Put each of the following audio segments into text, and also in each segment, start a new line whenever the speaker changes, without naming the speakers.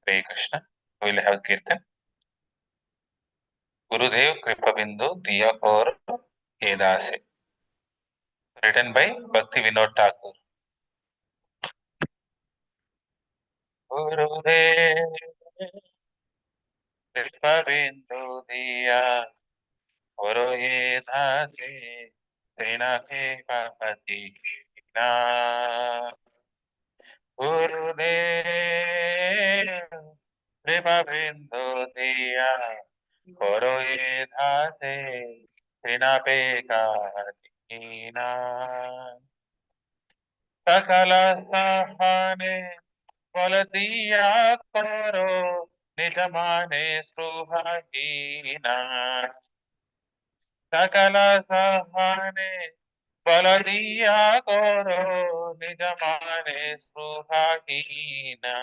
Hare Krishna. We will have Kirtan. Gurudev Kripa Bindu Diya Kaur Edase. Written by Bhakti Vinod Thakur. Gurudev Kripa Bindu Diya Kaur Edase. Trinake Kapati Krishna. Gurudev Kripa Bindu Diya Kaur Edase. Trinake Kapati सकल सहने बल दिया करो निज माने सुहागीना सकल सहने बल दिया करो निज माने सुहागीना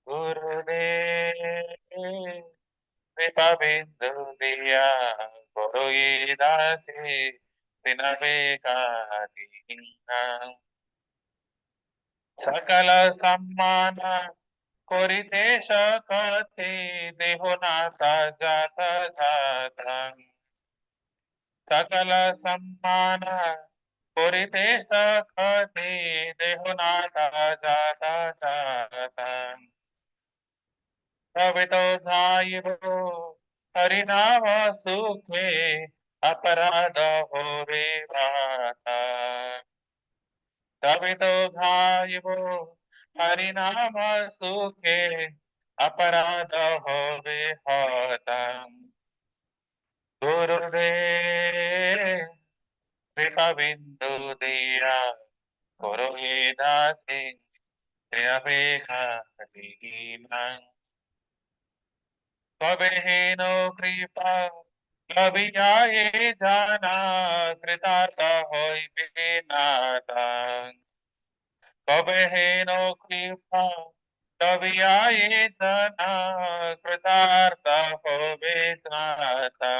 गुरुदेव कृपा बिंदु दिया करो ये दासे दिन बेकार सकल सम्मान করিতে শকতে দেহ নাতা জাত জাত সকল সম্মান করিতে শকতে দেহ নাতা জাত জাত তবে তো যাইব হরিনাম সুখে অপরাধ হবে ভাতা तभी तो भाइबो हरिनाम सुखे अपराध होवे हतम गुरुदेव कृपा बिंदु दिया करो ये दासी त्रियापेखा दीना कबे हेनो कृपा कभी जाए जाना कृतार्थ होई बिनाता कबे हेनो कृपा कभी आए जना कृतार्थ होवे त्राता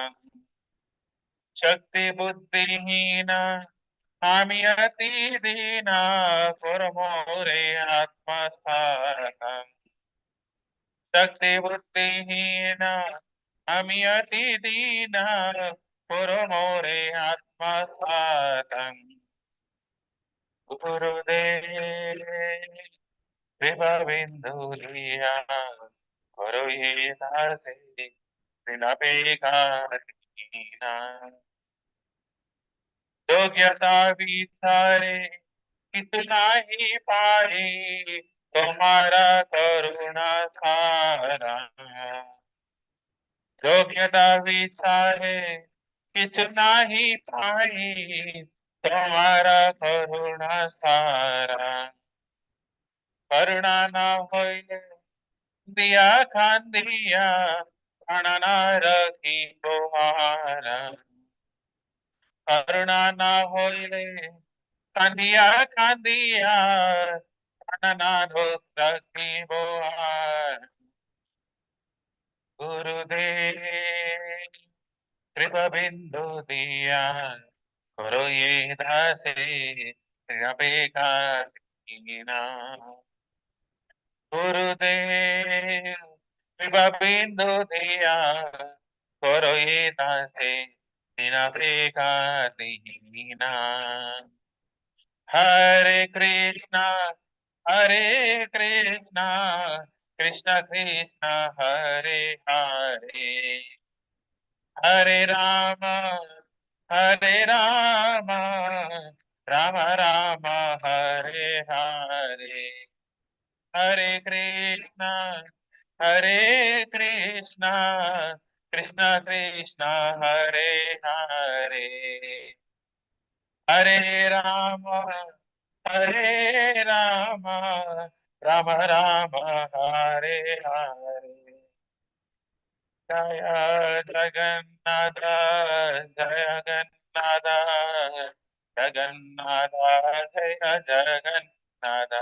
शक्ति बुद्धिहीन आम्ही अति दीना पुरमोरे आत्मसात शक्ति बुद्धिहीन आम्ही अति दीना पुरमोरे आत्मसात गुरुदेव कृपा बिंदु लिया करो ये दासे बिना बेकार योग्यता विचारे कितना ही पाए तुम्हारा करुणा सारा योग्यता विचारे कितना ही पाए तुम्हारा करुणा सारा करुणा ना होइले दिया खान दिया प्राणना रखी तुम्हारा करुणा ना होइले कांदिया कांदिया प्राणनाथ रखी बोहार गुरुदेव कृपा बिंदु दिया करो ये दासे अपेक्षा कीना गुरुदेव कृपा बिंदु दिया करो ये दासे अपेक्षा दीना हरे कृष्णा कृष्ण कृष्ण हरे हरे हरे हरे राम राम राम हरे हरे हरे कृष्णा कृष्ण कृष्ण हरे हरे हरे राम राम राम हरे हरे जय जगन्नाथ जगन्नाथ जगन्नाथ जय जगन्नाथ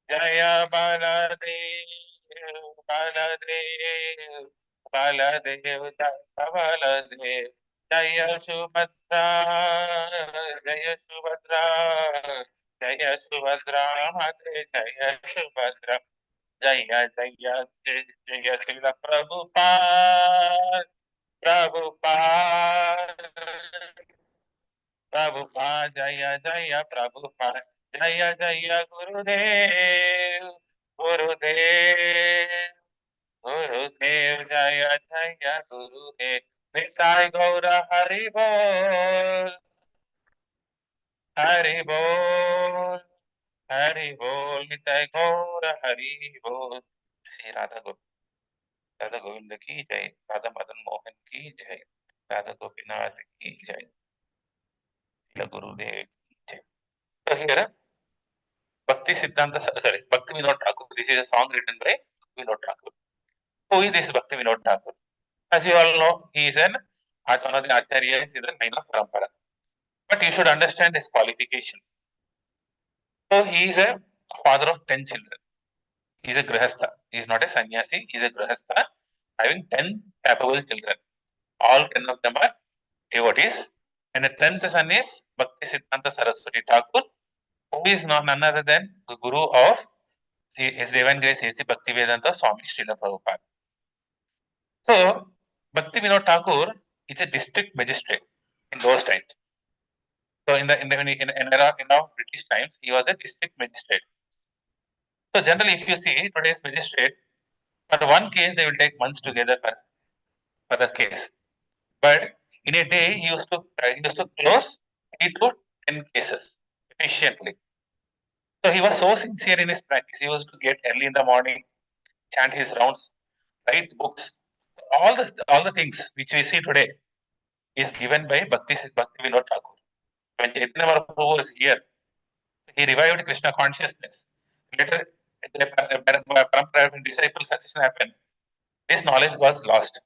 जय बलदेव बलदेव बलदेव जय बलदेव जय सुभद्रा जय सुभद्रा जय सुभद्रा माते जय Subhadra Jaya Jaya Jaya Jaya Srila Prabhupada, Prabhupada, Prabhupada, Jaya Jaya Prabhupada, Jaya Jaya Gurudev, Gurudev, Gurudev, Jaya Jaya Gurudev, Nitai Gaura Hari Bol, Hari Bol, Hari Bol, Nitai Gaura Hari Bol. Shri Radha Govind की जय, राधा मदन मोहन की जय, राधा गोपीनाथ की जय, श्रील गुरुदेव की जय. So here, Bhakti Siddhanta, sorry, Bhakti Vinod Thakur. This is a song written by Vinod Thakur. Who is this Bhakti Vinod Thakur? As you all know, he is one of the Acharyas in the line of Parampara. But you should understand his qualification. So he is a father of 10 children. He is a Grihastha. He is not a sannyasi. He is a Grihastha having 10 capable children. All 10 of them are devotees. And the 10th son is Bhakti Siddhanta Saraswati Thakur, who is none other than the guru of His Divine Grace A.C. Bhaktivedanta Swami Srila Prabhupada. So, Bhakti Vinod Thakur is a district magistrate in those times. So, in era in our British times, he was a district magistrate. So, generally, if you see today's magistrate, for one case, they will take months together for the case. But in a day, he used to close 8 to 10 cases efficiently. So he was so sincere in his practice. He used to get early in the morning, chant his rounds, write books. All the things which we see today is given by Bhakti Vinod Thakur. When Chaitanya Mahaprabhu was here, he revived Krishna consciousness. Later, when disciple succession happened, this knowledge was lost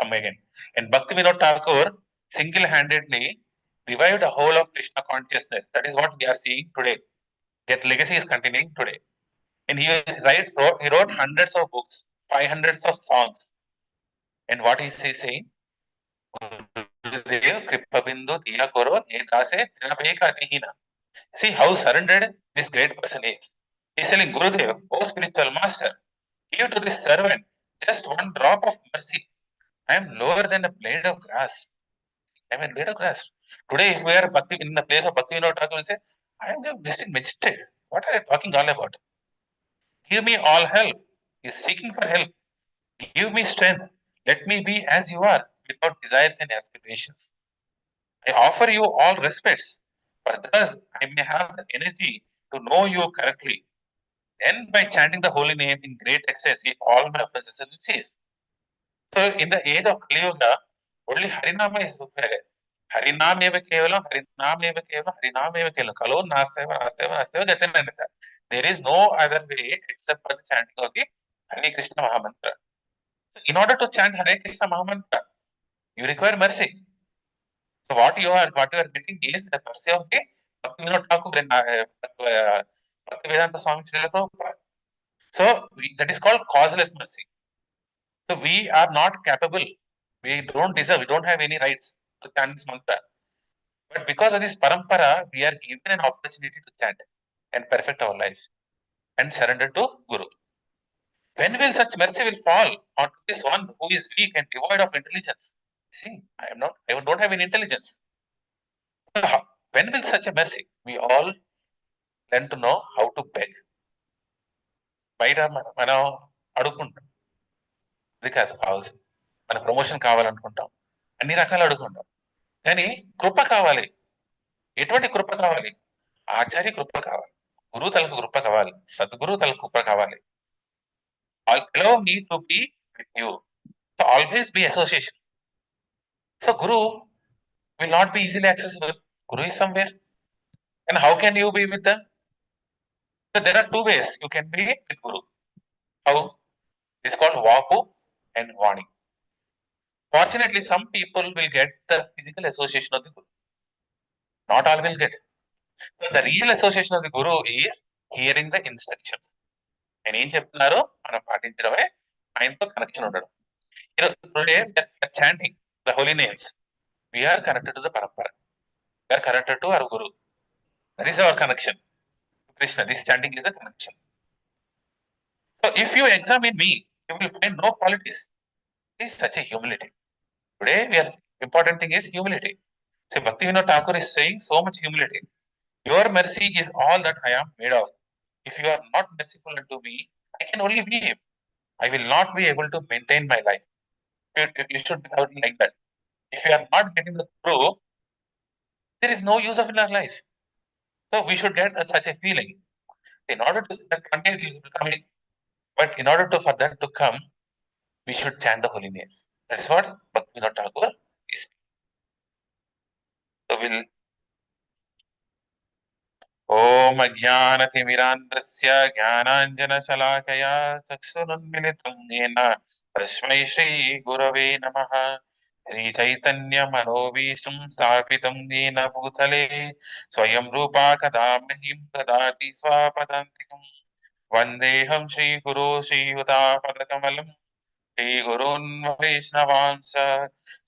again. And Bhakti Vinod Thakur single-handedly revived the whole of Krishna consciousness. That is what we are seeing today. That legacy is continuing today. And he wrote hundreds of books, 500 of songs. And what is he saying? See how surrendered this great person is. He's telling Gurudev, oh spiritual master, give to this servant just one drop of mercy. I am lower than a blade of grass. I am a blade of grass. Today, if we are Bhakti, in the place of Bhakti Vinod Thakur, we say, I am a distinct magistrate. What are you talking all about? Give me all help. He is seeking for help. Give me strength. Let me be as you are, without desires and aspirations. I offer you all respects, for thus I may have the energy to know you correctly. Then, by chanting the holy name in great ecstasy, all my offenses will cease. So, in the age of Kali Yuga, only Harinama is superior. Harinameva kevalam, Harinameva kevalam, Harinameva kevalam. Kalo nasteva, nasteva, nasteva, gatananita. There is no other way except for the chanting of the Hare Krishna Mahamantra. So, in order to chant Hare Krishna Mahamantra, you require mercy. So what you are getting is the mercy of the Bhaktivinoda Thakur and Bhaktivedanta Swami Srila Prabhupada. So that is called causeless mercy. So we are not capable. We don't deserve. We don't have any rights to chant this mantra. But because of this parampara, we are given an opportunity to chant and perfect our life and surrender to Guru. When will such mercy will fall on this one who is weak and devoid of intelligence? See, I don't have any intelligence. When will such a mercy? We all learn to know how to beg. బయట మనం అడుగుకుంటాం, అది కాదు కావాల్సింది. మన promotion కావాలనుకుంటాం, అన్ని రకాలు అడుగుకుంటాం. కానీ కృప కావాలి. ఎటువంటి కృప కావాలి? ఆచార్య కృప కావాలి, గురువు తలకు కృప కావాలి, సద్గురు తలకు కృప కావాలి. Allow me to be with you. So always be association. So Guru will not be easily accessible. Guru is somewhere. And how can you be with them? So there are two ways you can be with Guru. How? It's called Vapu and Vani. Fortunately, some people will get the physical association of the Guru. Not all will get. So the real association of the Guru is hearing the instructions. ఆయన ఏం చెప్తున్నారో మనం పాటించడమే ఆయనతో connection ఉండడం. Today we are chanting the holy names. We are connected to the parampara. We are connected to our Guru. That is our connection to Krishna. This chanting is a connection. So if you examine me, you will find no qualities. It is such a humility. Today, we are important thing is humility. So Bhakti Vinod Thakur is saying so much humility. Your mercy is all that I am made of. If you are not merciful unto me, I can only be. I will not be able to maintain my life. You should be like that. If you are not getting the truth, there is no use of in our life. So we should get such a feeling. In order to that continue to come, but in order to for that to come, we should chant the holy name. That's what Bhaktivinoda Thakur is. So we'll ॐ अज्ञानतिमिरान्धस्य ज्ञानाञ्जनशलाकया चक्षुरुन्मिलितं येन तस्मै श्रीगुरवे नमः। श्रीचैतन्यमनोभीष्टं स्थापितं येन भूतले स्वयं रूपा कदा मह्यं ददाति स्वापदान्तिकम्। वन्देऽहं श्रीगुरो श्रीयुतापदकमलं श्रीगुरून् वैष्णवांस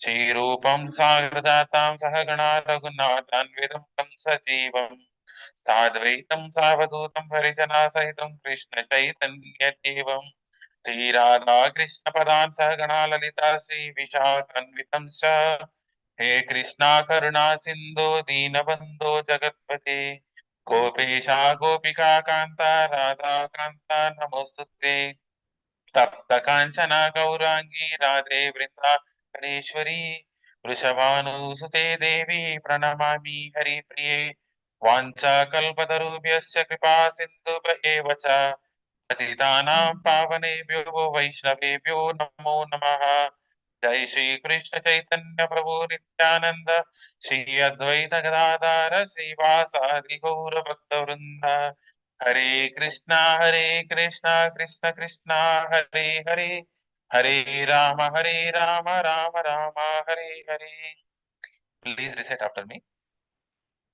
श्रीरूपं साग्रजातां सहगणा रघुनाथान्वितं तं सजीवम् साद्वैतं सावधूतं परिजनासहितं कृष्ण चैतन्यदेवं श्रीराधा कृष्णपदान् सहगणा ललिता श्रीविशाखान्वितं च हे कृष्णा करुणा सिन्धो दीनबन्धो जगत्पते गोपेशा गोपिका कान्ता राधा कान्ता नमोस्तुते तप्त कांचना गौरांगी राधे वृंदावनेश्वरी वृषभानुसुते देवी प्रणमामि हरिप्रिये वाञ्छाकल्पतरुभ्यश्च कृपा सिन्धुभ्येव च पतितानां पावनेभ्यो वैष्णवेभ्यो नमो नमः। जय श्री कृष्ण चैतन्य प्रभु नित्यानंद श्री अद्वैत गदाधर श्रीवासादि गौर भक्त वृंद Hare Krishna Krishna Krishna Hare Hare Hare Ram Ram Ram Hare Hare. Please recite after me.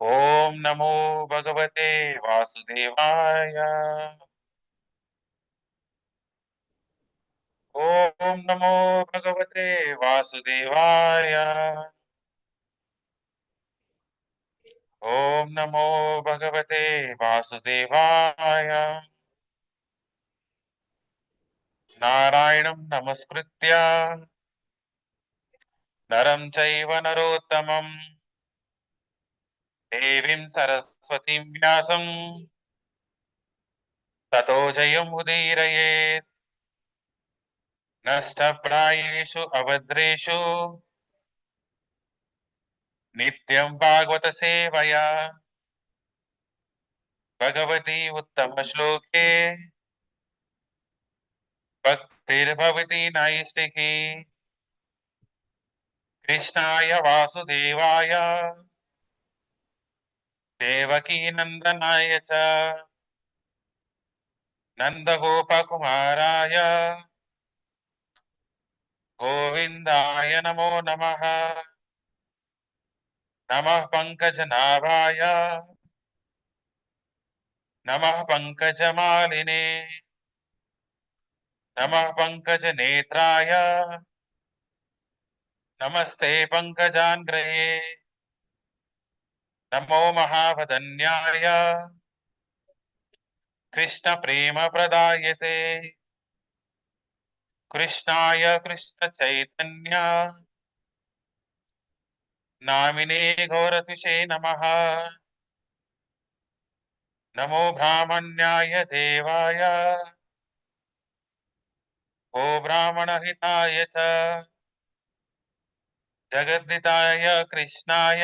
ओम नमो भगवते वासुदेवाय। ओम नमो भगवते वासुदेवाय। ओम नमो भगवते वासुदेवाय। नारायणं नमस्कृत्य नरं चैव नरोत्तमं देवीं सरस्वतीं व्यासं ततो जयमुदीरयेत्। नष्टप्रायेषु अभद्रेषु नित्यं भागवत सेवया भगवती उत्तमश्लोके भक्तिर्भवति नैष्टिकी। कृष्णाय वासुदेवाय देवकी नंदनाय च नंदगोपकुमाराय गोविंदाय नमो नमः। नमः पंकजनाभाय नमः पंकजमालिने नमः पंकजनेत्राय नमस्ते पंकजांग्रये नमो महावदन्याय कृष्ण प्रेम प्रदायते कृष्णाय कृष्ण चैतन्य नामिने घोरतिशे नमः। नमो ब्राह्मण्याय देवाय गो ब्राह्मण हिताय च जगद्दिताय कृष्णाय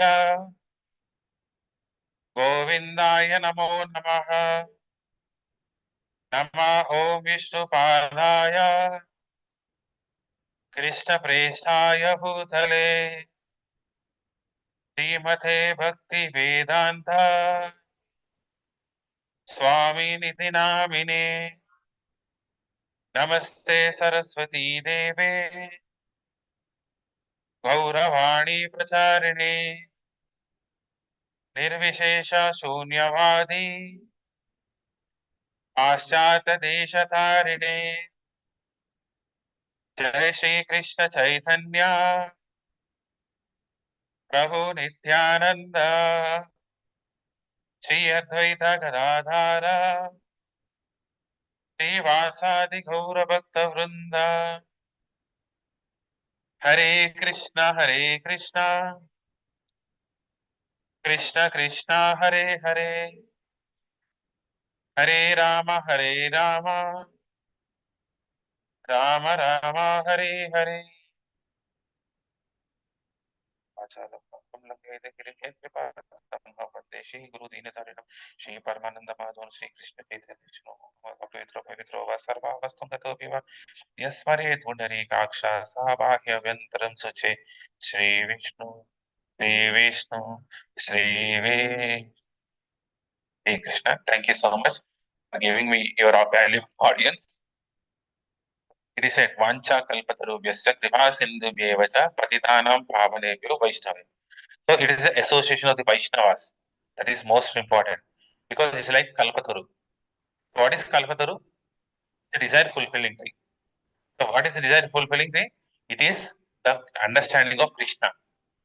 गोविंदाय नमो नमः। नमः ओम विष्णुपादाय कृष्णप्रेष्ठाय भूतले श्रीमते भक्ति वेदांत स्वामिनिति नामिने। नमस्ते सरस्वती देवे गौरवाणी प्रचारिणे निर्विशेष शून्यवादी पाश्चात्य देश तारिणे। जय श्री कृष्ण चैतन्य प्रभु नित्यानंद श्री अद्वैत गदाधर श्रीवासादि गौर भक्त वृंद। हरे कृष्णा कृष्ण कृष्णा हरे हरे, हरे राम राम राम हरे हरे। श्री गुरु दीन श्री परमानंद माधव श्री कृष्ण चैतन्य विष्णु पवित्र पवित्रो वा सर्वावस्थं गतोऽपि वा यस्मरे पुंडरीकाक्षा सा बाह्यव्यन्तरं सुचे। श्री विष्णु श्री विष्णु श्री वे Hey Krishna, thank you so much for giving me your valuable audience. It is said, Vancha kalpatarubhyasya kripa sindhubhyeva cha patitanam pavanebhyo vaishnavaya. So it is the association of the Vaishnavas that is most important because it's like kalpataru. What is kalpataru? The desire fulfilling thing. So what is the desire fulfilling thing? It is the understanding of Krishna,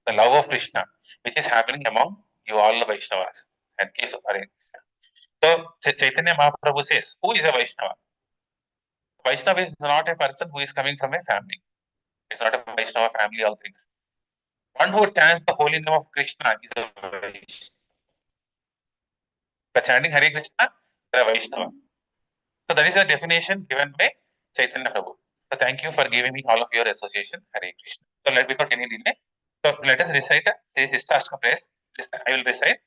the love of Krishna, which is happening among you all the Vaishnavas. Thank you so much. So Chaitanya Mahaprabhu says, who is a Vaishnava? Vaishnava is not a person who is coming from a family. It's not a Vaishnava family, all things. One who chants the holy name of Krishna is a Vaishnava. By chanting Hare Krishna, they are Vaishnava. So that is the definition given by Chaitanya Prabhu. So thank you for giving me all of your association, Hare Krishna. So without any delay, so let us recite the Shastashka prayers. I will recite.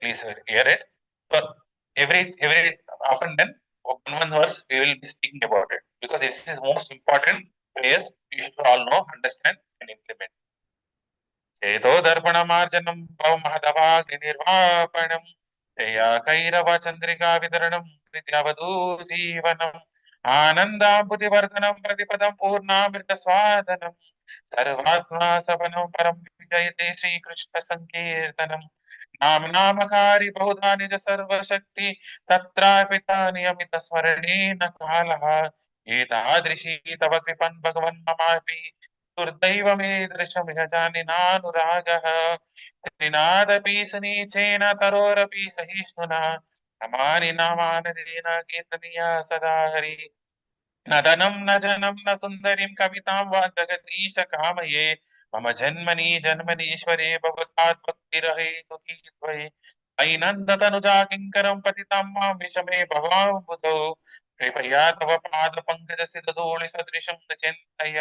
Please hear it. So every often then one verse we will be speaking about it because this is most important prayers you should all know, understand, and implement. चेतोदर्पणमार्जनं भवमहदभाग्निर्वापणं जयाकैरवचन्द्रिका वितरणं विद्यावधूजीवनम् आनन्दाम्बुधिवर्धनं प्रतिपदं पूर्णामृतस्वादनं सर्वात्मा सपनं परं विजयते श्रीकृष्ण संकीर्तनम् नाम नामकारी बहुधा निज सर्वशक्ति तत्रापिता नियमित स्मरणेन कालः एतादृशी तव कृपन् भगवन् ममापि दुर्दैवमे दृशमिह जानिनानुरागः त्रिनादपि सुनीचेन तरोरपि सहिष्णुना नमानि नामानदीन कीर्तनीया सदा हरि न धनं न जनं न सुन्दरीं कवितां वा जगदीश कामये मम जन्मनि जन्मनीश्वरे भवतात् भक्तिरहेतुकी त्वयि मयि नन्दतनुजा किङ्करं पतितं मां विषमे भवाम्बुधौ कृपया तव पादपङ्कजसितधूलिसदृशं चिन्तय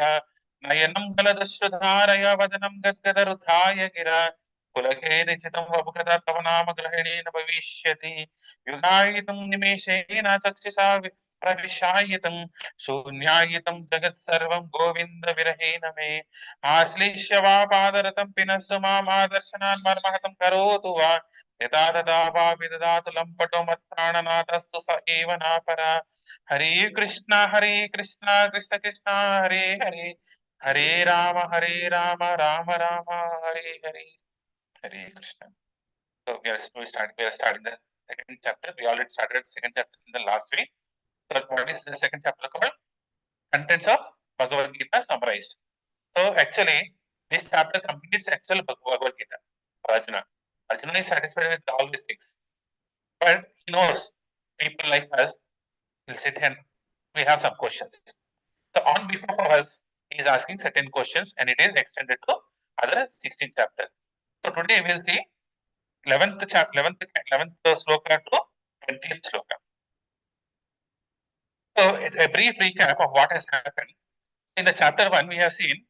नयनं गलदश्रुधारय वदनं गद्गदरुधाय गिरा पुलकेरिचितं वपुकदा तव नाम ग्रहणेन भविष्यति युगायितुं निमेषेण चक्षुषा प्रविशायितं शून्यायितं जगत् सर्वं गोविन्द विरहेण मे आश्लिष्य वा पादरतं पिनस्तु मामादर्शनान् मर्महतं करोतु वा यदा तदा वापि ददातु लम्पटो मत्प्राणनाथस्तु स एव नापरा हरे कृष्ण कृष्ण कृष्ण हरे हरे हरे राम राम राम हरे हरे हरे Krishna. So we are starting the second chapter. We already started the second chapter in the last week. So what is the second chapter called? Contents of Bhagavad Gita summarized. So actually, this chapter completes actual Bhagavad Gita for Arjuna. Arjuna is satisfied with all these things, but he knows people like us will sit and we have some questions. So on behalf of us, he is asking certain questions, and it is extended to other 16 chapters. So today we will see 11th chapter, 11th sloka to 20th sloka. So a brief recap of what has happened. In the chapter 1, we have seen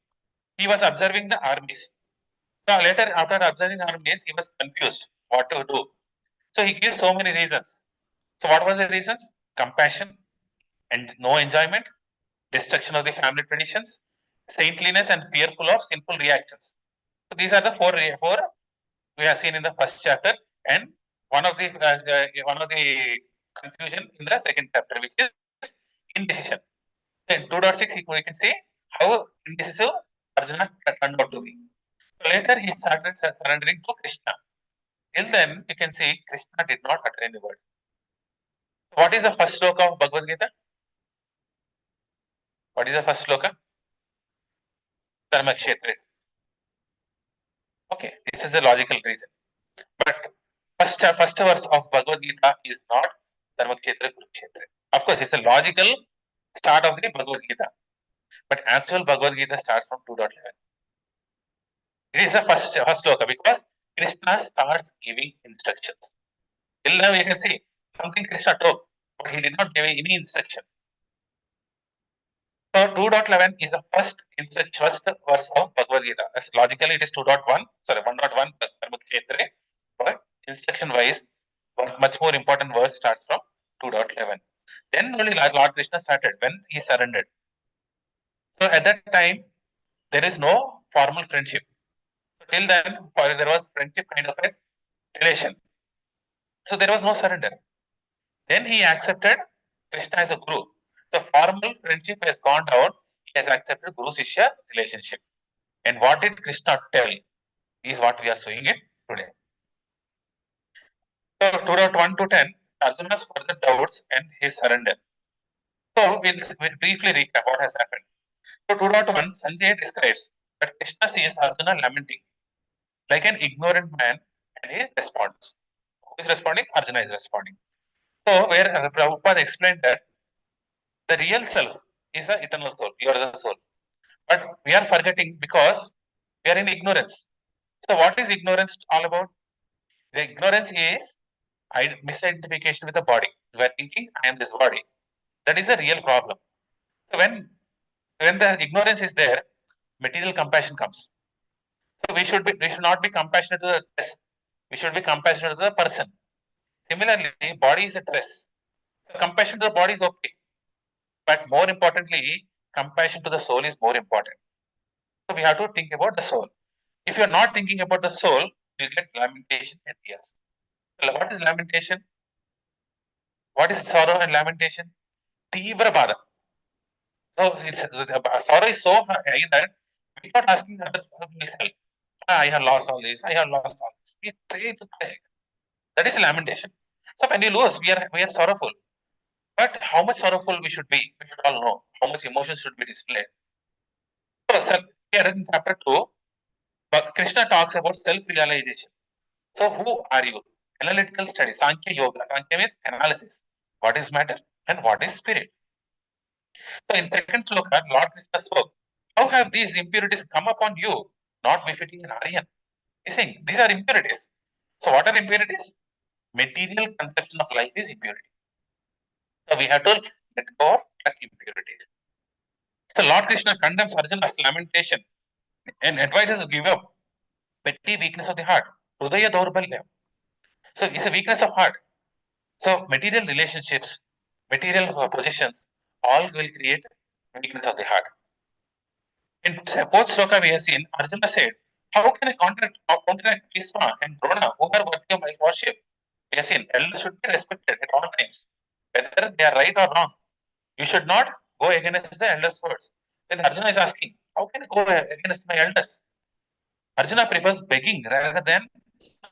he was observing the armies. So later, after observing armies, he was confused what to do. So he gives so many reasons. So what was the reasons? Compassion and no enjoyment, destruction of the family traditions, saintliness and fearful of sinful reactions. So these are the four we have seen in the first chapter, and one of the conclusion in the second chapter, which is indecision. Then 2.6 we can see how indecisive Arjuna turned out to be. So later he started surrendering to Krishna. Till then you can see Krishna did not utter any word. What is the first sloka of Bhagavad Gita? What is the first sloka? Dharma Kshetra. Okay, this is a logical reason. But first verse of Bhagavad Gita is not Dharmakshetra, Kurukshetra. Of course, it's a logical start of the Bhagavad Gita, but actual Bhagavad Gita starts from 2.11. It is the first sloka because Krishna starts giving instructions. Till now, you can see something Krishna told, but he did not give any instruction. So 2.11 is the first verse of Bhagavad Gita. As logically, it is 2.1, sorry, 1.1 Dharmakshetra, but instruction wise, much more important verse starts from 2.11. Then only Lord Krishna started when he surrendered. So at that time, there is no formal friendship. So till then, there was friendship kind of a relation. So there was no surrender. Then he accepted Krishna as a guru. So formal friendship has gone down. He has accepted Guru Shishya relationship. And what did Krishna tell is what we are seeing it today. So 2.1 to 10, Arjuna's further doubts and his surrender. So we'll briefly recap what has happened. So 2.1, Sanjay describes that Krishna sees Arjuna lamenting like an ignorant man and he responds. Who is responding? Arjuna is responding. So where Prabhupada explained that the real self is the eternal soul. You are the soul. But we are forgetting because we are in ignorance. So what is ignorance all about? The ignorance is misidentification with the body. We are thinking I am this body. That is a real problem. So when the ignorance is there, material compassion comes. So we should not be compassionate to the dress. We should be compassionate to the person. Similarly, body is a dress. So compassion to the body is okay. But more importantly, compassion to the soul is more important. So we have to think about the soul. If you are not thinking about the soul, you get lamentation and tears. So what is lamentation? What is sorrow and lamentation? Tivra bada. So sorrow is so high that without asking others, help. I have lost all this. I have lost all this. We try to pray. That is lamentation. So when you lose, we are sorrowful. But how much sorrowful we should be, we should all know. How much emotion should be displayed. So sir, here in chapter 2, Krishna talks about self-realization. So who are you? Analytical study, Sankhya Yoga. Sankhya means analysis. What is matter and what is spirit? So in second sloka, Lord Krishna spoke. How have these impurities come upon you, not befitting an Aryan? He's saying these are impurities. So what are impurities? Material conception of life is impurity. So we have to let go of that impurities. So Lord Krishna condemns Arjuna's lamentation and advises to give up petty weakness of the heart. Hridaya Daurbalya. So it's a weakness of heart. So material relationships, material possessions, all will create weakness of the heart. In fourth sloka, we have seen Arjuna said, how can I counteract Bhisma and Drona who are worthy of my worship? We have seen elders should be respected at all times, whether they are right or wrong. You should not go against the elders' words. Then Arjuna is asking, how can I go against my elders? Arjuna prefers begging rather than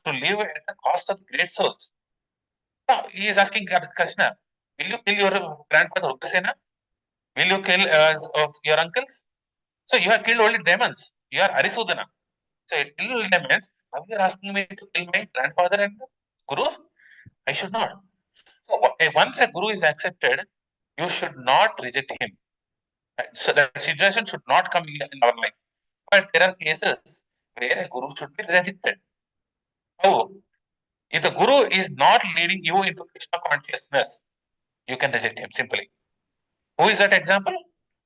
to live at the cost of great souls. So he is asking Krishna, will you kill your grandfather Ugrasena? Will you kill your uncles? So you have killed only demons. You are Arisudana. So you kill demons. Now you are asking me to kill my grandfather and guru? I should not. So once a guru is accepted, you should not reject him. So that situation should not come in our life. But there are cases where a guru should be rejected. How? If the guru is not leading you into Krishna consciousness, you can reject him simply. Who is that example?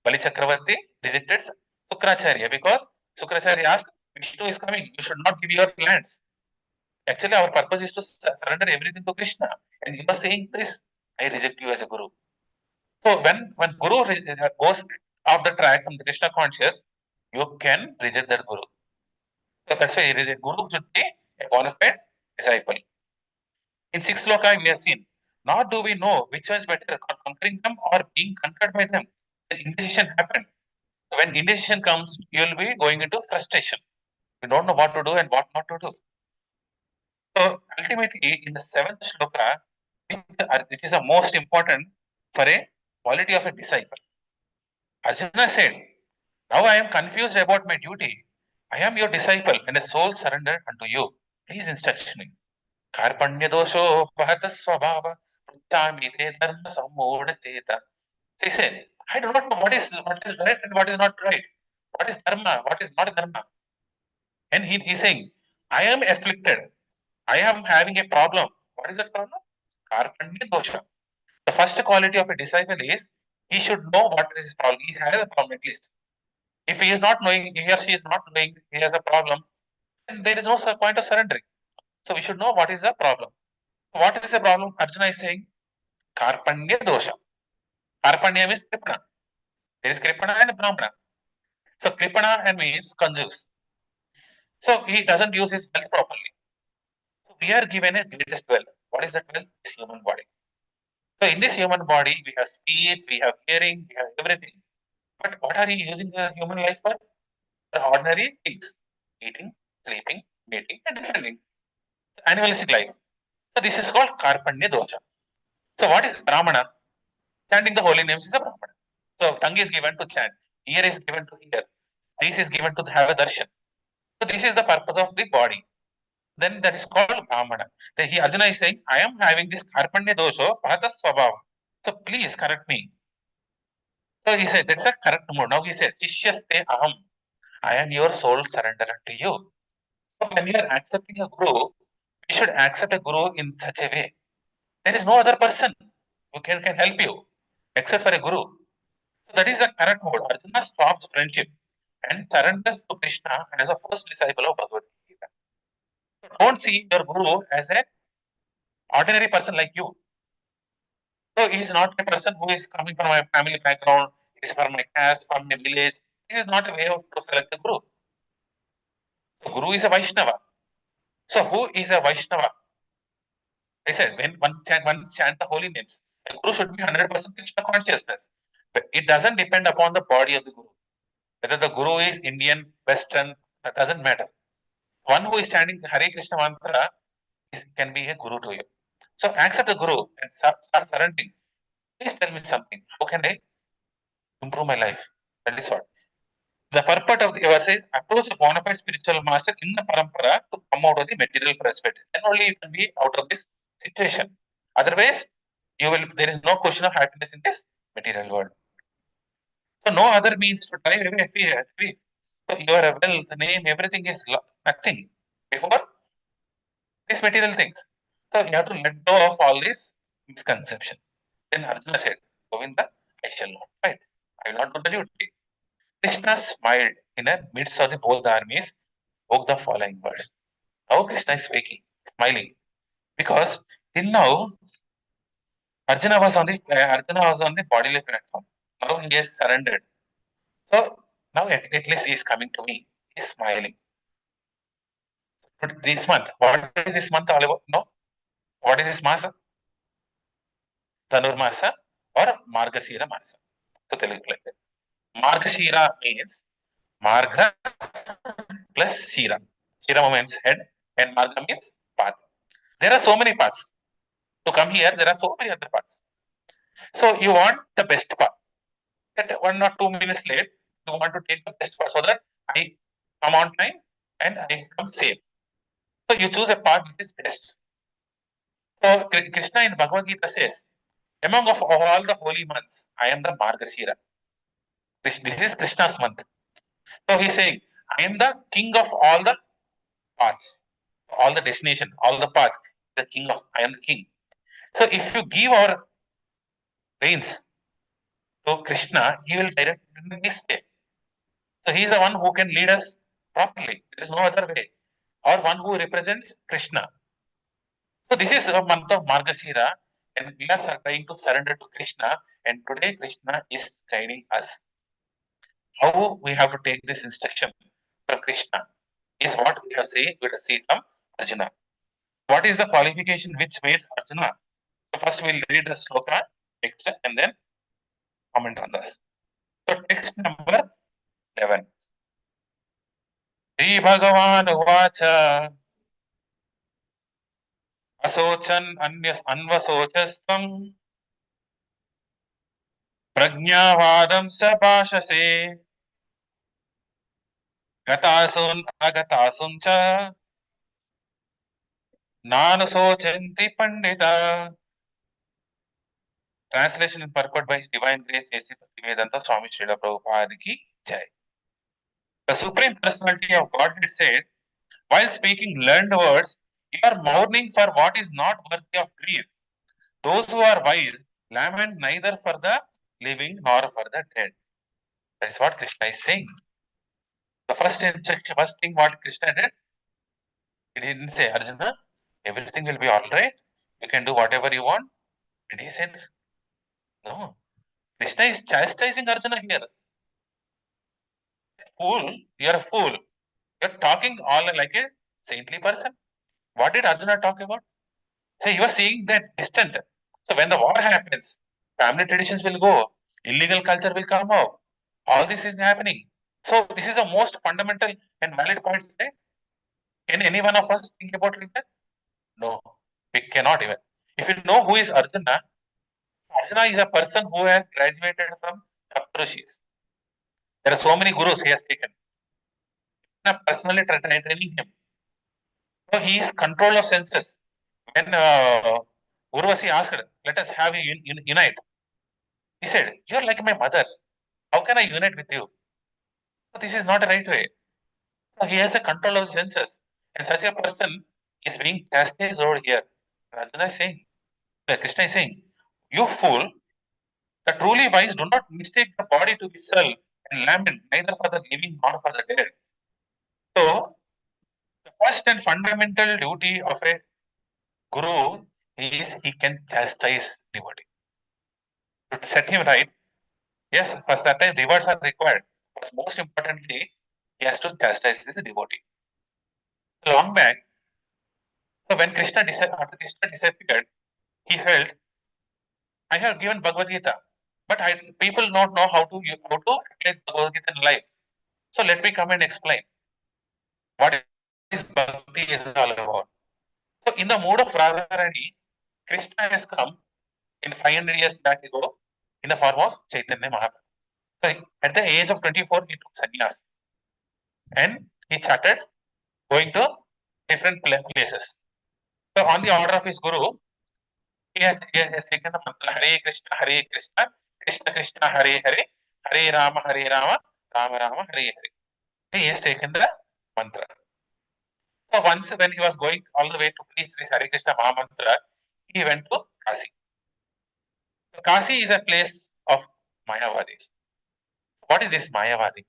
Bali Chakravarti rejected Sukracharya because Sukracharya asked, Vishnu is coming, you should not give your lands. Actually, our purpose is to surrender everything to Krishna. And he was saying this, I reject you as a guru. So when guru goes off the track from the Krishna conscious, you can reject that guru. So that's why guru should be a bona fide disciple. In sixth sloka, we have seen, nor do we know which one is better, conquering them or being conquered by them. The indecision happened. When indecision comes, you will be going into frustration. You don't know what to do and what not to do. So ultimately, in the seventh shloka, it is the most important for a quality of a disciple. Arjuna said, now I am confused about my duty. I am your disciple and a soul surrendered unto you. Please instruct me. Karpanya dosho bhata swabhava Uttami te dharma sammodacheta. So he said, I do not know what is right and what is not right. What is dharma? What is not dharma? And he's saying, I am afflicted. I am having a problem. What is that problem? Karpanya dosha. The first quality of a disciple is he should know what is his problem. He has a problem at least. If he is not knowing, he or she is not knowing he has a problem, then there is no point of surrendering. So we should know what is the problem. What is the problem? Arjuna is saying Karpanya dosha. Karpanya means Kripana. There is Kripana and Brahmana. So Kripana and means conjuice. So he doesn't use his wealth properly. So we are given a greatest wealth. What is that wealth? This human body. So in this human body, we have speech, we have hearing, we have everything. But what are you using the human life for? The ordinary things. Eating, sleeping, mating, and defending. Animalistic life. So this is called Karpanya dosha. So what is Brahmana? Chanting the holy names is a Brahmana. So tongue is given to chant, ear is given to hear, eyes is given to have a darshan. So this is the purpose of the body. Then that is called Brahmana. Then Arjuna is saying, I am having this Karpanya dosha, Bhata Swabhava. So please correct me. So he said, that's a correct mode. Now he says, Shishyaste Aham. I am your soul surrendered to you. So when you are accepting a guru, you should accept a guru in such a way. There is no other person who can help you except for a guru. So that is the correct mode. Arjuna stops friendship and surrenders to Krishna as a first disciple of Bhagavad Gita. So don't see your guru as an ordinary person like you. So he is not a person who is coming from my family background, he is from my caste, from my village. This is not a way to select a guru. So guru is a Vaishnava. So who is a Vaishnava? I said when one chant the holy names, a guru should be 100% Krishna consciousness. But it doesn't depend upon the body of the guru. Whether the guru is Indian, Western, that doesn't matter. One who is chanting Hare Krishna mantra can be a guru to you. So accept the guru and start surrendering. Please tell me something. How can I improve my life? That is what. The purport of the verse is approach a bona fide spiritual master in the parampara to come out of the material perspective. Then only you can be out of this situation. Otherwise, there is no question of happiness in this material world. So no other means to drive away grief. So your wealth, name, everything is nothing before these material things. So you have to let go of all this misconception. Then Arjuna said, Govinda, I shall not fight. I will not do the duty. Krishna smiled in the midst of the both armies, spoke the following words. How Krishna is speaking, smiling. Because till now, Arjuna was on the bodily platform. Now he has surrendered. So now at least he is coming to me. He is smiling. But this month, what is this month all about? No? What is this Masa? Dhanurmasa or Margashira Masa. So Telugu like that. Margashira means Marga plus Shira. Shira means head and Marga means path. There are so many paths. To come here, there are so many other paths. So you want the best path. At 1 or 2 minutes late, you want to take the best path so that I come on time and I come safe. So you choose a path which is best. So Krishna in Bhagavad Gita says, among of all the holy months, I am the Margashira. This is Krishna's month. So he's saying, I am the king of all the paths, all the destination, all the path. The king of, I am the king. So if you give our reins to Krishna, he will direct in this way. So he is the one who can lead us properly. There is no other way. Or one who represents Krishna. So this is a month of Margashira, and we are trying to surrender to Krishna. And today Krishna is guiding us. How we have to take this instruction from Krishna is what we have seen from Arjuna. What is the qualification which made Arjuna? So first we'll read the sloka text and then comment on this. So text number 11. Sri Bhagavan Uvacha Asochan Anyas Anvasocastam Prajnavadam Sabhashase Gatasun Agatasun Cha Nanusochanti Pandita. Translation in purport by His Divine Grace A.C. Bhaktivedanta Swami Srila Prabhupada ki jai. The Supreme Personality of Godhead said, while speaking learned words, you are mourning for what is not worthy of grief. Those who are wise lament neither for the living nor for the dead. That is what Krishna is saying. The first instruction, first thing what Krishna did, he didn't say, Arjuna, everything will be all right. You can do whatever you want. And he said, no. Krishna is chastising Arjuna here. Fool, you are a fool. You're talking all like a saintly person. What did Arjuna talk about? So you are seeing that distant. So when the war happens, family traditions will go, illegal culture will come out. All this is happening. So this is the most fundamental and valid point. Right? Can any one of us think about like that? No, we cannot even. If you know who is Arjuna, Arjuna is a person who has graduated from Saptarishis. There are so many gurus he has taken. Personally training him. So he is control of senses. When Urvasi asked, let us have you unite. He said, you're like my mother. How can I unite with you? So this is not the right way. So he has a control of senses. And such a person is being chastised over here. Arjuna is saying, Krishna is saying, you fool, the truly wise do not mistake the body to be self and lament neither for the living nor for the dead. So the first and fundamental duty of a guru is he can chastise devotee. To set him right, yes, for certain rewards are required, but most importantly, he has to chastise his devotee. Long back, so when after Krishna disappeared, he felt, I have given Bhagavad Gita, but people don't know how to apply Bhagavad Gita in life. So let me come and explain what is Bhakti is all about. So in the mood of Radharani, Krishna has come in 500 years back ago in the form of Chaitanya Mahaprabhu. So at the age of 24, he took sannyas and he started going to different places. So on the order of his guru, he has taken the mantra Hare Krishna, Krishna Krishna, Hare Hare, Hare Rama, Rama Rama, Hare Hare. He has taken the mantra. So once when he was going all the way to preach this Hare Krishna Maha Mantra, he went to Kasi. So Kasi is a place of Mayavadis. What is this Mayavadi?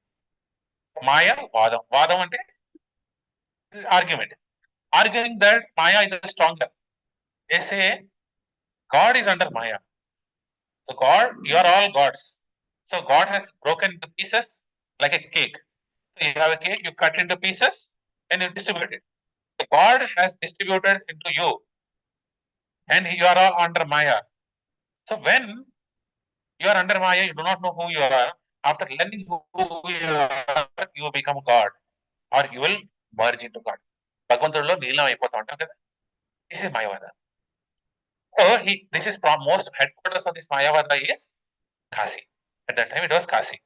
Maya Vadam. Vadam ante argument. Arguing that Maya is stronger. They say God is under Maya. So God, you are all gods. So God has broken into pieces like a cake. So you have a cake, you cut into pieces and you distribute it. So God has distributed into you and you are all under Maya. So when you are under Maya, you do not know who you are. After learning who you are, you become God or you will merge into God. భగవంతుడిలో నీలం అయిపోతా ఉంటాం కదా. This is Mayavada. So this is most headquarters of this Mayavada is Kasi. At that time it was Kasi.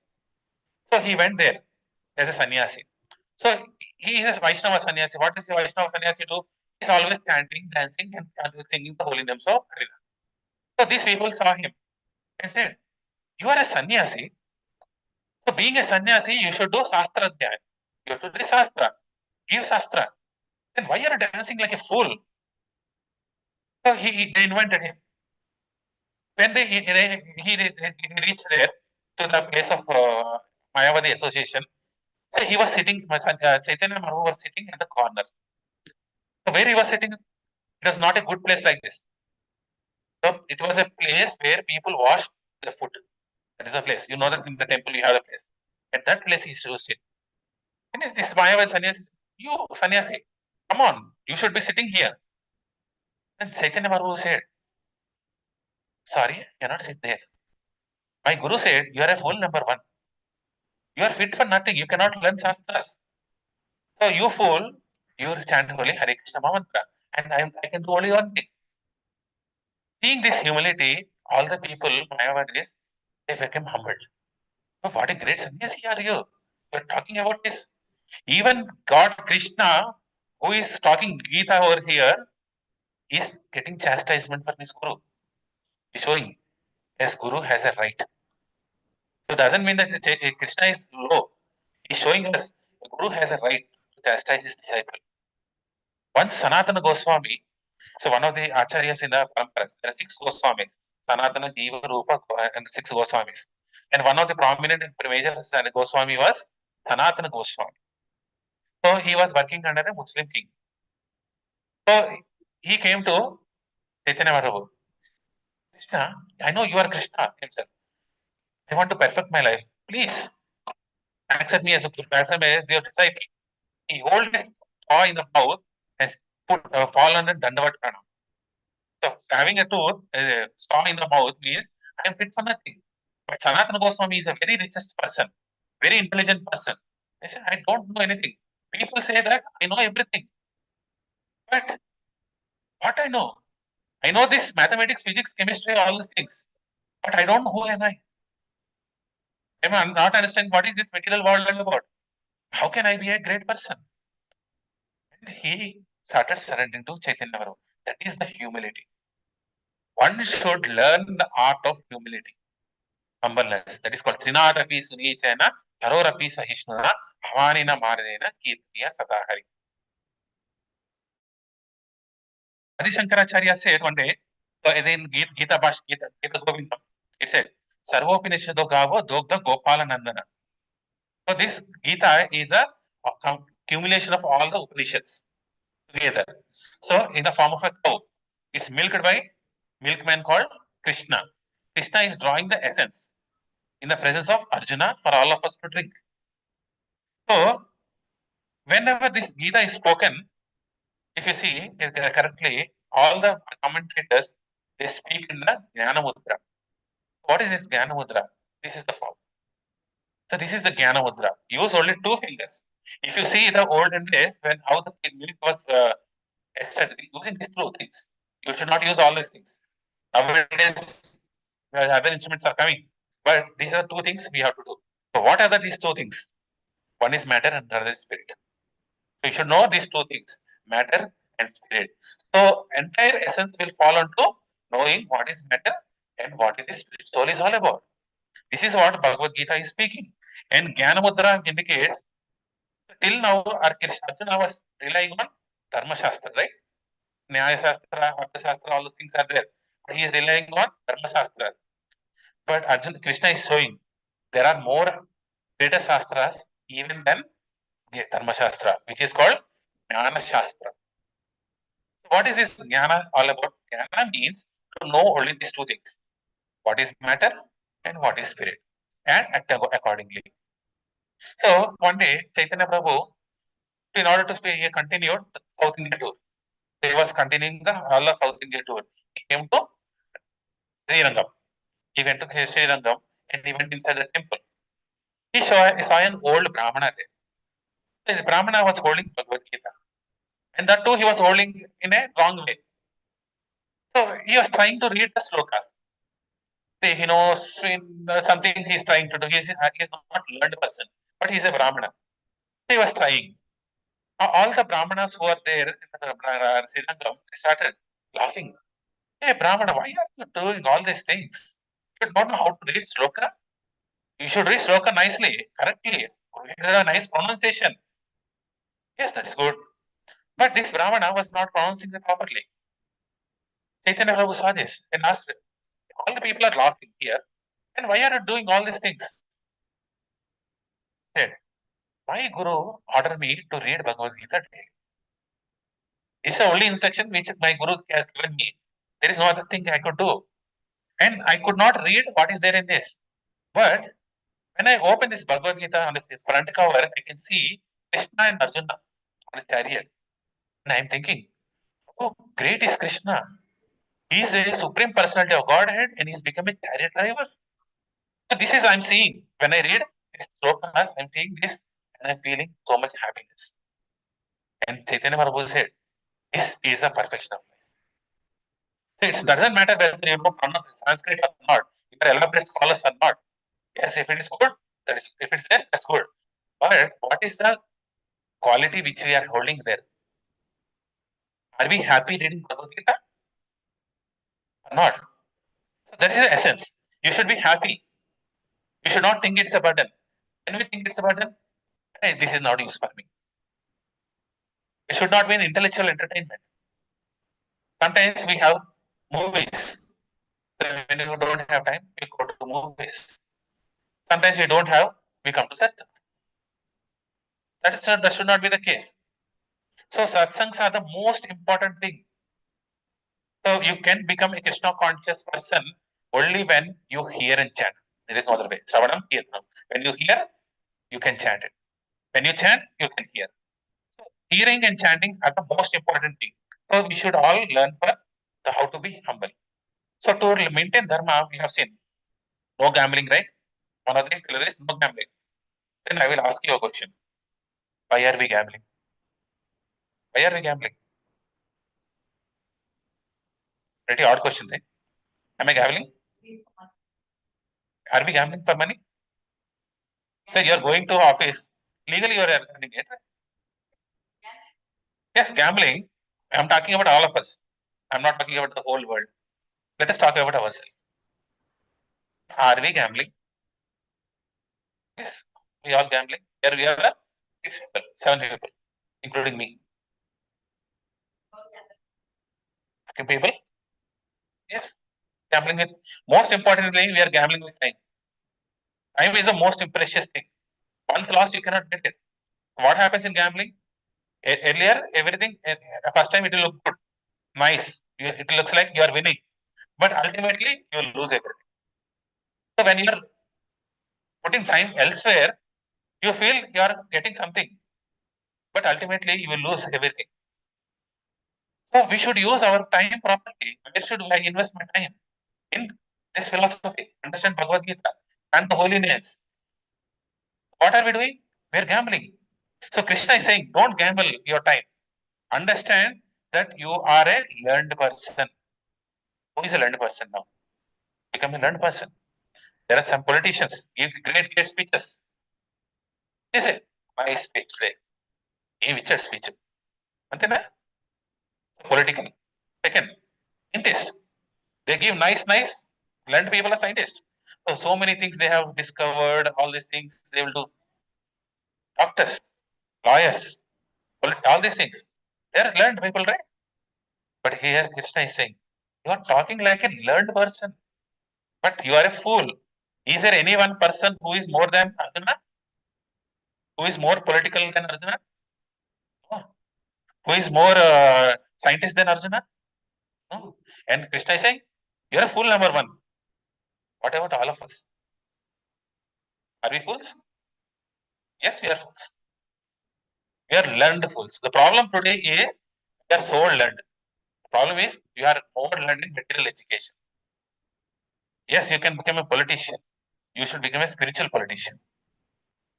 So he went there as a sannyasi. So he is a Vaishnava sannyasi. What does a Vaishnava sannyasi do? He's always chanting, dancing, and singing the holy names of Krishna. So these people saw him and said, you are a sannyasi. So being a sannyasi, you should do Shastra Dhyan. You have to do Shastra. Give Shastra. Then why are you dancing like a fool? So they invited him. When he reached there to the place of Mayavadi Association, so he was sitting, Chaitanya Mahaprabhu was sitting in the corner. So where he was sitting, it was not a good place like this. So it was a place where people wash the foot. That is a place. You know that in the temple you have a place. At that place he used to sit. And this Mayavadi sannyasi, you sannyasi, come on, you should be sitting here. And Chaitanya Mahaprabhu said, sorry, you cannot sit there. My guru said, you are a fool number one. You are fit for nothing. You cannot learn Shastras. So you fool, you chant holy Hare Krishna Mantra. And I can do only one thing. Seeing this humility, all the people, Mayavadis, they became humbled. Oh, what a great sannyasi are you? You're talking about this. Even God Krishna, who is talking Gita over here, is getting chastisement for his guru. He's showing. Yes, Guru has a right. So it doesn't mean that Krishna is low. He's showing us the Guru has a right to chastise his disciple. Once Sanatana Goswami, so one of the acharyas in the paramparas, there are six Goswamis, Sanatana, Jiva, Rupa, and six Goswamis. And one of the prominent and major Goswami was Sanatana Goswami. So he was working under a Muslim king. So he came to Chaitanya Mahaprabhu. Krishna, I know you are Krishna himself. I want to perfect my life. Please accept me as your disciple. He hold his paw in the mouth and put fall under Dandavat Pranam. So having a tooth, straw in the mouth means I am fit for nothing. But Sanatana Goswami is a very richest person, very intelligent person. I said, I don't know anything. People say that I know everything. But what I know this mathematics, physics, chemistry, all these things. But I don't know who am I. I'm not understanding what is this material world all about. How can I be a great person? And he started surrendering to Chaitanya Mahaprabhu. That is the humility. One should learn the art of humility. Humbleness. That is called Trinadapi Sunichena, Harorapi Sahishnuna, Havanina Maradena, Kirtiya Sadahari. Adi Shankaracharya said one day, so in Gita Bash, Gita Govindam, it said, Sarvopanishado Gavo Dogda Gopala Nandana. So this Gita is a accumulation of all the Upanishads together. So in the form of a cow, it's milked by milkman called Krishna. Krishna is drawing the essence in the presence of Arjuna for all of us to drink. So whenever this Gita is spoken, if you see correctly, all the commentators they speak in the Jnana Mudra. What is this Jnana Mudra? This is the form. So this is the Jnana Mudra. Use only two fingers. If you see the olden days when how the milk was using these two things, you should not use all these things. Nowadays, other instruments are coming, but these are two things we have to do. So what are these two things? One is matter and another is spirit. So you should know these two things, matter and spirit. So entire essence will fall onto knowing what is matter and what is the spirit. Soul is all about. This is what Bhagavad Gita is speaking. And Jnana Mudra indicates till now Arjuna was relying on Dharma Shastra, right? Nyaya Shastra, Artha Shastra, all those things are there. But he is relying on Dharma Shastras. But Arjuna Krishna is showing there are more greater Shastras even than Dharma Shastra, which is called Jnana Shastra. What is this Jnana all about? Jnana means to know only these two things. What is matter and what is spirit. And act accordingly. So one day, Chaitanya Prabhu, in order to stay, he continued the South India tour. He was continuing the all of South India tour. He came to Srirangam. He went to Srirangam and he went inside the temple. He saw an old Brahmana there. The Brahmana was holding Bhagavad Gita. And that too he was holding in a wrong way. So he was trying to read the slokas. See, he knows something he's trying to do. He's not learned person, but he's a Brahmana. He was trying. All the Brahmanas who are there in the Srirangam started laughing. Hey, Brahmana, why are you doing all these things? You don't know how to read sloka? You should read sloka nicely, correctly. Read a nice pronunciation. Yes, that is good. But this Brahmana was not pronouncing it properly. Chaitanya Prabhu saw this and asked, all the people are laughing here. And why are you doing all these things? He said, my Guru ordered me to read Bhagavad Gita daily. This is the only instruction which my Guru has given me. There is no other thing I could do. And I could not read what is there in this. But when I open this Bhagavad Gita on the front cover, I can see Krishna and Arjuna on his chariot. And I am thinking, oh, great is Krishna. He is a supreme personality of Godhead and he has become a chariot driver. So this is I'm seeing. When I read this slokas, I'm seeing this and I'm feeling so much happiness. And Chaitanya Mahaprabhu said, this is a perfection of life. So it doesn't matter whether you know Sanskrit or not, if you are elaborate scholars or not. Yes, if it is good, that is if it's there, that's good. But what is the quality which we are holding there? Are we happy reading Bhagavad Gita or not? That is the essence. You should be happy. You should not think it's a burden. When we think it's a burden, hey, this is not use for me. It should not be an intellectual entertainment. Sometimes we have movies. So when you don't have time, you go to movies. Sometimes we don't have, we come to satsang. That should not be the case. So satsangs are the most important thing. So you can become a Krishna conscious person only when you hear and chant. There is no other way. Shravanam, Kirtanam. When you hear, you can chant it. When you chant, you can hear. So hearing and chanting are the most important thing. So we should all learn for how to be humble. So to maintain dharma, we have seen no gambling, right? One of the pillar is no gambling. Then I will ask you a question. Why are we gambling? Why are we gambling? Pretty odd question, right? Am I gambling? Are we gambling for money? So you are going to office. Legally you are earning it. Yes, gambling. I'm talking about all of us. I'm not talking about the whole world. Let us talk about ourselves. Are we gambling? Yes, we are gambling. Here we are 6 people, 7 people, including me. 2 people? Yes. Gambling with, most importantly, we are gambling with time. Time is the most precious thing. Once lost, you cannot get it. What happens in gambling? Earlier, everything, first time it will look good, nice. It looks like you are winning. But ultimately, you will lose everything. So when you are putting time elsewhere, you feel you are getting something. But ultimately, you will lose everything. So we should use our time properly. Where should I invest my time? In this philosophy, understand Bhagavad Gita and the holiness. What are we doing? We are gambling. So Krishna is saying, don't gamble your time. Understand that you are a learned person. Who is a learned person now? Become a learned person. There are some politicians give great speeches. They say, nice speech today. Give which speech. Antena? Politically. Second, scientist. They give nice. Learned people are scientists. So many things they have discovered, all these things they will do. Doctors, lawyers, all these things. They are learned people, right? But here Krishna is saying, you are talking like a learned person, but you are a fool. Is there any one person who is more than Arjuna? Who is more political than Arjuna? No. Who is more scientist than Arjuna? No. And Krishna is saying, you are a fool number one. What about all of us? Are we fools? Yes, we are fools. We are learned fools. The problem today is we are so learned. The problem is you are more learned in material education. Yes, you can become a politician. You should become a spiritual politician.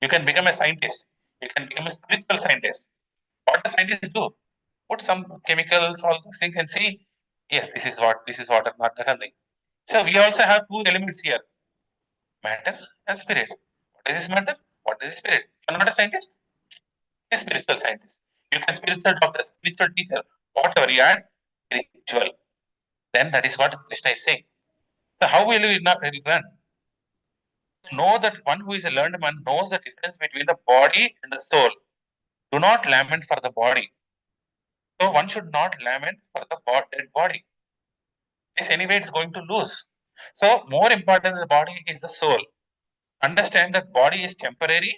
You can become a scientist. You can become a spiritual scientist. What the scientists do? Put some chemicals, all those things, and see, yes, this is water, not something. So we also have two elements here: matter and spirit. What is this matter? What is this spirit? You are not a scientist. You are a spiritual scientist. You can spiritual doctor, spiritual teacher, whatever you are, spiritual. Then that is what Krishna is saying. So how will you not learn? Know that one who is a learned man knows the difference between the body and the soul. Do not lament for the body. So one should not lament for the dead body. Yes, anyway, it's going to lose. So more important than the body is the soul. Understand that body is temporary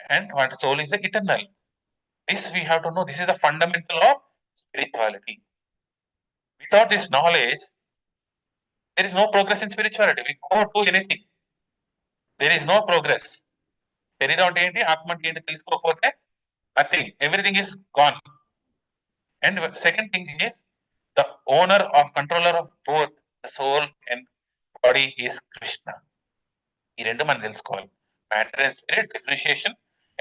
and what soul is the eternal. This we have to know. This is the fundamental of spirituality. Without this knowledge, there is no progress in spirituality. We go to anything. There is no progress. శరీరం అంటే ఏంటి ఆత్మ అంటే ఏంటి తెలుసుకోకపోతే nothing everything is gone and second thing is the owner of controller of both the soul and body is Krishna ఈ రెండు మనం తెలుసుకోవాలి matter and spirit differentiation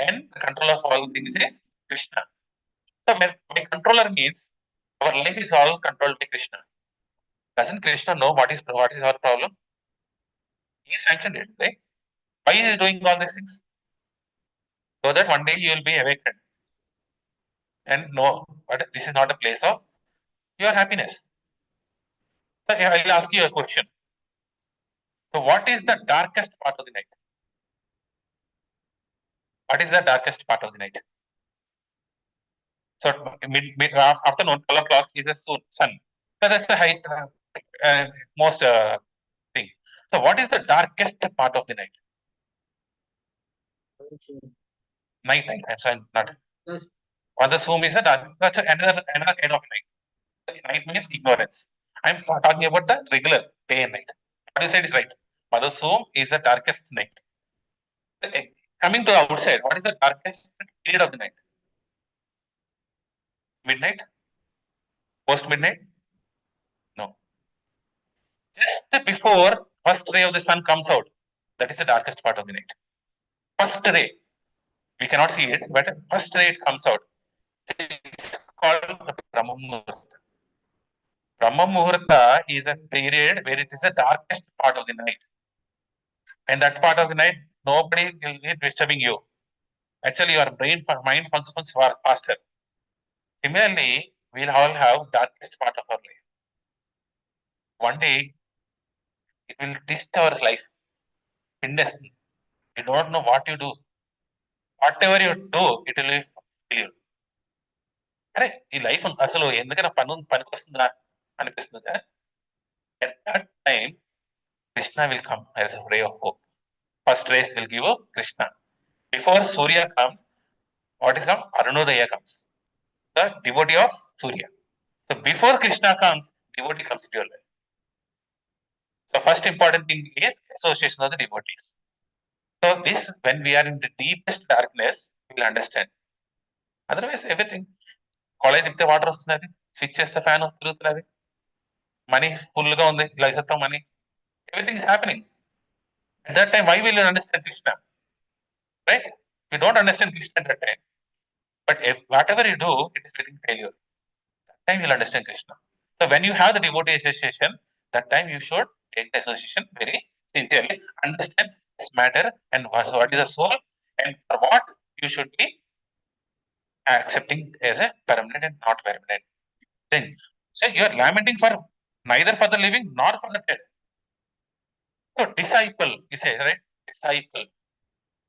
and control of all things is Krishna so my controller means our life is all controlled by Krishna doesn't Krishna know what is our problem he sanctioned it right why he is doing all these things so that one day you will be awakened and know but this is not a place of your happiness. So I will ask you a question. So what is the darkest part of the night? What is the darkest part of the night? So afternoon, 12 o'clock is the sun. So that's the high, most thing. So what is the darkest part of the night? Night. I'm sorry, not. Other zoom is a dark. That's another kind of night. Night means ignorance. I'm talking about the regular day and night. What you said is right. Mother zoom is the darkest night. Coming to the outside, what is the darkest period of the night? Midnight? Post midnight? No. Just before first ray of the sun comes out, that is the darkest part of the night. First ray, we cannot see it, but first ray it comes out. It's called Brahma Muhurta. Brahma Muhurta is a period where it is the darkest part of the night. And that part of the night, nobody will be disturbing you. Actually, your mind functions far faster. Similarly, we'll all have darkest part of our life. One day, it will twist our life. Fitness. You don't know what you do. Whatever you do, it will be failure. అరే ఈ life అసలు ఎందుకైనా పనికి వస్తుందా అనిపిస్తుంది. At that time, Krishna will come as a ray of hope. First rays will give Krishna. Before Surya comes, what is come? Arunodaya comes. The devotee of Surya. So before Krishna comes, devotee comes to your life. So first important thing is association of the devotees. So this, when we are in the deepest darkness, we will understand. Otherwise, everything. College చెప్తే water వస్తున్నది, switch చేస్తే fan తిరుగుతున్నది, money full గా ఉంది, ఇలా ఇస్తాం money, everything is happening. At that time, why will you understand Krishna? Right? You don't understand Krishna at that time. But whatever you do, it is getting failure. That time you'll understand Krishna. So when you have the devotee association, that time you should take the association very sincerely, understand this matter and what is the soul and for what you should be accepting as a permanent and not permanent thing. So you are lamenting for neither for the living nor for the dead. So disciple, you say, right? Disciple.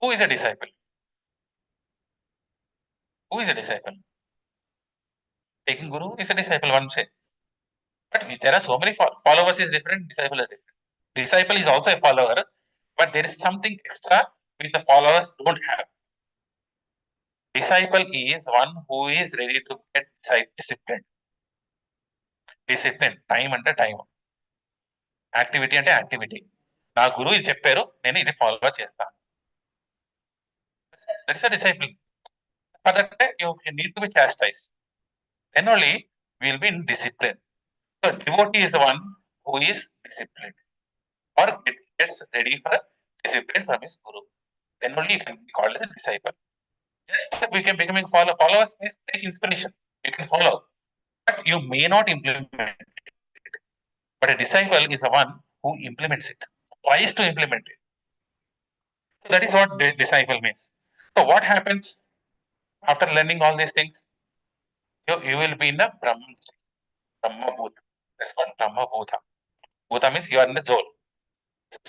Who is a disciple? Who is a disciple? Taking Guru is a disciple, one say. But there are so many followers is different, disciple is different. Disciple is also a follower, but there is something extra which the followers don't have. Disciple is one who is ready to get disciplined. Discipline, time అంటే time. Activity అంటే activity. నా గురువు ఇది చెప్పారు, నేను ఇది follow చేస్తాను. That is a disciple. For that, you need to be chastised. Then only we will be in discipline. So devotee is the one who is disciplined or gets ready for discipline from his guru. Then only you can be called as a disciple. Just we can becoming followers means take inspiration. You can follow, but you may not implement it. But a disciple is the one who implements it, tries to implement it. So that is what disciple means. So what happens after learning all these things? You will be in the Brahma Bhuta. That's called Brahma Bhuta. Bhuta means you are in the soul.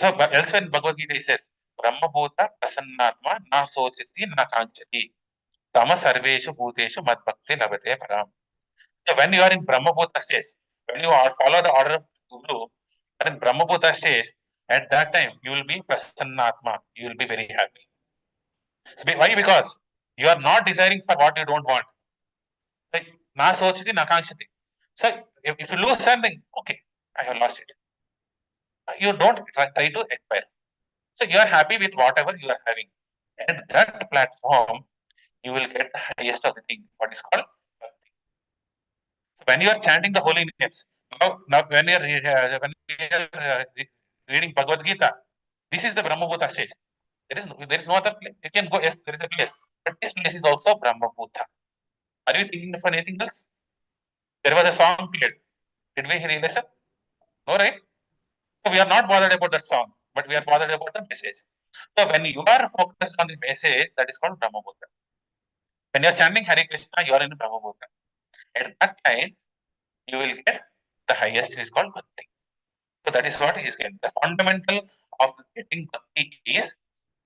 So elsewhere in Bhagavad Gita it says, Brahma Bhuta Prasannatma na sochati na kanchati tama sarveshu bhuteshu mad bhakti labate param. So when you are in Brahma Bhuta stage, when you are follow the order of Guru, you are in Brahma Bhuta stage, at that time you will be Prasannatma. You will be very happy. So why? Because you are not desiring for what you don't want. Like na sochati na kanchati. So if you lose something, okay, I have lost it. You don't try to acquire. So you are happy with whatever you are having. And that platform, you will get the highest of the thing, what is called bhakti. So when you are chanting the holy names, now when you are reading Bhagavad Gita, this is the Brahmabhuta stage. There is no other place. You can go, yes, there is a place. But this place is also Brahmabhuta. Are you thinking of anything else? There was a song played. Did we hear listen? No, right? So we are not bothered about that song, but we are bothered about the message. So when you are focused on the message, that is called Brahmabhuta. When you are chanting Hare Krishna, you are in Brahmabhuta. At that time, you will get the highest is called Bhakti. So that is what is getting. The fundamental of getting bhakti is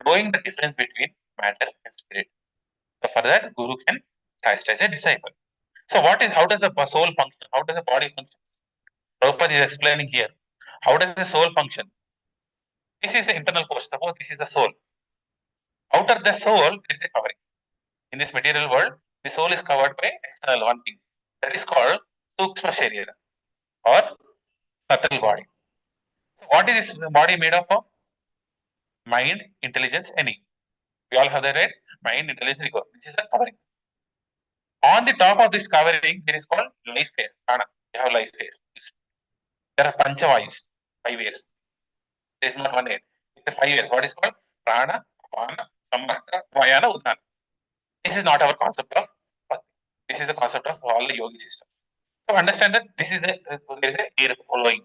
knowing the difference between matter and spirit. So for that, Guru can chastise a disciple. So how does the soul function? How does the body function? Prabhupada is explaining here. How does the soul function? This is the internal portion. Suppose this is the soul. Outer the soul is the covering. In this material world, the soul is covered by external one thing. That is called Sukshma Sharira or subtle body. So what is this body made of? Mind, intelligence, and ego. We all have that, right? Mind, intelligence, ego. This is the covering. On the top of this covering, there is called life air. Prana. We have life air. There are panchavayus, 5 airs. There is not one air. It's the 5 airs. What is called? Prana, Apana, Sammaka, Vayana, Udana. This is not our concept of bhakti. This is the concept of all the yogi system. So understand that there is a air flowing.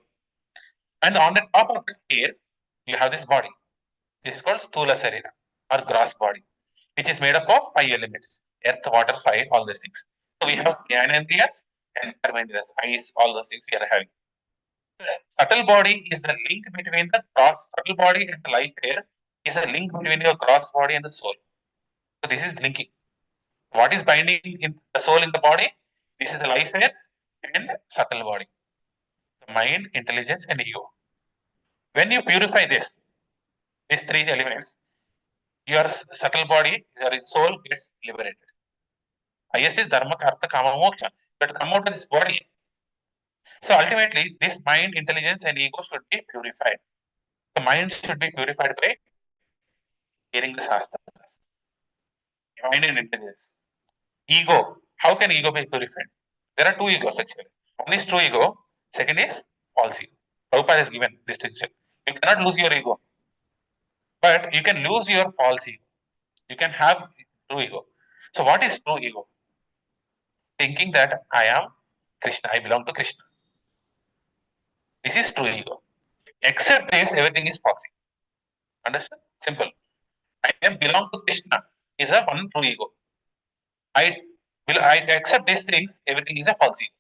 And on the top of the air, you have this body. This is called Stula Sarira or gross body, which is made up of 5 elements: earth, water, fire, all these things. So we have Jnanendriyas and Karmendriyas, eyes, all those things we are having. Subtle body is the link between the gross subtle body and the life air is a link between your gross body and the soul. So this is linking. What is binding in the soul in the body? This is the life air and subtle body. The mind, intelligence, and ego. When you purify these 3 elements, your subtle body, your soul gets liberated. Highest is dharma, artha, kama, moksha. But come out of this body. So ultimately, this mind, intelligence, and ego should be purified. The mind should be purified by hearing the shastras. Mind and intelligence. Ego. How can ego be purified? There are 2 egos actually. One is true ego. Second is false ego. Prabhupada has given distinction. You cannot lose your ego, but you can lose your false ego. You can have true ego. So what is true ego? Thinking that I am Krishna, I belong to Krishna. This is true ego. Except this, everything is false ego. Understand? Simple. I am belong to Krishna is a one true ego. I accept these things, everything is a false ego.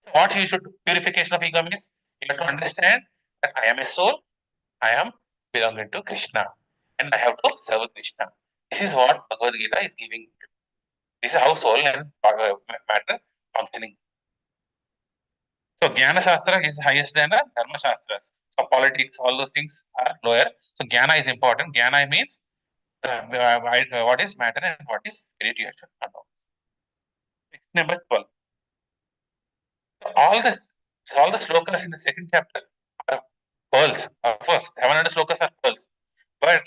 So what you should purification of ego means you have to understand that I am a soul, I am belonging to Krishna, and I have to serve Krishna. This is what Bhagavad Gita is giving. This is how soul and matter functioning. So Jnana Shastra is highest than the Dharma Shastras. So politics, all those things are lower. So Jnana is important. Jnana means what is matter and what is spirit you should know. Number 12. So all the slokas in the second chapter are pearls. Of course, 700 slokas are pearls. But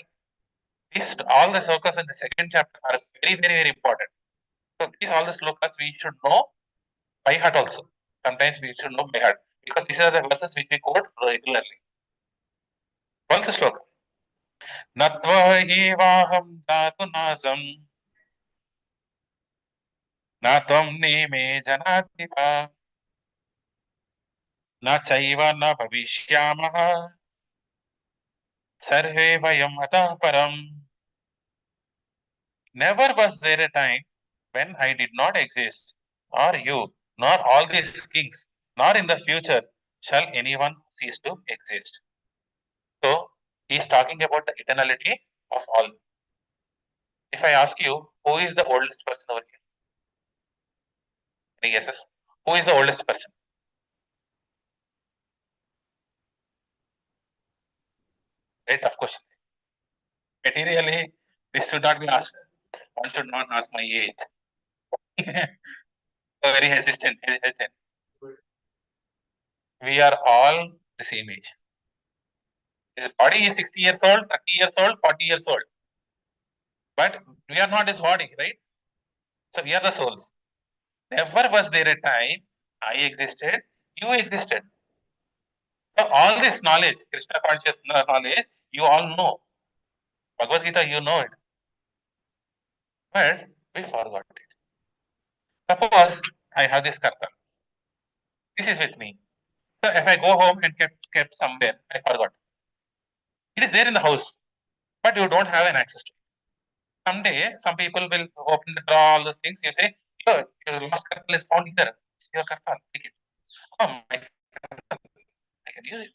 all the slokas in the second chapter are very, very, very important. So these all the slokas we should know by heart also. Sometimes we should know by heart because these are the verses which we quote regularly. 12th sloka. Natva evaham dhatu nasam natvam neme janatipa na chaiva na bhavishyamaha sarve vayam atah param. Never was there a time when I did not exist, nor you, nor all these kings, nor in the future shall anyone cease to exist. So he is talking about the eternality of all. If I ask you, who is the oldest person over here? Any guesses? Who is the oldest person? Right, of course. Materially, this should not be asked. One should not ask my age. Very hesitant. We are all the same age. His body is 60 years old, 30 years old, 40 years old. But we are not his body, right? So we are the souls. Never was there a time I existed, you existed. So all this knowledge, Krishna conscious knowledge, you all know. Bhagavad Gita, you know it. But we forgot it. Suppose I have this karta. This is with me. So if I go home and kept somewhere, I forgot. It is there in the house, but you don't have an access to it. Someday, some people will open the drawer, all those things. You say, your lost karta is found here. This is your karta. Take it. Oh, my karta. I can use it.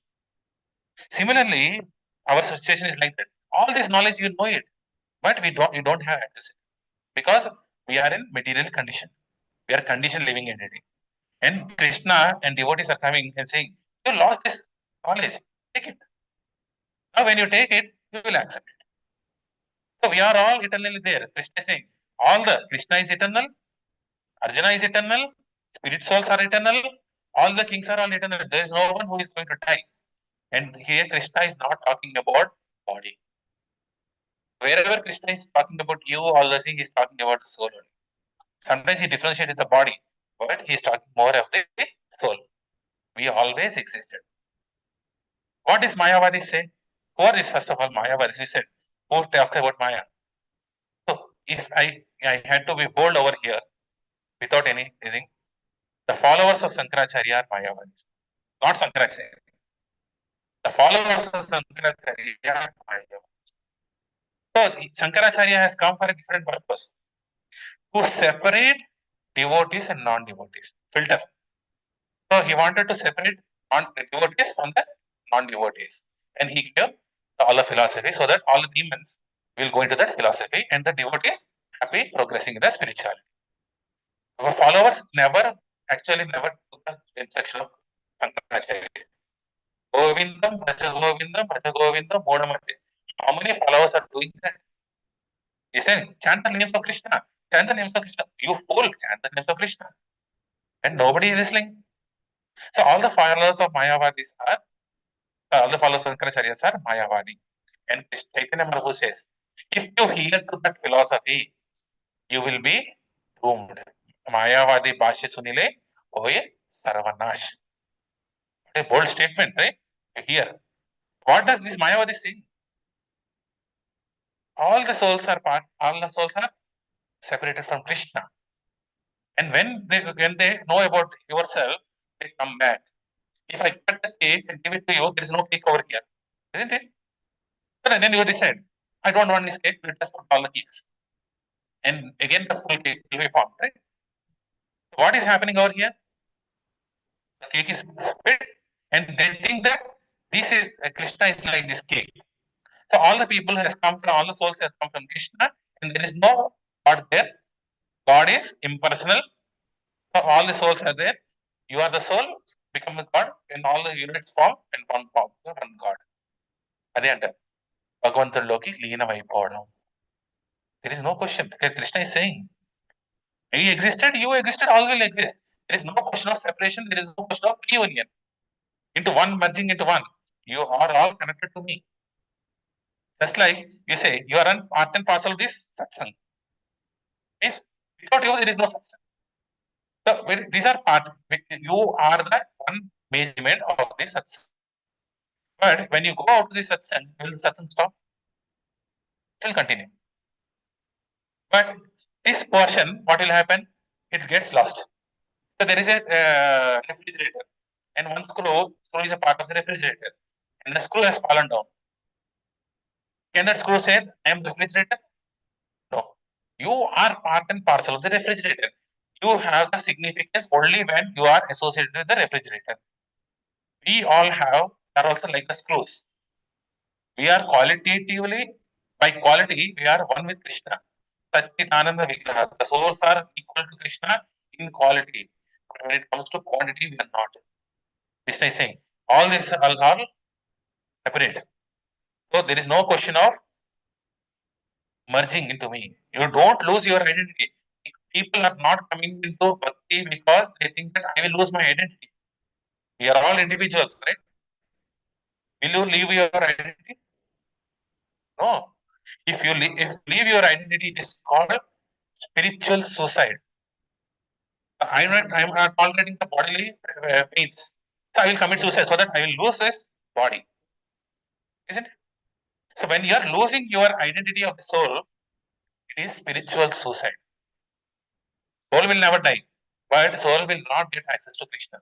Similarly, our situation is like that. All this knowledge you know it, but you don't have access because we are in material condition. We are conditioned living entity. And Krishna and devotees are coming and saying, you lost this knowledge, take it. Now when you take it, you will accept it. So we are all eternally there. Krishna is saying, Krishna is eternal, Arjuna is eternal, spirit souls are eternal, all the kings are all eternal. There is no one who is going to die. And here Krishna is not talking about body. Wherever Krishna is talking about you, all the things, he is talking about the soul only. Sometimes he differentiates the body, but he is talking more of the soul. We always existed. What is Mayavadi say? Who are these first of all Mayavadis? We said, who talks about Maya? So if I had to be bold over here without anything, the followers of Sankaracharya are Mayavadis, not Sankaracharya. The followers of Sankaracharya are Mayavadis. So Sankaracharya has come for a different purpose, to separate devotees and non-devotees, filter. So he wanted to separate devotees from the non-devotees, and he gave all the philosophy so that all the demons will go into that philosophy, and the devotees happy progressing in the spirituality. Our followers never took the instruction of Shankaracharya. Govindam, Bhaja Govindam, Modamate. How many followers are doing that? He said, chant the names of Krishna. Chant the names of Krishna. You fool, chant the names of Krishna. And nobody is listening. So all the followers of Mayavadis are, all the followers of Shankaracharya are Mayavadi. And Chaitanya Mahaprabhu says, if you hear to that philosophy, you will be doomed. Mayavadi Bhashya Sunile, Oye Sarvanash. A bold statement, right? Here. What does this Mayavadi say? All the souls are separated from Krishna. And when they know about yourself, they come back. If I cut the cake and give it to you, there is no cake over here. Isn't it? And then you decide, I don't want this cake, let us put all the cakes. And again the full cake will be formed, right? What is happening over here? The cake is split, and they think that this is Krishna is like this cake. So all the people has come from, all the souls have come from Krishna, and there is no God there. God is impersonal. So all the souls are there. You are the soul, become a God, and all the units form and form one God. అదే అంటారు భగవంతుడిలోకి లీనమైపోవడం. There is no question. Krishna is saying, he existed, you existed, all will exist. There is no question of separation. There is no question of reunion. Into one, merging into one. You are all connected to me. Just like you say, you are an part and parcel of this satsang. Means without you, there is no satsang. So these are part. You are the one measurement of this satsang. But when you go out to the satsang, will the satsang stop? It will continue. But this portion, what will happen? It gets lost. So there is a refrigerator, and one screw is a part of the refrigerator, and the screw has fallen down. Can that screw say, I am the refrigerator? No. You are part and parcel of the refrigerator. You have the significance only when you are associated with the refrigerator. We all are also like the screws. We are qualitatively, by quality, we are one with Krishna. Satchitananda Vigraha. The souls are equal to Krishna in quality. But when it comes to quantity, we are not. Krishna is saying, all this are separate. So there is no question of merging into me. You don't lose your identity. People are not coming into bhakti because they think that I will lose my identity. We are all individuals, right? Will you leave your identity? No. If you leave your identity, it is called spiritual suicide. I'm not tolerating the bodily pains. So I will commit suicide so that I will lose this body. Isn't it? So when you are losing your identity of the soul, it is spiritual suicide. Soul will never die, but soul will not get access to Krishna.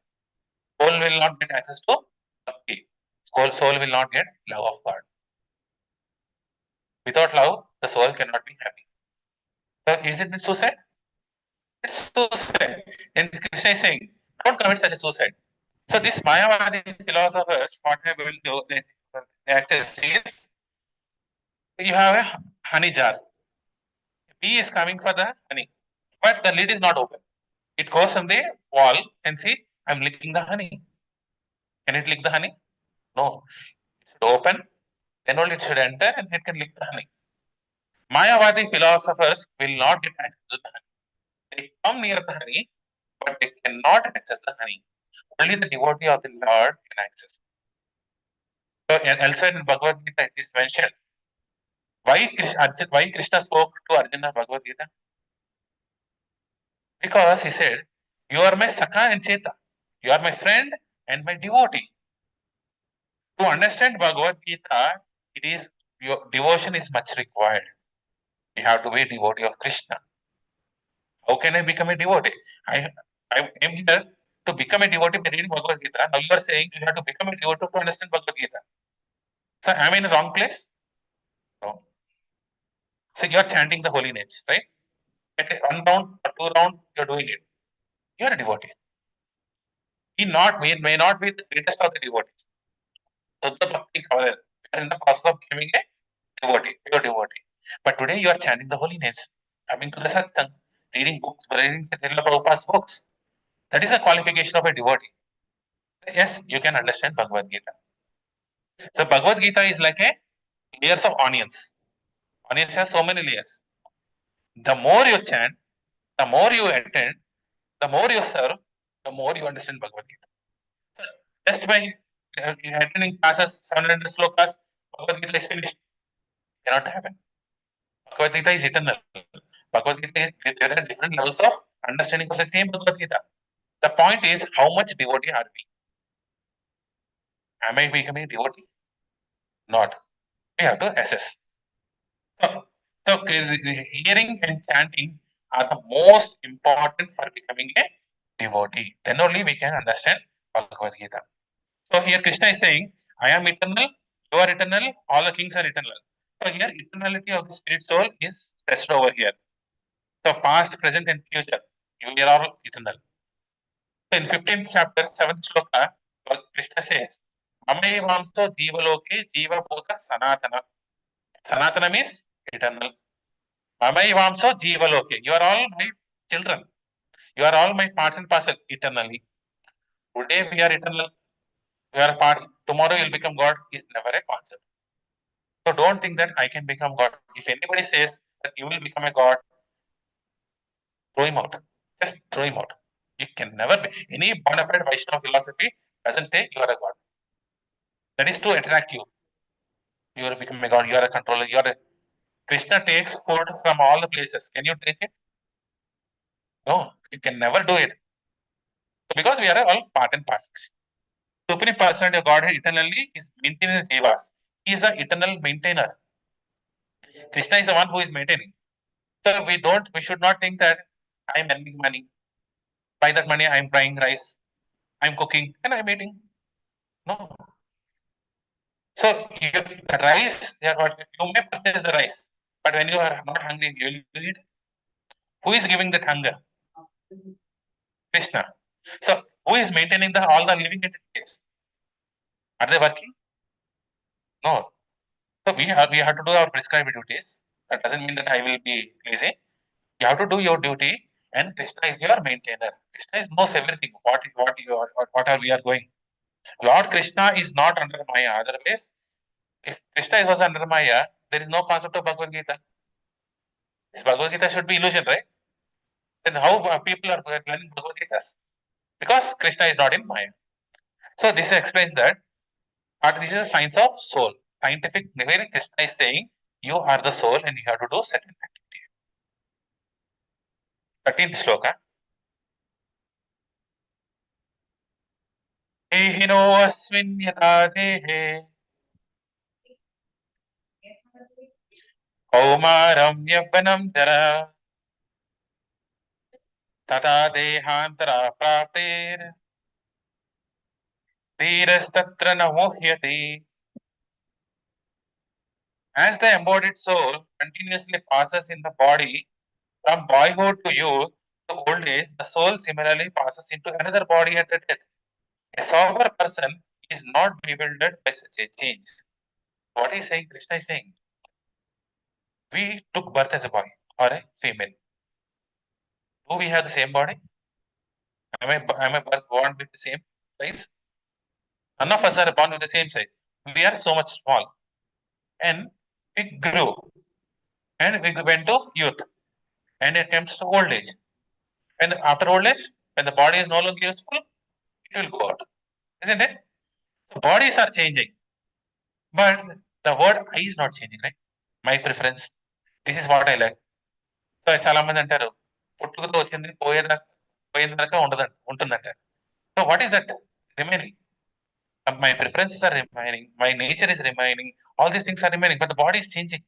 Soul will not get access to bhakti. Soul will not get love of God. Without love, the soul cannot be happy. So is it suicide? It's suicide. And Krishna is saying, don't commit such a suicide. So this Mayavadi philosophers, what they will do, access is, you have a honey jar. Bee is coming for the honey, but the lid is not open. It goes on the wall and see, I'm licking the honey. Can it lick the honey? No. It should open, then only it should enter and it can lick the honey. Mayavadi philosophers will not get access to the honey. They come near the honey, but they cannot access the honey. Only the devotee of the Lord can access. So elsewhere in Bhagavad Gita it is mentioned why Krishna spoke to Arjuna Bhagavad Gita? Because he said, you are my Sakha and Cheta. You are my friend and my devotee. To understand Bhagavad Gita, it is your devotion is much required. You have to be a devotee of Krishna. How can I become a devotee? I am here to become a devotee by reading Bhagavad Gita. Now you are saying you have to become a devotee to understand Bhagavad Gita. So am I in the wrong place? No. So you are chanting the holy names, right? At one round or two round, you are doing it. You are a devotee. May not be the greatest of the devotees. Suddha Bhakti Kavalar. You are in the process of becoming a devotee, pure devotee. But today you are chanting the holy names, coming to the satsang, reading books, reading Srila Prabhupada's books. That is a qualification of a devotee. Yes, you can understand Bhagavad Gita. So Bhagavad Gita is like a layers of onions. Onions have so many layers. The more you chant, the more you attend, the more you serve, the more you understand Bhagavad Gita. So just by attending classes, 700 slokas, Bhagavad Gita is finished. Cannot happen. Bhagavad Gita is eternal. Bhagavad Gita, there are different levels of understanding of the same Bhagavad Gita. The point is, how much devotee are we? Am I becoming devotee? Not. We have to assess. So hearing and chanting are the most important for becoming a devotee. Then only we can understand Bhagavad Gita. So here Krishna is saying, I am eternal, you are eternal, all the kings are eternal. So here eternality of the spirit soul is stressed over here. So past, present, and future, you are all eternal. So in 15th chapter, 7th shloka, Krishna says, Mamayavamso Jivaloke Jiva Bhuta Sanatana. Sanatana means eternal. Mamayavamso Jivaloke. You are all my children. You are all my parts and parcel eternally. Today we are eternal. We are parts. Tomorrow you'll become God is never a concept. So don't think that I can become God. If anybody says that you will become a God, throw him out. Just throw him out. You can never be. Any bona fide Vaishnava philosophy doesn't say you are a God. That is to attract you. You are becoming a God. You are a controller. You are a Krishna takes food from all the places. Can you take it? No, you can never do it. Because we are all part and parcels. Supreme Personality of Godhead eternally is maintaining the jivas. He is the eternal maintainer. Krishna is the one who is maintaining. So we should not think that I am earning money. By that money, I am buying rice, I am cooking, and I am eating. No. So the rice, you may purchase the rice, but when you are not hungry, you will eat. Who is giving that hunger? Krishna. So who is maintaining all the living entities? Are they working? No. So we have to do our prescribed duties. That doesn't mean that I will be lazy. You have to do your duty, and Krishna is your maintainer. Krishna knows everything. What are we are going. Lord Krishna is not under Maya. Otherwise, if Krishna was under Maya, there is no concept of Bhagavad Gita. This Bhagavad Gita should be illusion, right? Then how people are learning Bhagavad Gita? Because Krishna is not in Maya. So this explains that this is a science of soul. Scientific, where Krishna is saying you are the soul and you have to do certain activity. 13th shloka. Ehino asmin yata dehe kaumaram yavvanam jara tata dehantara praptir dhirastatra na muhyati. As the embodied soul continuously passes in the body from boyhood to youth to old age, the soul similarly passes into another body at death. A sober person is not bewildered by such a change. What is saying? Krishna is saying, we took birth as a boy or a female. Do we have the same body? Am I born with the same size? None of us are born with the same size. We are so much small. And we grew. And we went to youth. And it comes to old age. And after old age, when the body is no longer useful, it will go out. Isn't it? So bodies are changing. But the word I is not changing, right? My preference. This is what I like. So చాలా మంది అంటారు పుట్టుకతో వచ్చింది పోయేదాకా ఉంటుందంట. So what is that remaining? My preferences are remaining, my nature is remaining, all these things are remaining, but the body is changing.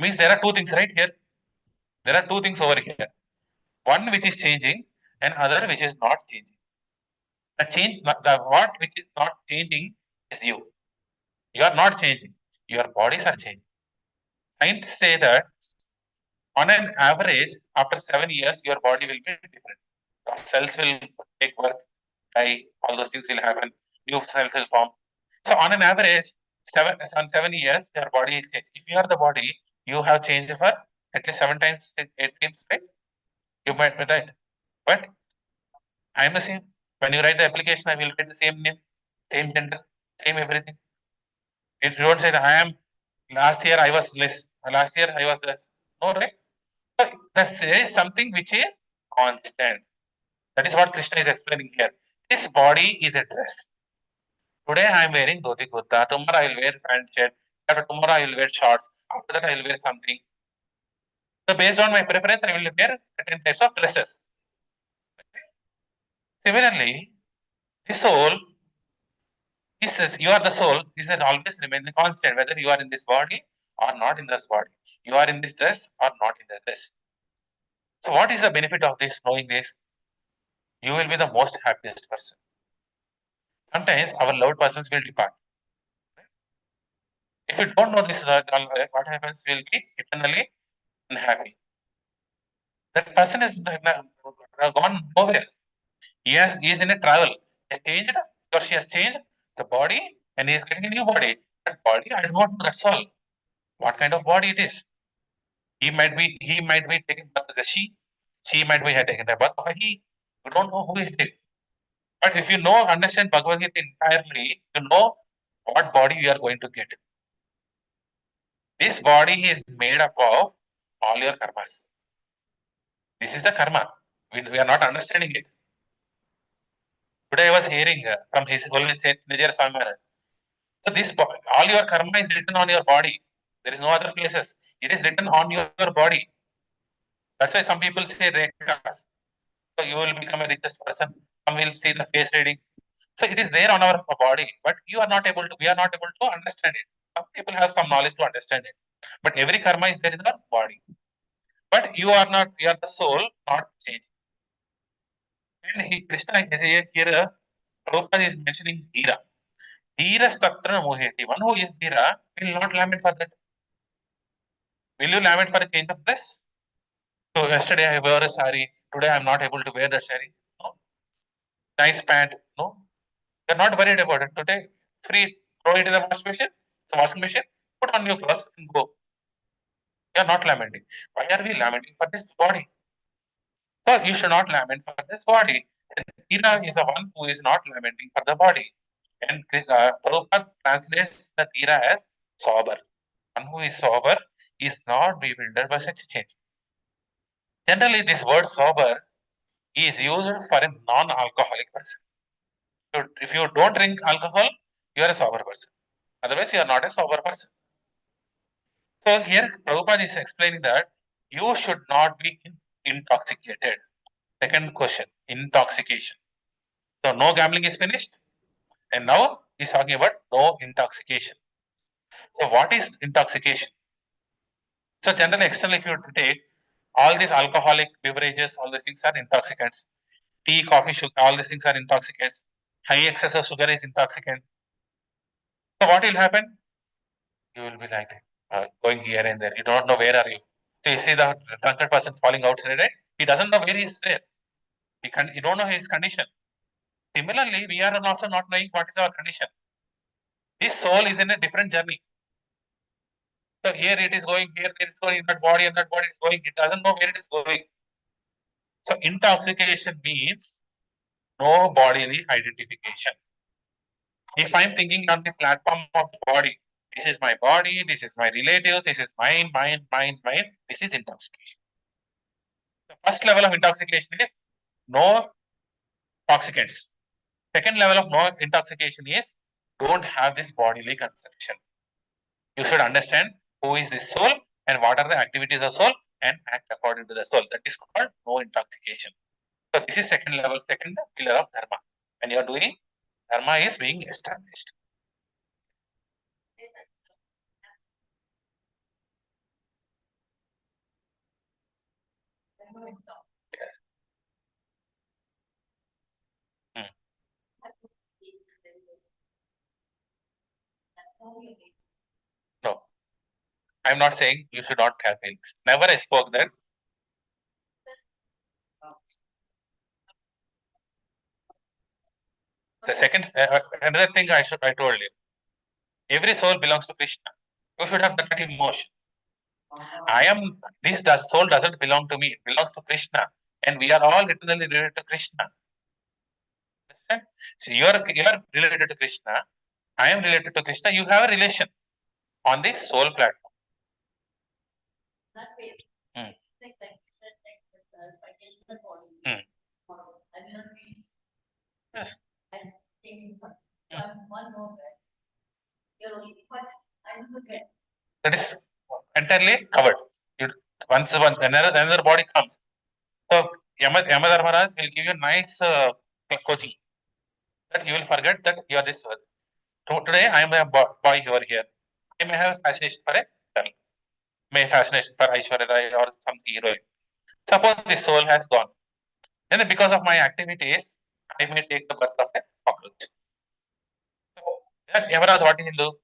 Means there are two things right here. There are two things over here. One which is changing and other which is not changing. The what which is not changing is you. You are not changing. Your bodies are changing. Science say that on an average, after 7 years, your body will be different. Cells will take birth, die, all those things will happen. New cells will form. So on an average, 7 years, your body is changed. If you are the body, you have changed for at least 7 times, 8 times, right? You might be right. But I am the same. When you write the application, I will get the same name, same gender, same everything. If you don't say that I am last year I was less, last year I was less. No, right? So there is something which is constant. That is what Krishna is explaining here. This body is a dress. Today I am wearing dhoti kurta. Tomorrow I will wear pant shirt. After tomorrow I will wear shorts. After that I will wear something. So based on my preference, I will wear certain types of dresses. Similarly, the soul, this is you are the soul. This is always remaining constant, whether you are in this body or not in this body. You are in this dress or not in this dress. So what is the benefit of this? Knowing this, you will be the most happiest person. Sometimes our loved persons will depart. If you don't know this, what happens? Will be eternally unhappy. That person is gone nowhere. He is in a travel. He has changed or she has changed the body and he is getting a new body. That body, I don't know, that's all. What kind of body it is? He might be taken birth as a she might be taken a birth of a he. You don't know who is it. But if you know, understand Bhagavad Gita entirely, you know what body you are going to get. This body is made up of all your karmas. This is the karma. We are not understanding it. Today I was hearing from His Holiness Nijaya Swami Maharaj. So this all your karma is written on your body. There is no other places. It is written on your body. That's why some people say rekas. So you will become a richest person. Some will see the face reading. So it is there on our body, but we are not able to understand it. Some people have some knowledge to understand it. But every karma is there in our body. But you are the soul, not changing. And Krishna is here, Prabhupada is mentioning Dhira. Dhira statra moheti. One who is Dhira will not lament for that. Will you lament for a change of dress? So yesterday I wore a sari. Today I am not able to wear that sari. No. Nice pant. No. You're not worried about it. Today, free, throw it in the washing machine, put on new clothes and go. You're not lamenting. Why are we lamenting for this body? So you should not lament for this body. And Dhira is the one who is not lamenting for the body. And Prabhupada translates the Dhira as sober. One who is sober is not bewildered by such a change. Generally, this word sober is used for a non-alcoholic person. So if you don't drink alcohol, you are a sober person. Otherwise, you are not a sober person. So here, Prabhupada is explaining that you should not be intoxicated. Second question, intoxication. So no gambling is finished. And now he's talking about no intoxication. So what is intoxication? So generally, externally, if you take all these alcoholic beverages, all these things are intoxicants. Tea, coffee, sugar, all these things are intoxicants. High excess of sugar is intoxicant. So what will happen? You will be like going here and there. You don't know where are you. So you see the drunkard person falling outside, right? He doesn't know where he is there. You don't know his condition. Similarly, we are also not knowing what is our condition. This soul is in a different journey. So here it is going, here it is going in that body, and that body is going. It doesn't know where it is going. So intoxication means no bodily identification. If I'm thinking on the platform of the body, this is my body, this is my relatives, this is mine, mine, this is intoxication. The first level of intoxication is no toxicants. Second level of no intoxication is don't have this bodily conception. You should understand who is the soul and what are the activities of soul and act according to the soul. That is called no intoxication. So this is second level, second pillar of dharma. When you are doing, dharma is being established. Hmm. No, I'm not saying you should not have feelings. Never I spoke that. The second, another thing I told you, every soul belongs to Krishna. You should have that emotion. I am, this does, soul doesn't belong to me, it belongs to Krishna. And we are all eternally related to Krishna. Understand? So you are related to Krishna. I am related to Krishna. You have a relation on the soul platform. Hmm. Hmm. Yes. That is entirely covered. You, another body comes. So Yamadharmaraj will give you nice coaching that you will forget that you are this one. Today I am a boy over here. I may have fascination for a girl, may have fascination for Aishwarya Rai or some heroine. Suppose the soul has gone. Then because of my activities, I may take the birth of a cockroach. Then Yamaraj, what he will do?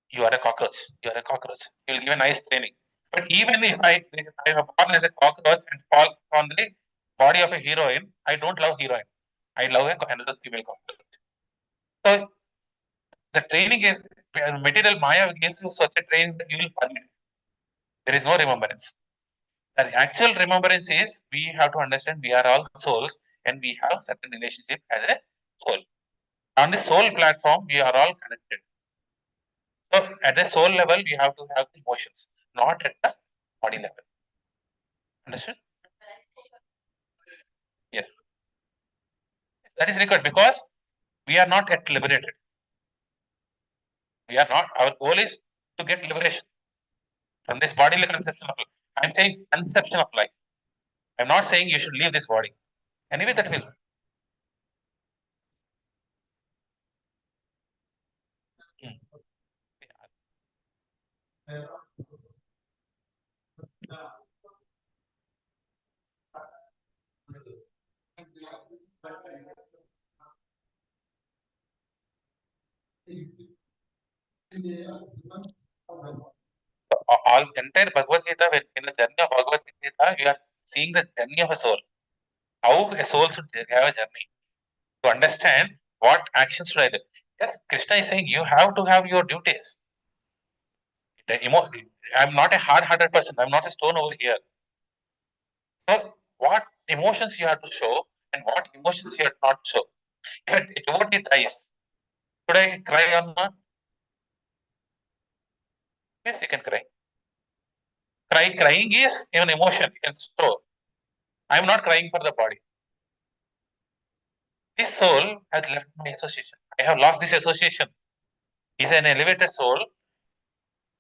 You are a cockroach. You are a cockroach. He will give a nice training. But even if I have born as a cockroach and fall on the body of a heroine, I don't love heroine. I love another female cockroach. So the training is material Maya gives you such a training that you will forget. There is no remembrance. The actual remembrance is we have to understand we are all souls and we have certain relationship as a soul. On the soul platform, we are all connected. So at the soul level, we have to have emotions, not at the body level. Understood? Yes. That is required because we are not yet liberated. We are not, our goal is to get liberation from this bodily conception of life. I'm saying conception of life. I'm not saying you should leave this body. Anyway, that will. Hmm. So, all entire Bhagavad Gita, in the journey of Bhagavad Gita, you are seeing the journey of a soul. How a soul should have a journey to understand what actions should I do. Yes, Krishna is saying you have to have your duties. I'm not a hard-hearted person. I'm not a stone over here. So, what emotions you have to show and what emotions you have not to show. If a devotee dies, should I cry or not? Yes, you can cry. Crying is an emotion. You can show. I'm not crying for the body. This soul has left my association. I have lost this association. He's an elevated soul.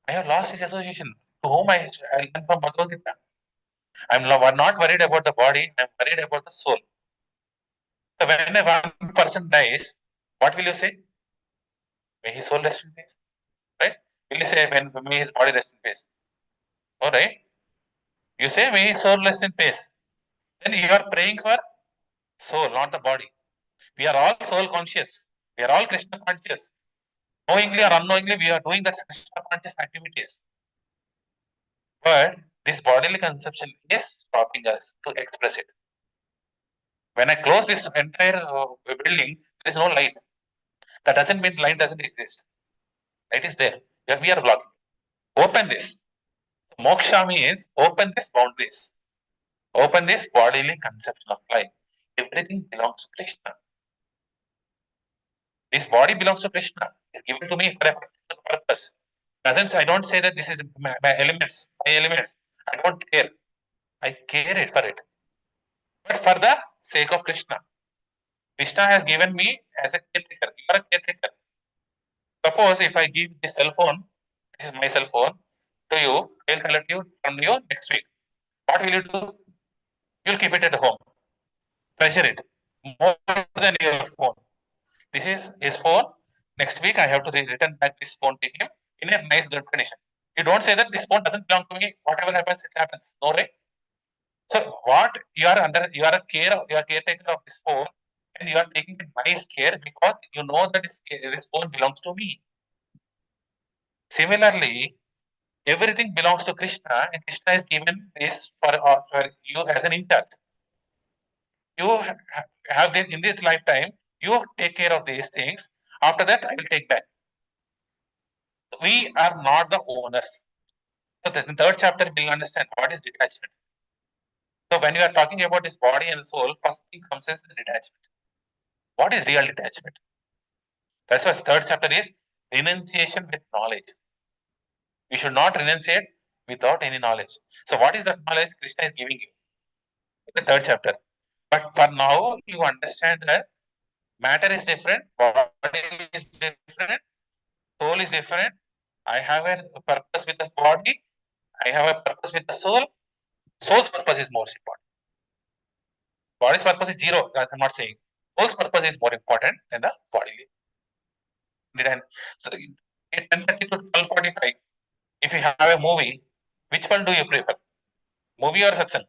I have lost his association. To whom I learned from Bhagavad Gita. Not worried about the body. I'm worried about the soul. So when one person dies, what will you say? May his soul rest in peace. Right? Will you say when may his body rest in peace? All right. You say may his soul rest in peace. Then you are praying for soul, not the body. We are all soul conscious. We are all Krishna conscious. Knowingly or unknowingly, we are doing the Krishna conscious activities. But this bodily conception is stopping us to express it. When I close this entire building, there is no light. That doesn't mean light doesn't exist. Light is there. We are blocking. Open this. Moksha means open this boundaries. Open this bodily conception of life. Everything belongs to Krishna. This body belongs to Krishna. It's given to me for a particular purpose. Doesn't I don't say that this is my elements, my elements. I don't care. I care it for it. But for the sake of Krishna. Krishna has given me as a caretaker. You are a caretaker. Suppose if I give this cell phone, this is my cell phone, to you, I'll collect you from you next week. What will you do? You'll keep it at home. Treasure it. More than your phone. This is his phone. Next week I have to return back this phone to him in a nice good condition. You don't say that this phone doesn't belong to me. Whatever happens, it happens. No, right? So what you are under, you are caretaker of this phone, and you are taking it nice care because you know that this phone belongs to me. Similarly, everything belongs to Krishna, and Krishna is given this for you as an in-charge. You have this in this lifetime. You take care of these things. After that, I will take back. We are not the owners. So the third chapter will understand what is detachment. So when you are talking about this body and soul, first thing comes is detachment. What is real detachment? That's why third chapter is renunciation with knowledge. You should not renunciate without any knowledge. So what is that knowledge Krishna is giving you? In the third chapter. But for now, you understand that matter is different, body is different, soul is different. I have a purpose with the body. I have a purpose with the soul. Soul's purpose is most important. Body's purpose is zero. I'm not saying. Soul's purpose is more important than the bodily. So at 10:30 to 12:45, if you have a movie, which one do you prefer? Movie or satsang?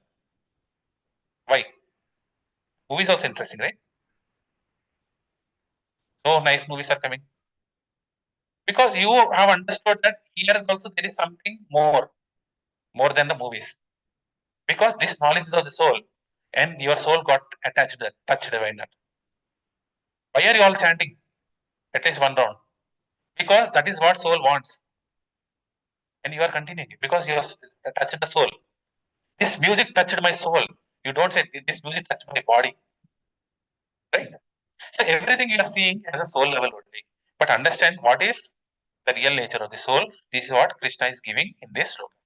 Why? Movies also interesting, right? So nice movies are coming. Because you have understood that here also there is something more than the movies. Because this knowledge is of the soul, and your soul got attached, touched by that. Why are you all chanting at least one round? Because that is what soul wants, and you are continuing it because you are touched the soul. This music touched my soul. You don't say this music touched my body, right? So everything you are seeing as a soul level only. But understand what is the real nature of the soul. This is what Krishna is giving in this sloka.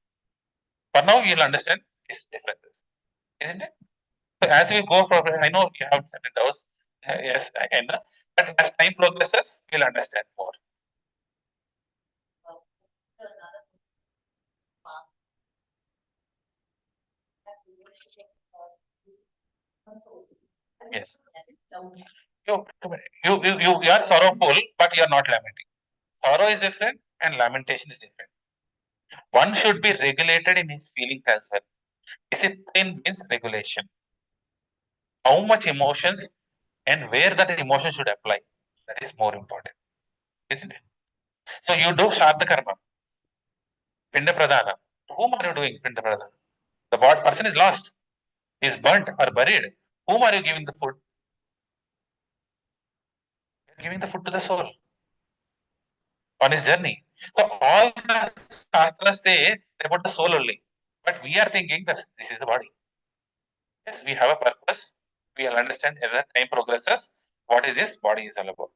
For now, you will understand these differences, isn't it? So as we go forward, I know you have certain doubts. Yes, I know. But as time progresses, you'll understand more. Yes. You are sorrowful, but you are not lamenting. Sorrow is different and lamentation is different. One should be regulated in his feelings as well. Discipline means regulation. How much emotions and where that emotion should apply. That is more important, isn't it? So you do Shraddha Karma, Pinda Pradhana. To whom are you doing Pinda Pradhana? The person is lost, is burnt or buried. Whom are you giving the food? You're giving the food to the soul on his journey. So all the shastras say about the soul only. But we are thinking that this is the body. Yes, we have a purpose. We will understand as the time progresses what is this body is all about.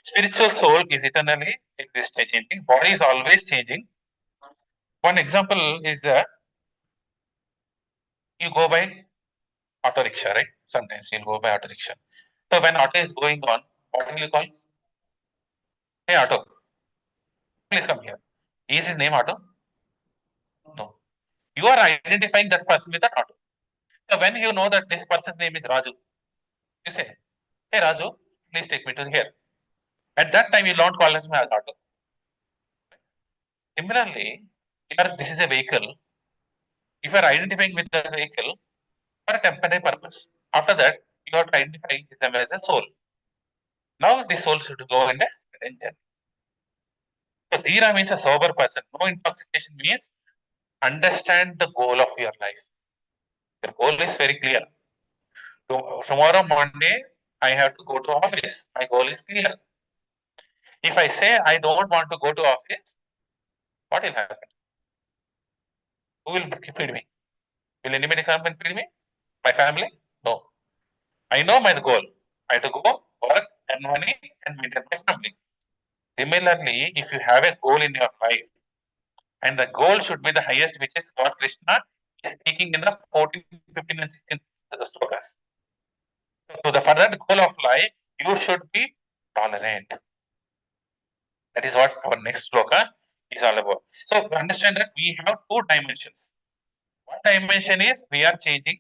Spiritual soul is eternally existing, changing. Body is always changing. One example is you go by auto rickshaw, right? Sometimes you'll go by auto rickshaw. So when auto is going on, what will you call? Hey auto, please come here. Is his name auto? No. You are identifying that person with that auto. So when you know that this person's name is Raju, you say, hey Raju, please take me to here. At that time, you don't call him as auto. Similarly, this is a vehicle. If you are identifying with the vehicle for a temporary purpose, after that, you have to identify them as a soul. Now, the soul should go in a engine. So, Dhira means a sober person. No intoxication means understand the goal of your life. Your goal is very clear. Tomorrow, Monday, I have to go to office. My goal is clear. If I say I don't want to go to office, what will happen? Who will feed me? Will anybody come and feed me? My family? No. I know my goal. I have to go work, earn money, and maintain my family. Similarly, if you have a goal in your life, and the goal should be the highest, which is what Krishna is speaking in the 14, 15, and 16 slokas. So for that goal of life, you should be tolerant. That is what our next sloka is all about. So understand that we have two dimensions. One dimension is we are changing,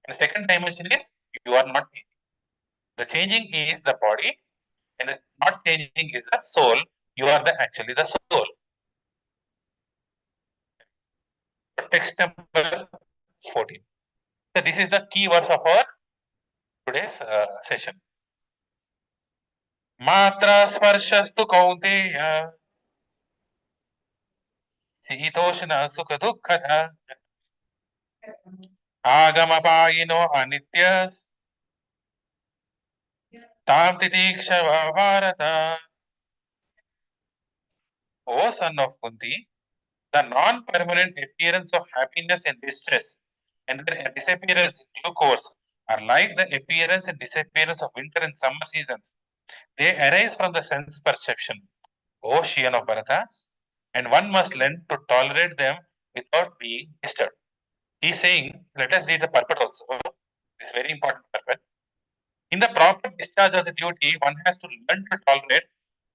and the second dimension is you are not changing. The changing is the body, and the not changing is the soul. You are actually the soul. So text number 14. So this is the key words of our today's session. Matra sparshastu kaunteya शीतोष्ण सुख दुःखद आगमपायिनो अनित्य तां तितीक्ष Bharat. O son of Kunti, the non-permanent appearance of happiness and distress and their disappearance in due course are like the appearance and disappearance of winter and summer seasons. They arise from the sense perception, O Shian of Bharata, and one must learn to tolerate them without being disturbed. He is saying, let us read the purport also. It's very important purport. In the proper discharge of the duty, one has to learn to tolerate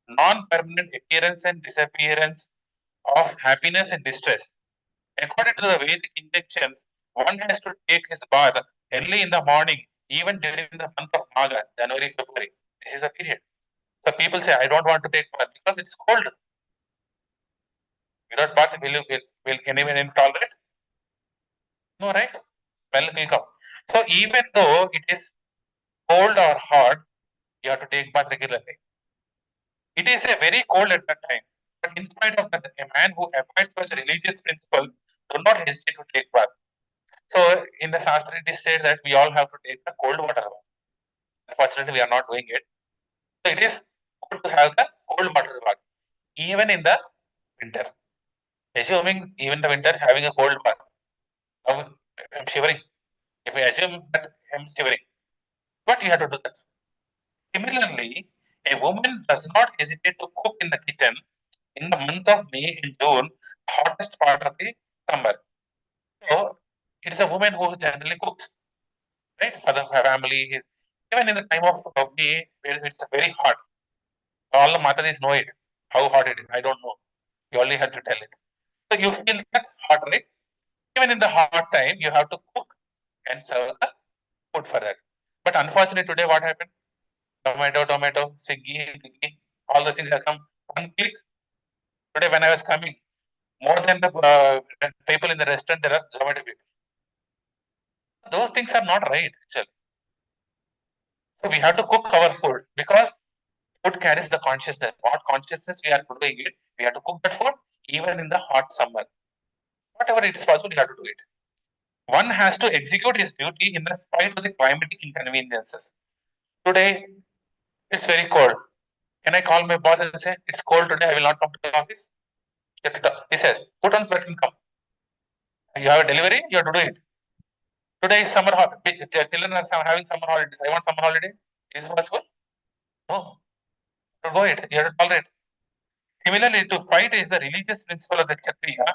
non-permanent appearance and disappearance of happiness and distress. According to the Vedic injunctions, one has to take his bath early in the morning, even during the month of Magha, January, February. This is a period. So people say, I don't want to take bath because it's cold. Without bath, will anyone tolerate? No, right? Well, will come. So even though it is cold or hot, you have to take bath regularly. It is a very cold at that time. But in spite of that, a man who abides by the religious principle do not hesitate to take bath. So in the Shastra, it is said that we all have to take the cold water bath. Unfortunately, we are not doing it. So it is good to have the cold water bath, even in the winter. Assuming even the winter having a cold bath. Now I'm shivering. If I assume that I'm shivering, but you have to do that. Similarly, a woman does not hesitate to cook in the kitchen in the month of May and June, hottest part of the summer. So it is a woman who generally cooks, right, for the family. Even in the time of May, where it's very hot, all the Matatis know it, how hot it is. I don't know. You only have to tell it. So you feel that hot, right? Even in the hot time, you have to cook and serve the food for that. But unfortunately, today what happened? Tomato, Swiggy, all the things have come. One click. Today, when I was coming, more than the people in the restaurant, there are Zomato people. Those things are not right, actually. So we have to cook our food because food carries the consciousness. What consciousness we are doing it, we have to cook that food even in the hot summer. Whatever it is possible, you have to do it. One has to execute his duty in the spite of the climatic inconveniences. Today, it's very cold. Can I call my boss and say, it's cold today, I will not come to the office? He says, put on sweat and come. You have a delivery, you have to do it. Today is summer holiday. Children are having summer holidays. I want summer holiday. Is it possible? No. To go it. You have to tolerate. Similarly, to fight is the religious principle of the Kshatriya.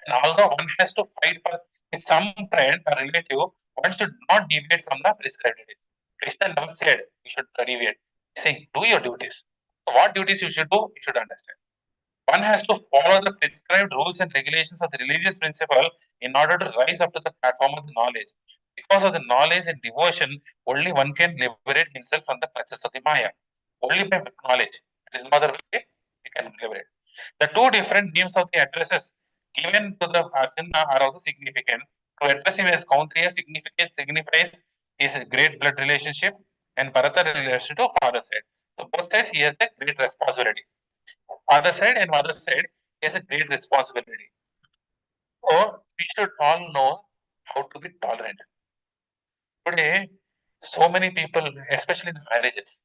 And although one has to fight for some friend or relative, one should not deviate from the prescribed duties. Krishna never said you should deviate. He's saying, do your duties. So what duties you should do, you should understand. One has to follow the prescribed rules and regulations of the religious principle in order to rise up to the platform of the knowledge. Because of the knowledge and devotion, only one can liberate himself from the clutches of the Maya. Only by knowledge. There is no other way he can liberate. The two different names of the addresses given to the Arjuna are also significant. To address him as Kaunteya signifies his great blood relationship and Bharata relation to father side. So both sides he has a great responsibility. Father side and mother side he has a great responsibility. So we should all know how to be tolerant. Today, so many people, especially in marriages,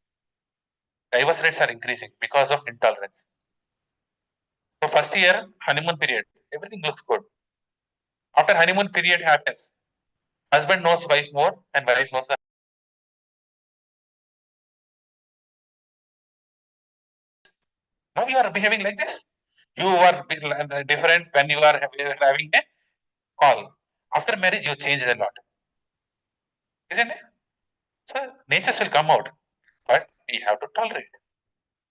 divorce rates are increasing because of intolerance. So first year, honeymoon period, everything looks good. After honeymoon period happens, husband knows wife more and wife knows the. Now you are behaving like this. You are different when you are having a call. After marriage, you change a lot, isn't it? So natures will come out, but we have to tolerate.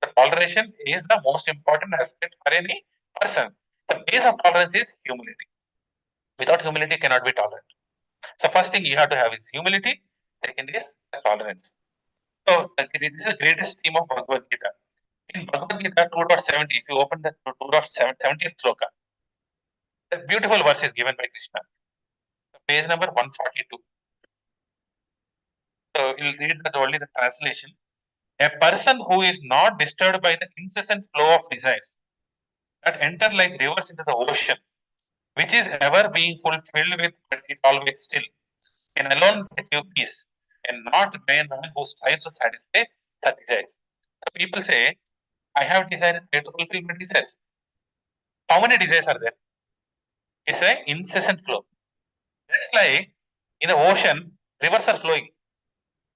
The toleration is the most important aspect for any person. The base of tolerance is humility. Without humility, cannot be tolerant. So first thing you have to have is humility. Second is tolerance. So this is the greatest theme of Bhagavad Gita. In Bhagavad Gita 2.70, if you open the 2.70th sloka, the beautiful verse is given by Krishna. Page number 142. So you'll read that only the translation. A person who is not disturbed by the incessant flow of desires that enter like rivers into the ocean, which is ever being fulfilled with, but it's always still, can alone achieve peace, and not by a man who strives to satisfy the desires. So people say, I have desire to fulfill my desires. How many desires are there? It's an incessant flow. Just like in the ocean, rivers are flowing.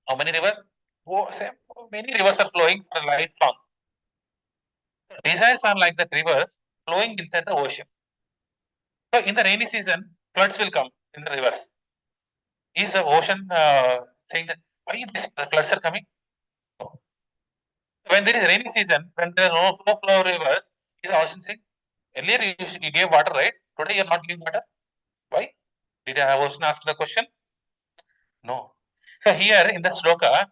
How many rivers? Oh, say, many rivers are flowing for lifelong. Desires are like the rivers flowing inside the ocean. So in the rainy season, floods will come in the rivers. Is the ocean saying that why these floods are coming? No. When there is rainy season, when there are no flow of rivers, is the ocean saying, earlier you gave water, right? Today you are not giving water. Why? Did the ocean ask the question? No. So here in the sloka,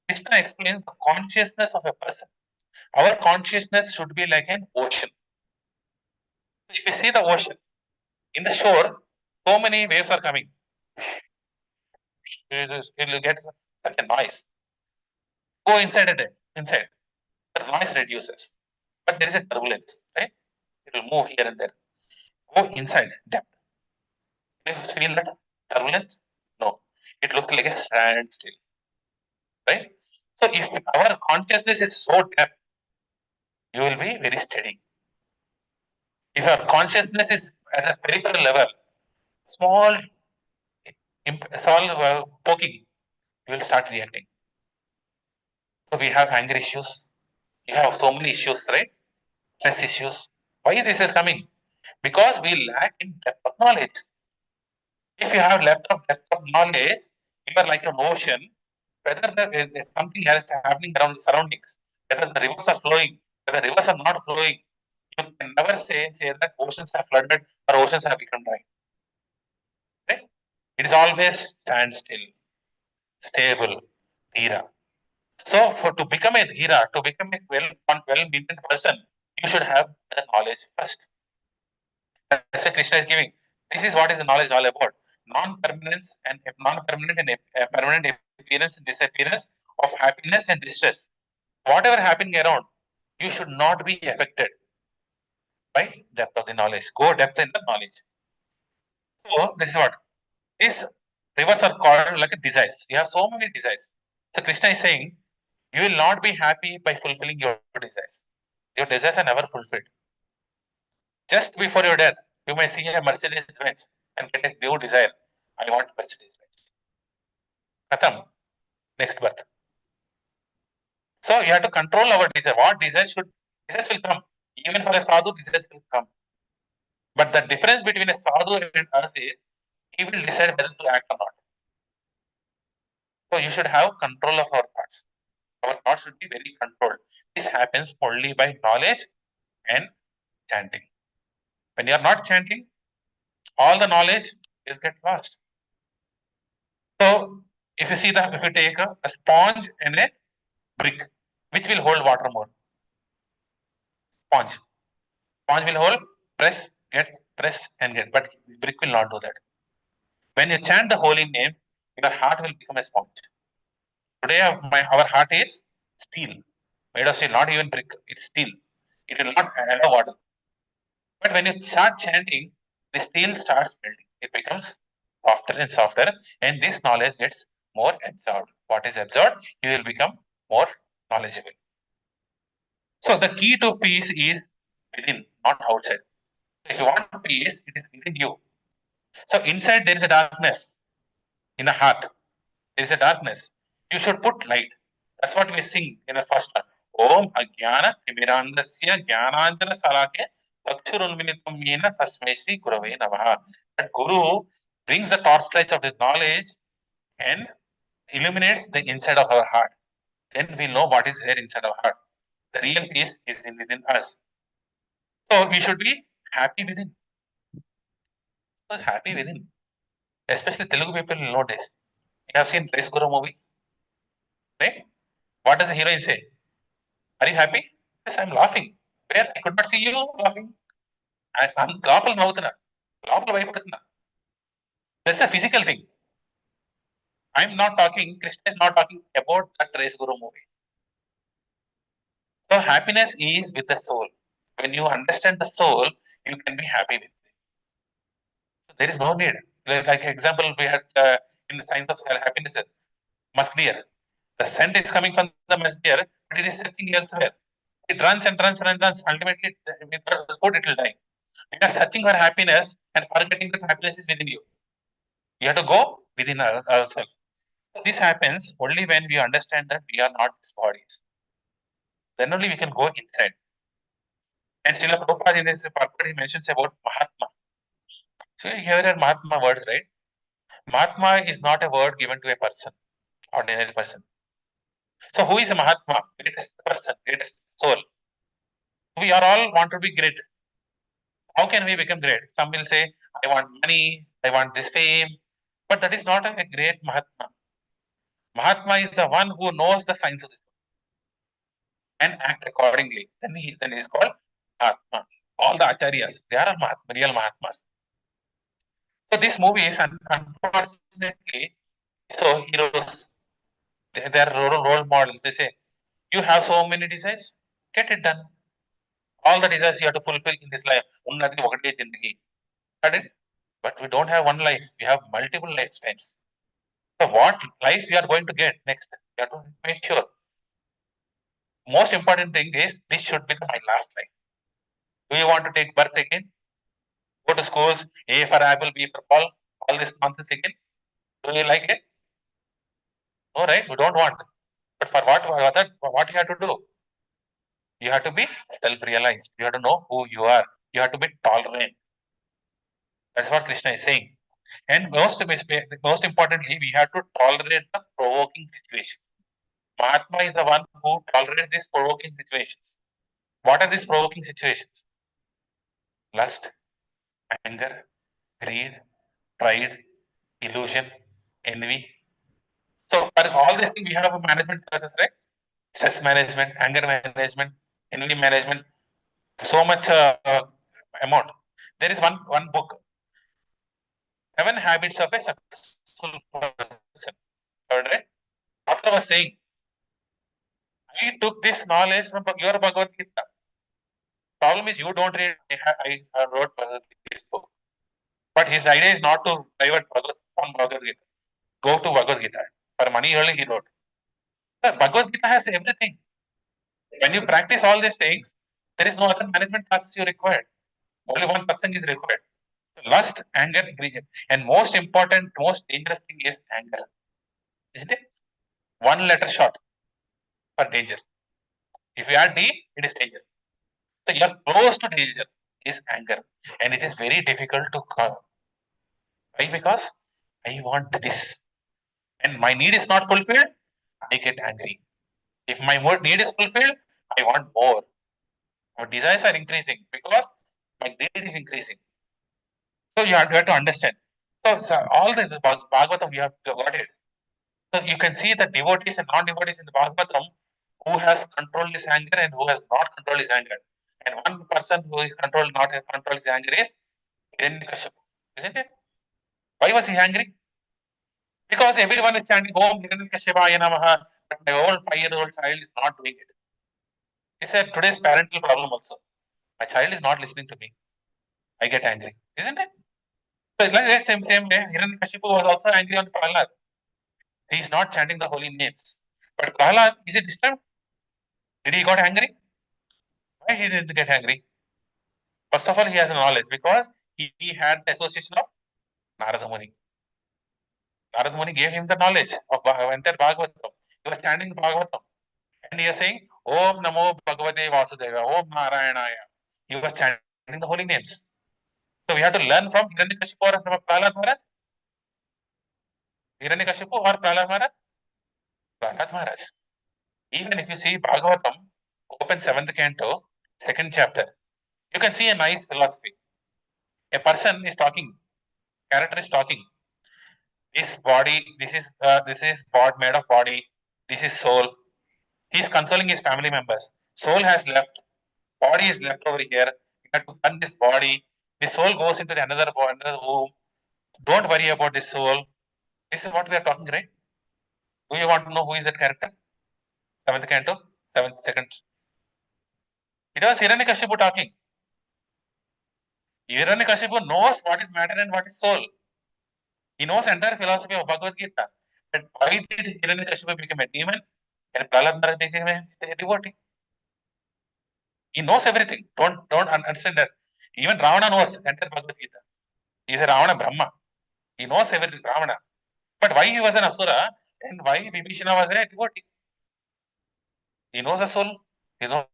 Krishna explains the consciousness of a person. Our consciousness should be like an ocean. If you see the ocean, in the shore, so many waves are coming. It will get such a noise. Go inside it, inside. The noise reduces. But there is a turbulence, right? It will move here and there. Go inside, depth. Do you feel that turbulence? No. It looks like a standstill, right? So if our consciousness is so depth, you will be very steady. If our consciousness is at a peripheral level, small, small poking, you will start reacting. So we have anger issues. You have so many issues, right? Stress issues. Why this is coming? Because we lack in depth of knowledge. If you have depth of knowledge, you are like an ocean. Whether there is something else happening around the surroundings, whether the rivers are flowing, whether the rivers are not flowing, you can never say that oceans have flooded or oceans have become dry. Right? It is always standstill, stable, dhira. So for to become a dhira, to become a well-maintained person, you should have the knowledge first. That's what Krishna is giving. This is what is the knowledge all about. Non-permanence and non-permanent and permanent appearance and disappearance of happiness and distress. Whatever happening around, you should not be affected by depth of the knowledge. Go depth in the knowledge. So this is what these rivers are called like a desires. You have so many desires. So Krishna is saying, you will not be happy by fulfilling your desires. Your desires are never fulfilled. Just before your death, you may see a Mercedes Benz and get a new desire. I want Mercedes Benz. Khatam. Next birth. So you have to control our desire. What desires will come. Even for a sadhu, desires will come. But the difference between a sadhu and us is he will decide whether to act or not. So you should have control of our thoughts. Our thoughts should be very controlled. This happens only by knowledge and chanting. When you are not chanting, all the knowledge will get lost. So if you take a sponge and a brick, which will hold water more? Sponge. Sponge will hold, press and get, but brick will not do that. When you chant the holy name, your heart will become a sponge. Today our heart is steel, made of steel, not even brick, it's steel. It will not allow water. But when you start chanting, the steel starts melting. It becomes softer and softer, and this knowledge gets more absorbed. What is absorbed, you will become more knowledgeable. So the key to peace is within, not outside. If you want peace, it is within you. So inside there is a darkness. In the heart, there is a darkness. You should put light. That's what we sing in the first one. Om Ajnana Timirandasya Jnananjana Salake Akshurunminitam Yena Tasmai Shri Gurave Namaha. That Guru brings the torchlight of his knowledge and illuminates the inside of our heart. Then we know what is there inside our heart. The real peace is within us. So we should be happy within. So happy within. Especially Telugu people know this. You have seen Race Guru movie, right? What does the heroine say? Are you happy? Yes, I'm laughing. Where? I could not see you laughing. I'm లోపల నవ్వుతున్నా, లోపల భయపడుతున్నా. That's a physical thing. I'm not talking, Krishna is not talking about that Race Guru movie. So happiness is with the soul. When you understand the soul, you can be happy with it. So there is no need. Like example, we have in the science of happiness, musk deer. The scent is coming from the musk deer, but it is searching elsewhere. It runs and runs and runs. Ultimately, without the food, it will die. You are searching for happiness and forgetting that happiness is within you. You have to go within ourselves. So this happens only when we understand that we are not these bodies. Then only we can go inside. And still, Prabhupada in this part, he mentions about Mahatma. So here are Mahatma words, right? Mahatma is not a word given to a person, ordinary person. So who is a Mahatma? Greatest person, greatest soul. We are all want to be great. How can we become great? Some will say, I want money, I want this fame, but that is not a great Mahatma. Mahatma is the one who knows the science of this and act accordingly. Then he is called Mahatma. All the acharyas, they are Mahatma, real Mahatmas. So this movie is unfortunately, so heroes, they are role models. They say, you have so many desires, get it done. All the desires you have to fulfill in this life. Unnati okate zindagi. Got it? But we don't have one life. We have multiple lifetimes. So what life you are going to get next? You have to make sure. Most important thing is this should be my last life. Do you want to take birth again? Go to schools, A for apple, B for ball, all this nonsense again? Do you like it? No, right? We don't want. But for what you have to do? You have to be self-realized. You have to know who you are. You have to be tolerant. That's what Krishna is saying. And most importantly, we have to tolerate the provoking situations. Mahatma is the one who tolerates these provoking situations. What are these provoking situations? Lust, anger, greed, pride, illusion, envy. So for all these things, we have a management process, right? Stress management, anger management, envy management. So much amount. There is one book, 7 Habits of a Successful Person. Heard, right? Doctor was saying, I took this knowledge from your Bhagavad Gita. Problem is you don't read. I wrote Bhagavad Gita book, but his idea is not to divert on Bhagavad Gita. Go to Bhagavad Gita. For money only he wrote. The Bhagavad Gita has everything. When you practice all these things, there is no other management tasks you required. Only one person is required. Lust, anger, greed. And most important, most dangerous thing is anger. Isn't it? One letter short for danger. If you add D, it is danger. So you are close to danger is anger. And it is very difficult to calm. Why? Because I want this. And my need is not fulfilled, I get angry. If my need is fulfilled, I want more. My desires are increasing because my greed is increasing. So you have to understand. So all the Bhagavatam, you have got it. So you can see the devotees and non-devotees in the Bhagavatam who has controlled his anger and who has not controlled his anger. And one person who is controlled, not has controlled his anger is Hiranyakashipu, isn't it? Why was he angry? Because everyone is chanting Om Hiranyakashipaya Namaha, but my own 5-year-old child is not doing it. It's a today's parental problem also. My child is not listening to me. I get angry, isn't it? So like that same way, Hiranyakashipu was also angry on Prahlad. He is not chanting the holy names. But Prahlad, is it disturbed? Did he got angry? Why he didn't get angry? First of all, he has a knowledge because he had the association of Narada Muni. Narada Muni gave him the knowledge of entire Bhagavatam. He was standing in Bhagavatam and he was saying, Om Namo Bhagavate Vasudeva, Om Narayanaya. He was chanting the holy names. So we have to learn from Hiranyakashipu or Prahlad Maharaj. Hiranyakashipu or Prahlad Maharaj? Prahlad Maharaj. Even if you see Bhagavatam, open 7th canto, 2nd chapter, you can see a nice philosophy. A person is talking, character is talking. This body, this is bod made of body. This is soul. He is consoling his family members. Soul has left. Body is left over here. You have to burn this body. The soul goes into another womb. Don't worry about this soul. This is what we are talking, right? Do you want to know who is that character? 7th canto, 7th second. It was Hiranyakashipu talking. Hiranyakashipu knows what is matter and what is soul. He knows entire philosophy of Bhagavad Gita. But why did Hiranyakashipu become a demon and Prahlad Maharaj became a devotee? He knows everything. Don't understand that. Even Ravana knows entire Bhagavad Gita. He is a Ravana Brahma. He knows everything, Ravana. But why he was an Asura and why Vibhishana was a devotee? He knows the soul. He knows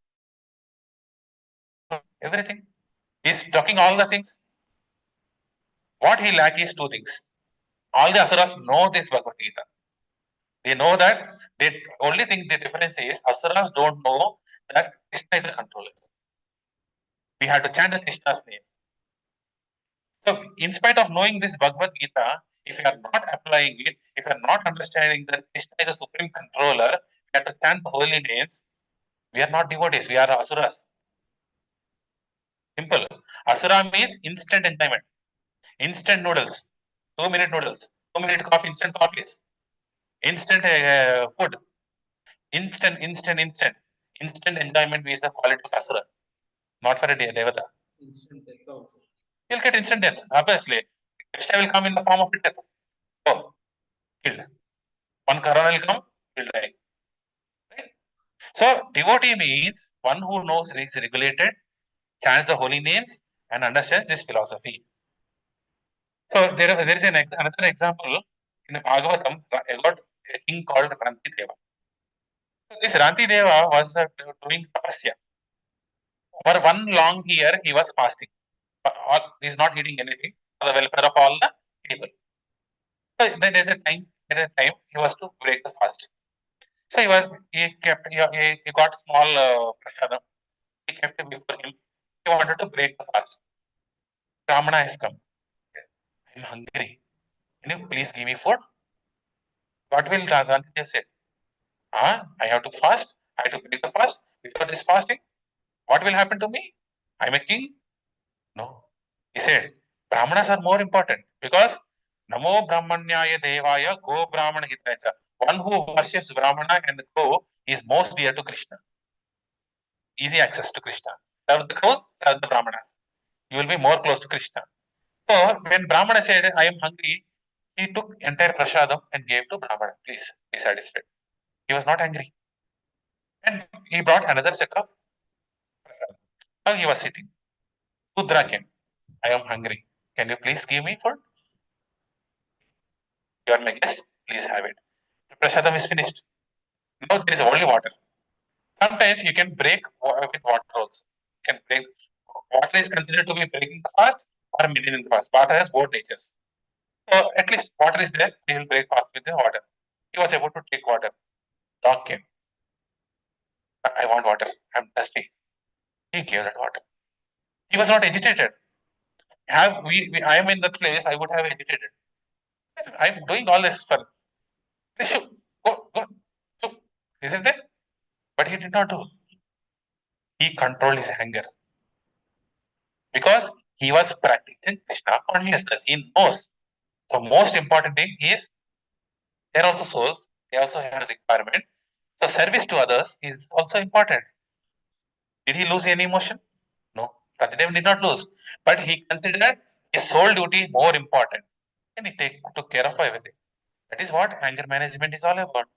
everything. He's talking all the things. What he lacks is two things. All the Asuras know this Bhagavad Gita. They know that the only thing the difference is Asuras don't know that Krishna is the controller. We have to chant the Krishna's name. So, in spite of knowing this Bhagavad Gita, if you are not applying it, if you are not understanding that Krishna is the supreme controller, we have to chant the holy names. We are not devotees, we are asuras. Simple. Asura means instant enjoyment, instant noodles, 2-minute noodles, 2-minute coffee, instant coffees, instant food, instant enjoyment is the quality of asura, not for a devata.
Instant death also.
You'll get instant death, obviously. Krishna will come in the form of a death. Oh, killed. One corona will come, will die. Right? So, devotee means one who knows is regulated, chants the holy names, and understands this philosophy. So, there is another example in Bhagavatam about a king called Ranti Deva. So, this Ranti Deva was doing tapasya. For one long year, he was fasting. He is not eating anything for the welfare of all the people. So, then there is a time he was to break the fast. So he got small prasadam. He kept it before him. He wanted to break the fast. Brahmana has come. I'm hungry. Can you please give me food? What will Gandhi say? I have to fast. I have to break the fast. Without this fasting, what will happen to me? I'm a king. No. He said, Brahmanas are more important because Namo Brahmanyaya Devaya Go Brahmana Hitacha. One who worships Brahmana and Go is most dear to Krishna. Easy access to Krishna. Serve the cows, serve the Brahmanas. You will be more close to Krishna. So when Brahmana said, I am hungry, he took entire prasadam and gave to Brahmana. Please be satisfied. He was not angry. And he brought another set of prasadam. Now he was sitting. Udra came. I am hungry. Can you please give me food? You are my guest. Please have it. The prasadam is finished. Now there is only water. Sometimes you can break with water also. You can break. Water is considered to be breaking the fast or maintaining the fast. Water has both natures. So at least water is there. He will break fast with the water. He was able to take water. Dog came. I want water. I'm thirsty. He gave that water. He was not agitated. I am in that place, I would have agitated. I'm doing all this for go, isn't it? But he did not do. He controlled his anger because he was practicing Krishna consciousness. He knows. The most important thing is they're also souls. They also have a requirement. So service to others is also important. Did he lose any emotion? No. Radhadev did not lose. But he considered his soul duty more important. And he took care of everything. That is what anger management is all about.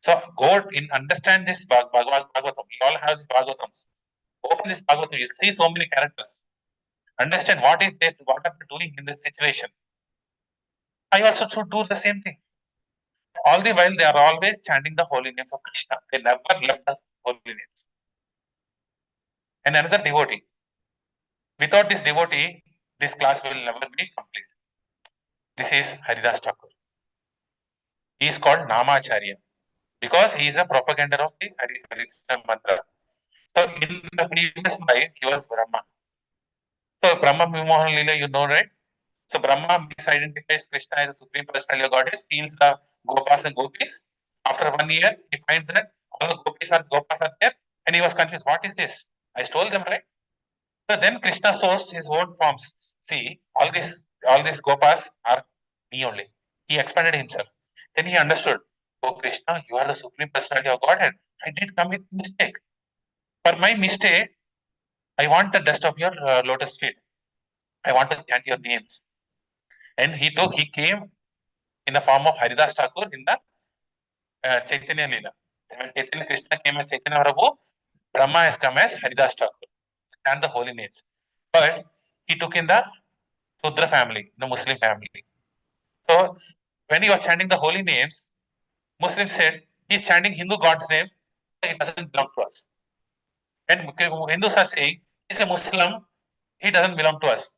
So go in understand this Bhagavatam. We all have Bhagavatams. Open this Bhagavatam. You see so many characters. Understand what are they doing in this situation. I also should do the same thing. All the while, they are always chanting the holy names of Krishna. They never left the holy names. And another devotee. Without this devotee, this class will never be complete. This is Haridas Thakur. He is called Namacharya because he is a propagator of the Krishna mantra. So in the previous life, he was Brahma. So Brahma Vimohan Leela, you know, right? So Brahma misidentifies Krishna as a supreme personality of goddess, steals the Gopas and Gopis. After 1 year, he finds that all the Gopas are there, and he was confused. What is this? I stole them, right? So then Krishna shows his own forms. See, all these Gopas are me only. He expanded himself. Then he understood, oh Krishna, you are the supreme personality of Godhead. I did commit mistake. For my mistake, I want the dust of your lotus feet. I want to chant your names. And he came in the form of Haridas Thakur in the Chaitanya Leela. When Chaitanya Krishna came as Chaitanya Prabhu, Brahma has come as Haridas Thakur and the holy names. But he took in the Sudra family, the Muslim family. So when he was chanting the holy names, Muslims said he's chanting Hindu gods' names, so it doesn't belong to us. And Hindus are saying he's a Muslim, he doesn't belong to us.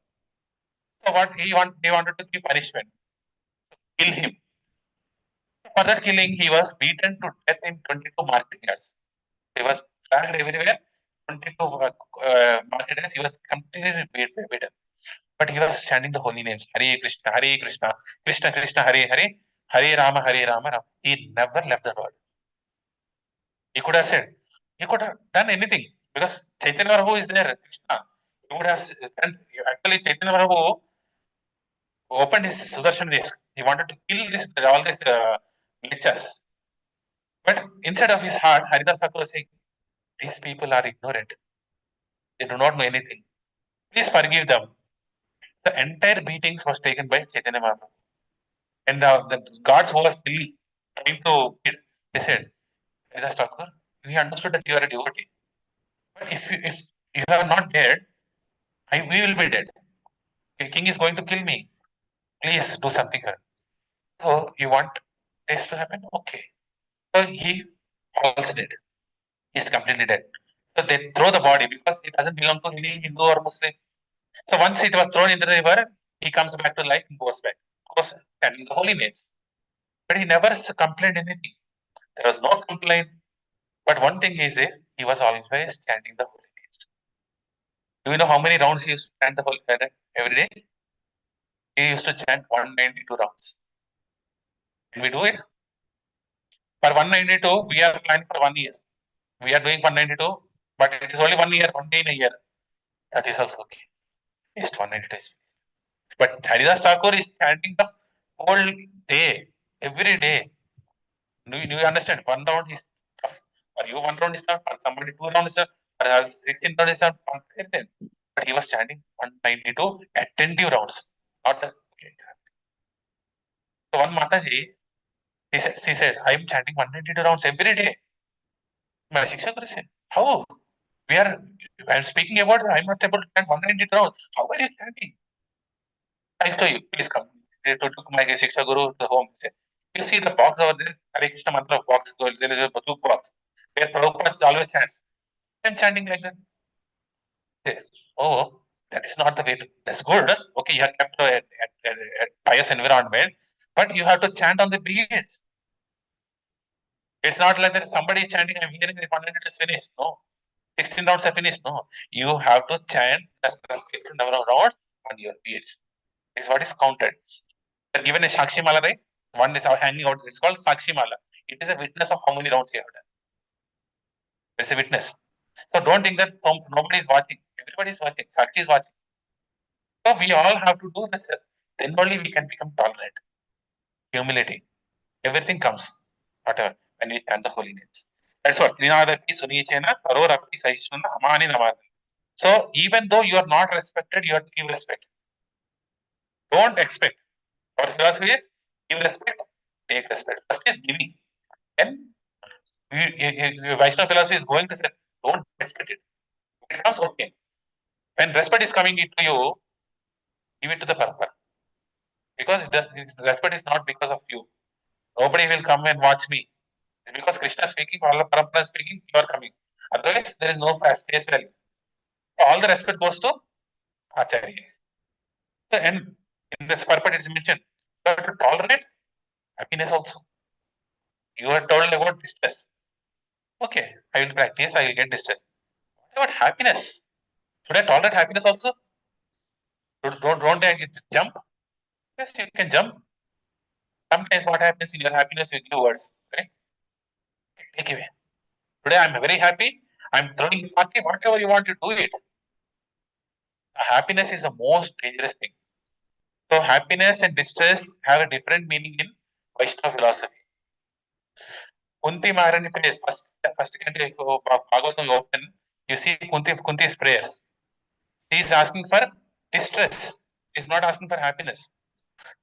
So what they wanted to give punishment, kill him. For that killing, he was beaten to death in 22 market yards. He was dragged everywhere. 22 market yards. He was completely beaten. But he was chanting the holy names. Hare Krishna, Hare Krishna, Krishna Krishna, Hare Hare, Hare Rama, Hare Rama, Rama. He never left the world. He could have said, he could have done anything because Chaitanya Prabhu is there, Krishna. He would have done, actually Chaitanya Prabhu opened his Sudarshan disc. He wanted to kill all these glitches. But inside of his heart, Haridas Thakur was saying, these people are ignorant. They do not know anything. Please forgive them. The entire beatings was taken by Chaitanya Mahaprabhu. And the guards who was still trying to kill, they said, Haridas Thakur, we understood that you are a devotee. But if you are not dead, we will be dead. The king is going to kill me. Please do something here. So you want this to happen? Okay. So he falls dead. He's completely dead. So they throw the body because it doesn't belong to any Hindu or Muslim. So once it was thrown into the river, he comes back to life and goes back. Goes chanting the holy names. But he never complained anything. There was no complaint. But one thing is he was always chanting the holy names. Do you know how many rounds he used to chant the holy names every day? He used to chant 192 rounds. Can we do it? For 192, we are planning for 1 year. We are doing 192, but it is only 1 year, 1 day in a year. That is also okay. It's 190 days. But Haridas Thakur is chanting the whole day, every day. Do you understand? One round is tough. For you, one round is tough. For somebody, 2 rounds is tough. For 16 rounds is tough. But he was chanting 192 attentive rounds. Not okay. So one Mataji, she said, I am chanting 192 rounds every day. My Shiksha Guru said, how? I am speaking about, I am not able to chant 192 rounds. How are you chanting? I'll show you. Please come. They took my Shiksha Guru to the home. Say, you see the box over there? Hare Krishna mantra box. There is a blue box. Where Prabhupada always chants. I'm chanting like that. Say, oh, that is not the way to. That's good. Okay, you have kept a pious environment, but you have to chant on the beats. It's not like that somebody is chanting, I'm hearing the 100 is finished. No. 16 rounds are finished. No. You have to chant the 16 number of rounds on your beats. This is what is counted. They're given a Sakshi Mala, right? One is hanging out. It's called Sakshi Mala. It is a witness of how many rounds you have done. It's a witness. So don't think that nobody is watching. Everybody is watching. Sakshi is watching. So we all have to do this. Then only we can become tolerant. Humility. Everything comes. Whatever. When we chant the holy names. That's what. So even though you are not respected, you have to give respect. Don't expect. Our philosophy is give respect, take respect. First is giving. Then Vaishnava philosophy is going to say, don't expect it. It comes okay. When respect is coming into you, give it to the purpose. Because his respect is not because of you. Nobody will come and watch me. It's because Krishna is speaking, all the Parampara is speaking, you are coming. Otherwise, there is no face value. So all the respect goes to Acharya. And in this purport, it is mentioned, you have to tolerate happiness also. You are told about distress. Okay, I will practice, I will get distress. What about happiness? Should I tolerate happiness also? Don't I jump? Yes, you can jump. Sometimes what happens in your happiness, you give words, right? Take away. Today I'm very happy. I'm throwing the party, whatever you want to do it. Happiness is the most dangerous thing. So happiness and distress have a different meaning in Vaishnava philosophy. Kunti Maharani prays first canto of Bhagavatam you open, you see Kunti's prayers. He is asking for distress. He is not asking for happiness.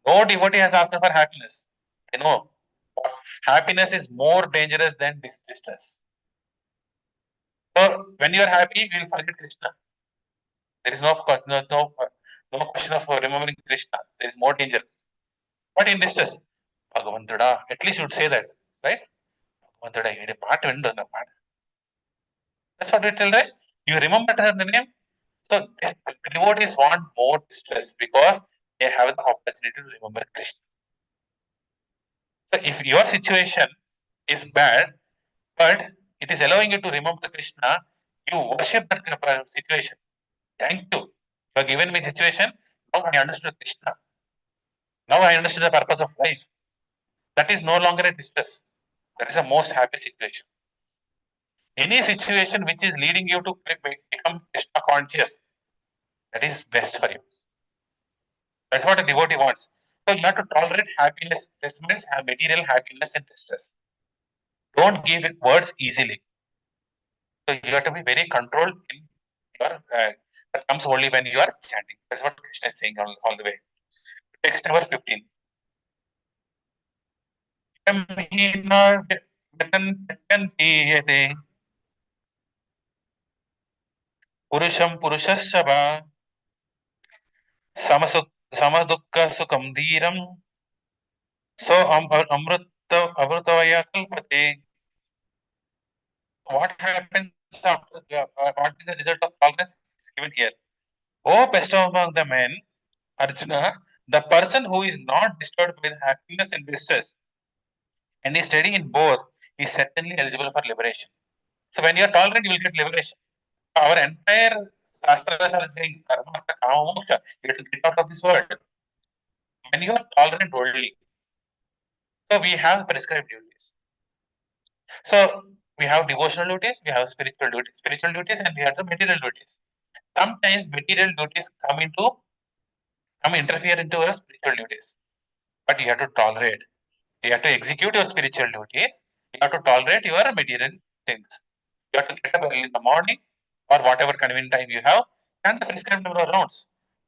No devotee has asked for happiness. You know, happiness is more dangerous than distress. So when you are happy, you will forget Krishna. There is no question of remembering Krishna. There is more danger. But in distress, Bhagavantuda, at least you would say that, right? Bhagavantuda, you part window. That's what we tell, right? You remember her name. So devotees want more distress because they have the opportunity to remember Krishna. So if your situation is bad, but it is allowing you to remember Krishna, you worship that situation. Thank you. You have given me situation. Now I understood Krishna. Now I understood the purpose of life. That is no longer a distress. That is the most happy situation. Any situation which is leading you to become Krishna conscious, that is best for you. That's what a devotee wants. So you have to tolerate happiness. This means have material happiness and distress. Don't give it words easily. So you have to be very controlled in your. That comes only when you are chanting. That's what Krishna is saying all the way. Text number 15. Purusham Purushasava Samadukka Sukam Dhiram So Amrutavaya Kalpate. What happens after what is the result of tolerance is given here. Oh, best among the men, Arjuna, the person who is not disturbed with happiness and distress and is steady in both is certainly eligible for liberation. So when you are tolerant, you will get liberation. Our entire shastras are saying karma, kama, moksha. You have to get out of this world. When you are tolerant only, so we have prescribed duties. So we have devotional duties, we have spiritual duties, and we have the material duties. Sometimes material duties come interfere into your spiritual duties, but you have to tolerate. You have to execute your spiritual duties. You have to tolerate your material things. You have to get up early in the morning or whatever convenient time you have, and the prescribed number of rounds,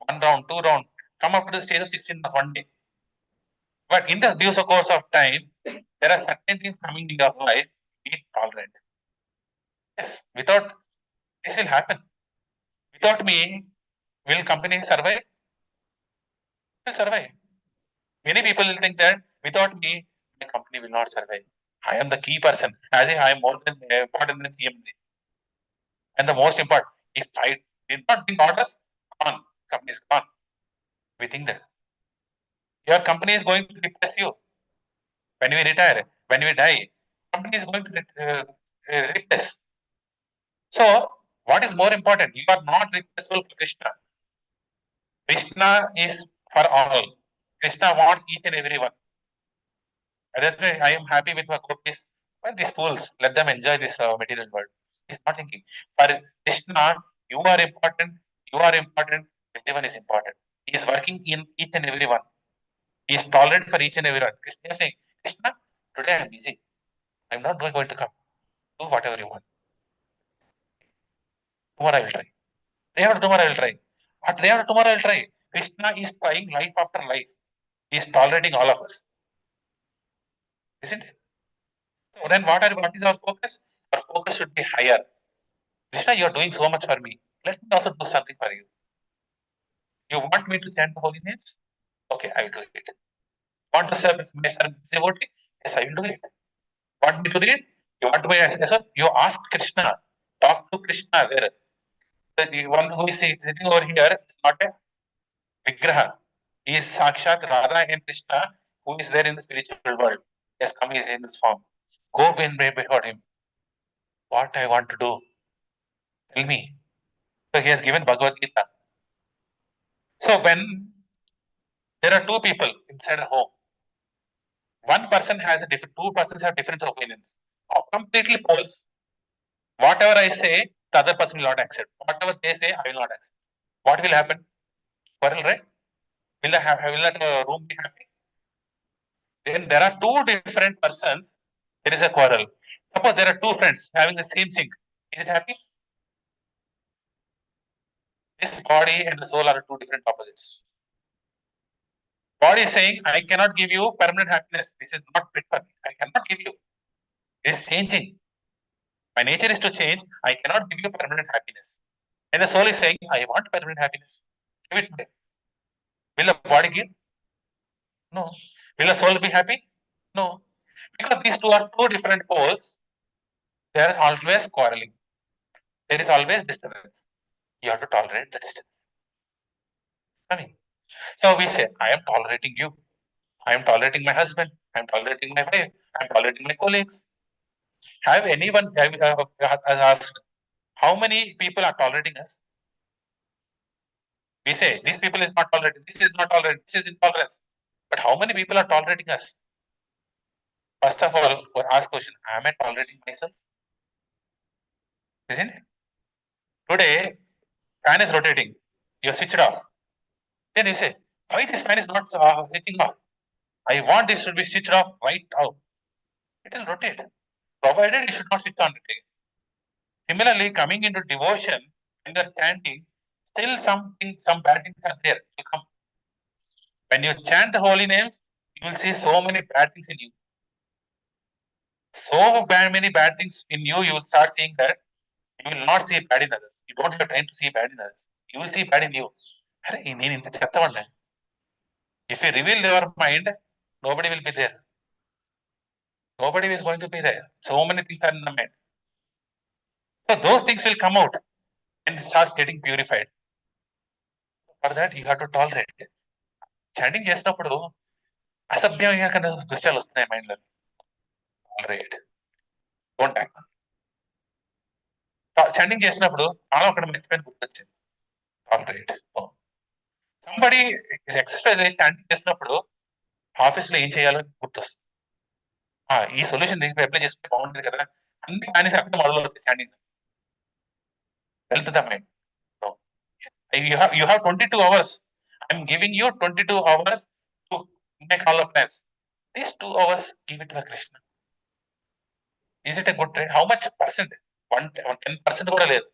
1 round, 2 round, come up to the stage of 16 hours one day. But in the due course of time, there are certain things coming in your life. Be tolerant. Yes, without this will happen. Without me, will company survive? Will survive. Many people will think that without me, the company will not survive. I am the key person, as if I am more than important than CMD. And the most important, if I did not bring orders, gone, company is gone. We think that your company is going to replace you when we retire, when we die. Company is going to replace. So, what is more important? You are not replaceable for Krishna. Krishna is for all. Krishna wants each and every one. That's why I am happy with my gopis. Well, these fools, let them enjoy this material world. He's not thinking. For Krishna, you are important, you are important, everyone is important. He is working in each and every one. He is tolerant for each and every one. Krishna is saying, Krishna, today I am busy. I am not going to come. Do whatever you want. Tomorrow I will try. Day after tomorrow I will try. But day after tomorrow I will try. Krishna is trying life after life. He is tolerating all of us. Isn't it? So then what is our focus? Our focus should be higher. Krishna, you are doing so much for me. Let me also do something for you. You want me to chant the holy names? Okay, I will do it. Want to serve my service devotee? Yes, I will do it. Want me to read? You want to be as so you ask Krishna, talk to Krishna there. The one who is sitting over here is not a Vigraha. He is Sakshat Radha and Krishna who is there in the spiritual world. He has come in this form. Go and behold him. What I want to do? Tell me. So he has given Bhagavad Gita. So when there are two people inside a home, one person has a different, two persons have different opinions. Completely poles. Whatever I say, the other person will not accept. Whatever they say, I will not accept. What will happen? Quarrel, right? Will that room be happy? Then there are two different persons. There is a quarrel. Suppose there are two friends having the same thing. Is it happy? This body and the soul are two different opposites. Body is saying, I cannot give you permanent happiness. This is not fit for me. I cannot give you. It is changing. My nature is to change. I cannot give you permanent happiness. And the soul is saying, I want permanent happiness. Give it to me. Will the body give? No. Will the soul be happy? No. Because these two are two different poles, they are always quarreling. There is always disturbance. You have to tolerate the disturbance. I mean, so we say, I am tolerating you. I am tolerating my husband. I am tolerating my wife. I am tolerating my colleagues. Have anyone asked how many people are tolerating us? We say, these people is not tolerating, this is not tolerating, this is intolerance. But how many people are tolerating us? First of all, ask question, am I tolerating myself? Isn't it? Today, fan is rotating. You switch it off. Then you say, why this fan is not switching off? I want this to be switched off right out. It will rotate. Provided you should not switch on it. Similarly, coming into devotion and the chanting, still something, some bad things are there to come. When you chant the holy names, you will see so many bad things in you. So many bad things in you, you will start seeing that you will not see bad in others. You don't have time to see bad in others. You will see bad in you. If you reveal your mind, nobody will be there. Nobody is going to be there. So many things are in the mind. So those things will come out and it starts getting purified. For that, you have to tolerate it. Chanting చేసినప్పుడు అసభ్యంగా కన్నా దృశ్యాలు వస్తున్నాయి mind లో. Tolerate. Don't act. Chanting చేసినప్పుడు చాలా ఒకటి మర్చిపోయిన గుర్తొచ్చింది. టాలరేట్. సంబడి ఎక్సర్సైజ్ చాంటింగ్ చేసినప్పుడు ఆఫీస్ లో ఏం చేయాలో గుర్తొస్తుంది. ఈ సొల్యూషన్ దీనికి అప్లై చేసుకుంటే బాగుంటుంది కదా అన్ని కానీ అక్కడ మొదలు చాంటింగ్ వెళ్తుందా mind. You have 22 hours. I'm giving you 22 hours to make all of plans. These 2 hours, give it to Krishna. Is it a good trade? How much percent? 10% కూడా లేదు.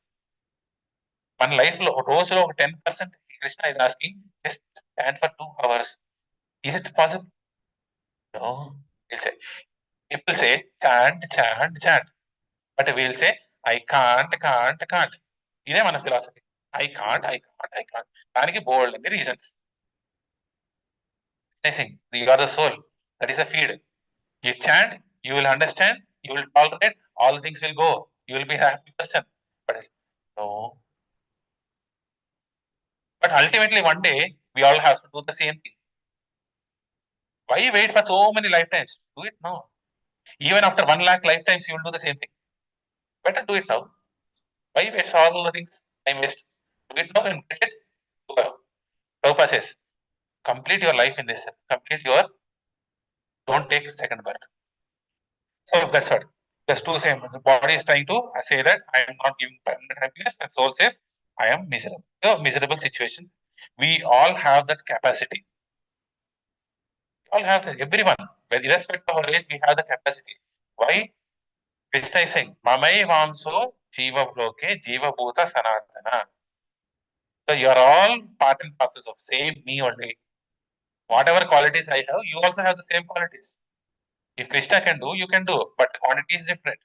మన లైఫ్ లో రోజులో ఒక 10% Krishna is asking, just stand for 2 hours. Is it possible? No. People say, chant, chant, chant. But we'll say, I can't. ఇదే మన philosophy. I can't. దానికి బోల్డ్ అన్ని reasons. You are the soul. That is a feed. You chant, you will understand, you will tolerate, all things will go. You will be a happy person. But no. But ultimately, one day, we all have to do the same thing. Why wait for so many lifetimes? Do it now. Even after 1 lakh lifetimes, you will do the same thing. Better do it now. Why waste all the things? Time waste. Do it now and get it. Prabhupada says, complete your life in this. Complete your, don't take second birth. So that's what. That's two same. The body is trying to say that I am not giving permanent happiness, and soul says I am miserable. So miserable situation. We all have that capacity. All have that. Everyone, irrespective of our age, we have the capacity. Why? Krishna is saying, "Mamai vamso jiva bloke jiva bhuta sanatana." So you are all part and parcels of same me only. Whatever qualities I have, you also have the same qualities. If Krishna can do, you can do, but the quantity is different.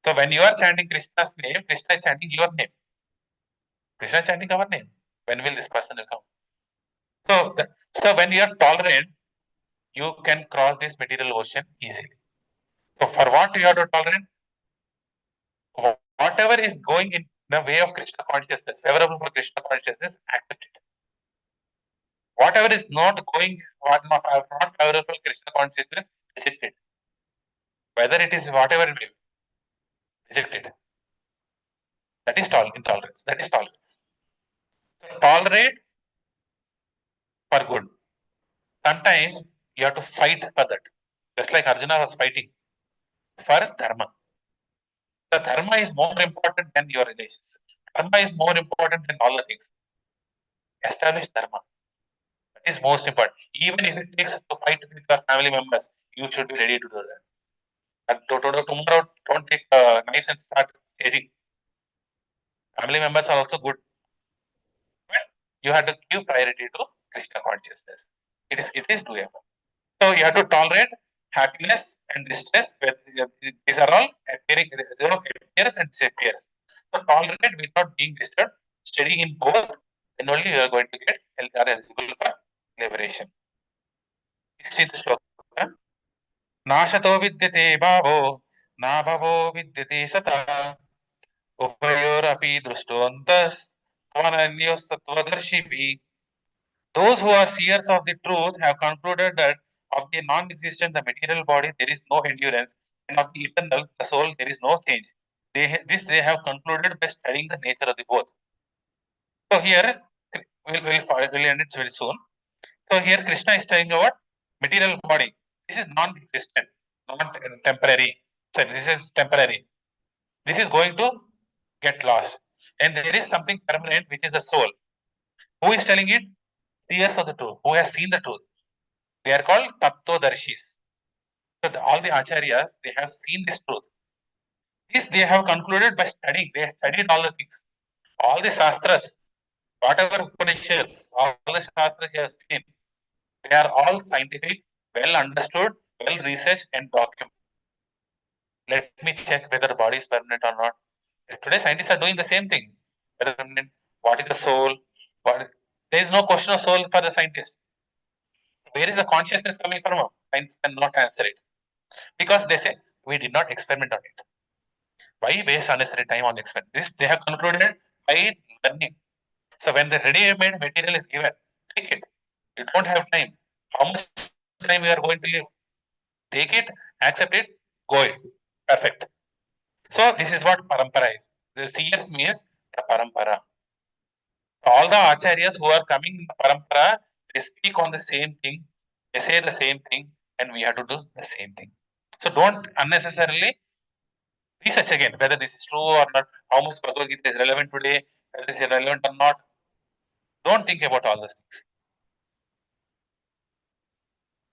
So when you are chanting Krishna's name, Krishna is chanting your name. Krishna is chanting our name. When will this person come? So, so when you are tolerant, you can cross this material ocean easily. So for what you have to tolerate? Whatever is going in the way of Krishna consciousness, favorable for Krishna consciousness, accept it. Whatever is not going, not favorable for Krishna consciousness, reject it. Whether it is whatever it may be, reject it. That is intolerance. That is tolerance. So tolerate for good. Sometimes you have to fight for that. Just like Arjuna was fighting for dharma. The dharma is more important than your relations. Dharma is more important than all the things. Establish dharma. That is most important. Even if it takes to fight with your family members, you should be ready to do that. And tomorrow, don't take knives and start chasing. Family members are also good, but you have to give priority to Krishna consciousness. It is doable. So you have to tolerate happiness and distress. These are all appearing, appears and disappears. So tolerate without being disturbed, studying in both, then only you are going to get eligible for liberation. 16th shloka. नाशतो विद्यते भावो नाभवो विद्यते सतः उभयोरपि दृष्टवन्तस्त्वनन्योस्तत्त्वदर्शिभिः. Those who are seers of the truth have concluded that of the non-existent, the material body, there is no endurance, and of the eternal, the soul, there is no change. This they have concluded by studying the nature of the both. So here, we'll end it very soon. So here Krishna is telling about material body. This is non-existent, not temporary. So this is temporary. This is going to get lost. And there is something permanent, which is the soul. Who is telling it? Seers of the truth, who has seen the truth. They are called Tattvadarshis. So all the acharyas, they have seen this truth. This they have concluded by studying. They have studied all the things. All the shastras, whatever Upanishads, all the shastras you have seen, they are all scientific, well understood, well researched and documented. Let me check whether body is permanent or not. Today scientists are doing the same thing. Whether permanent, what is the soul? There is no question of soul for the scientist. Where is the consciousness coming from? Science cannot answer it. Because they say, we did not experiment on it. Why waste unnecessary time on experiment? This they have concluded by learning. So when the ready-made material is given, take it. You don't have time. How much time you are going to live? Take it, accept it, go it. Perfect. So this is what parampara is. The seers means the parampara. All the acharyas who are coming in the parampara, they speak on the same thing, they say the same thing, and we have to do the same thing. So don't unnecessarily research again whether this is true or not, how much Bhagavad Gita is relevant today, whether it is relevant or not. Don't think about all these things.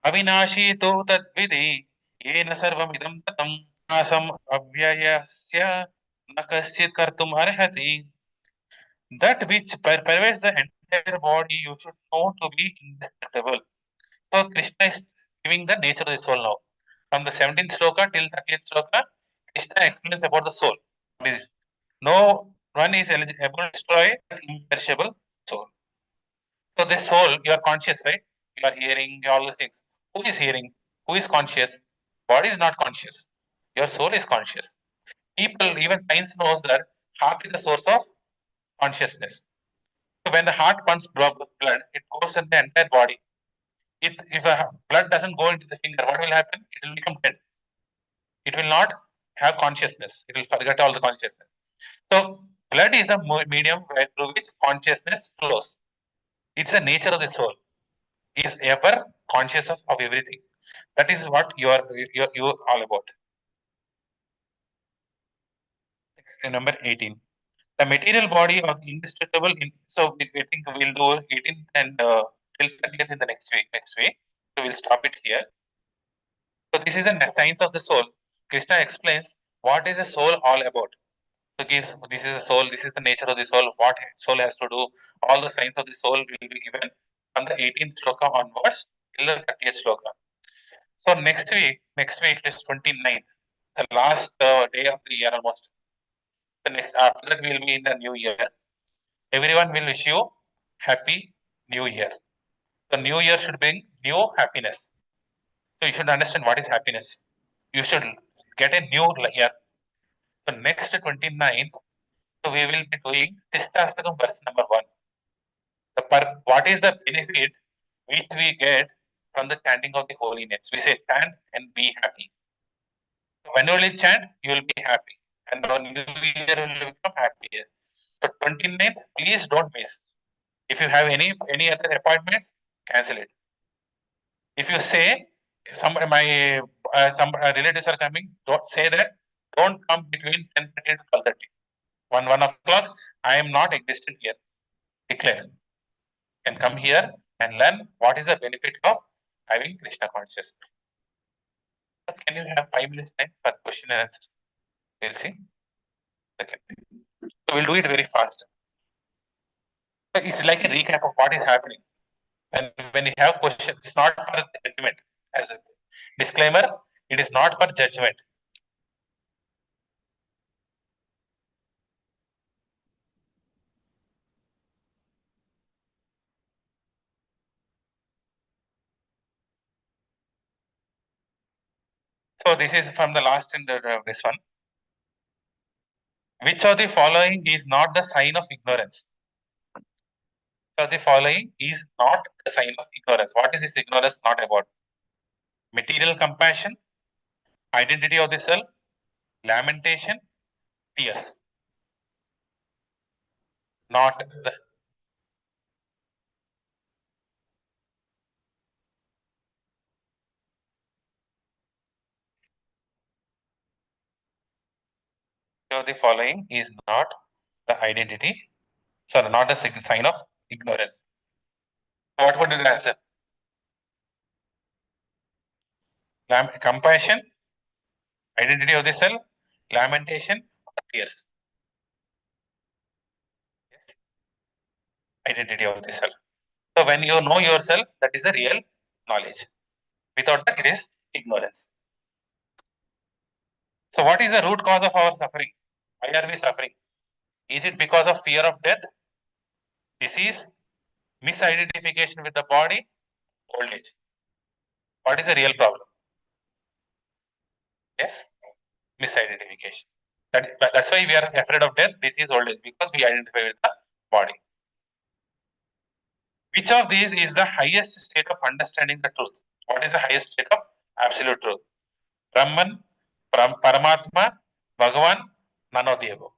Avinashi to tadvidi yena sarvamidam tatam asam avyayasya na kaschit kartum arhati. That which pervades the entire body, you should know to be indestructible. So Krishna is giving the nature of the soul now. From the 17th sloka till 30th sloka, Krishna explains about the soul. No one is able to destroy the imperishable soul. So the soul, you are conscious, right? You are hearing all those things. Who is hearing? Who is conscious? Body is not conscious. Your soul is conscious. People, even science knows that heart is the source of consciousness. So when the heart pumps blood, it goes in the entire body. If a blood doesn't go into the finger, what will happen? It will become dead. It will not have consciousness. It will forget all the consciousness. So blood is a medium through which consciousness flows. It's the nature of the soul. Is ever conscious of everything. That is what you are all about. Number 18. The material body of indestructible. So I think we'll do 18th and till 30th in the next week. So we'll stop it here. So this is a science of the soul. Krishna explains what is the soul all about. So gives this is the soul, this is the nature of the soul, what soul has to do. All the science of the soul will be given from the 18th sloka onwards till the 30th sloka. So next week is 29th, the last day of the year almost. The next after that we will be in the new year. Everyone will wish you happy new year. The new year should bring new happiness. So you should understand what is happiness. You should get a new year. So next 29th, so we will be doing Tistastakam verse number 1. What is the benefit which we get from the chanting of the holy names? We say chant and be happy. So when you will chant, you will be happy. And the new year will become happier. So 29th, please don't miss. If you have any other appointments, cancel it. If you say some relatives are coming, don't say that. Don't come between 10:30 to 12:30. 1 o'clock, I am not existent here. Declare. Can come here and learn what is the benefit of having Krishna consciousness. Can you have 5 minutes time for question and answer? We'll see. Okay. So we'll do it very fast. So it's like a recap of what is happening. And when you have questions, it's not for judgment. As a disclaimer, it is not for judgment. So this is from the last in this one. Which of the following is not the sign of ignorance? Which of the following is not the sign of ignorance? What is this ignorance not about? Material compassion, identity of the self, lamentation, tears. Not the of the following is not the identity, sorry, not a sign of ignorance. What would be the answer? Compassion, identity of the self, lamentation, or tears. Identity of the self. So when you know yourself, that is the real knowledge. Without that, it is ignorance. So what is the root cause of our suffering? Why are we suffering? Is it because of fear of death, disease, misidentification with the body, old age? What is the real problem? Yes, misidentification. That's why we are afraid of death, disease, old age, because we identify with the body. Which of these is the highest state of understanding the truth? What is the highest state of absolute truth? Brahman, Paramatma, Bhagavan, none of the above.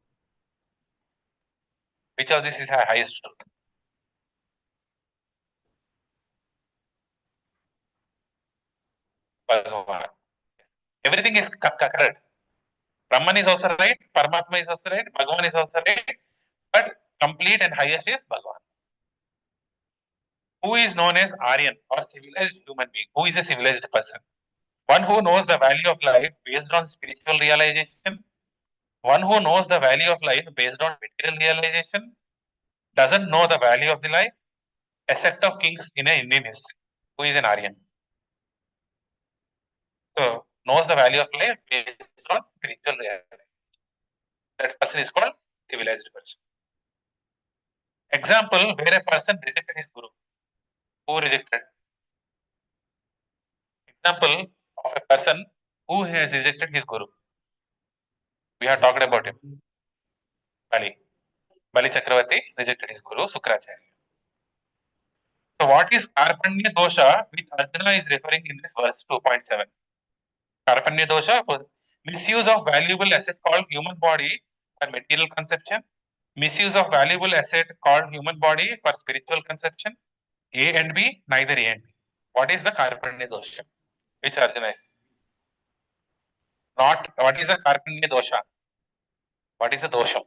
Which of these is the highest truth? Bhagavan. Everything is correct. Brahman is also right, Paramatma is also right, Bhagavan is also right, but complete and highest is Bhagavan. Who is known as Aryan or civilized human being? Who is a civilized person? One who knows the value of life based on spiritual realization. One who knows the value of life based on material realization. Doesn't know the value of the life. A sect of kings in an Indian history. Who is an Aryan? So, knows the value of life based on spiritual realization. That person is called civilized person. Example where a person rejected his guru. Who rejected? Example of a person who has rejected his guru. We have talked about him. Bali. Bali Chakravarti rejected his guru, Sukracharya. So what is Karpanya dosha which Arjuna is referring in this verse 2.7? Karpanya dosha, misuse of valuable asset called human body for material conception, misuse of valuable asset called human body for spiritual conception. A and B, neither A and B. What is the Karpanya dosha? Which Arjuna is? Not, what is the Karpanya dosha? What is the dosha?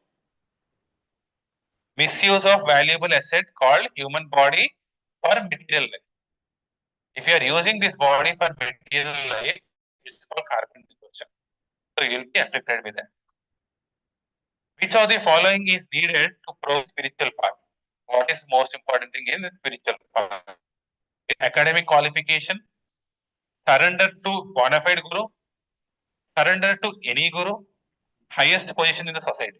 Misuse of valuable asset called human body for material life. If you are using this body for material life, it's called Karpanya dosha. So you will be affected with that. Which of the following is needed to prove spiritual path? What is most important thing in the spiritual path? Academic qualification, surrender to bona fide guru, surrender to any guru, highest position in the society.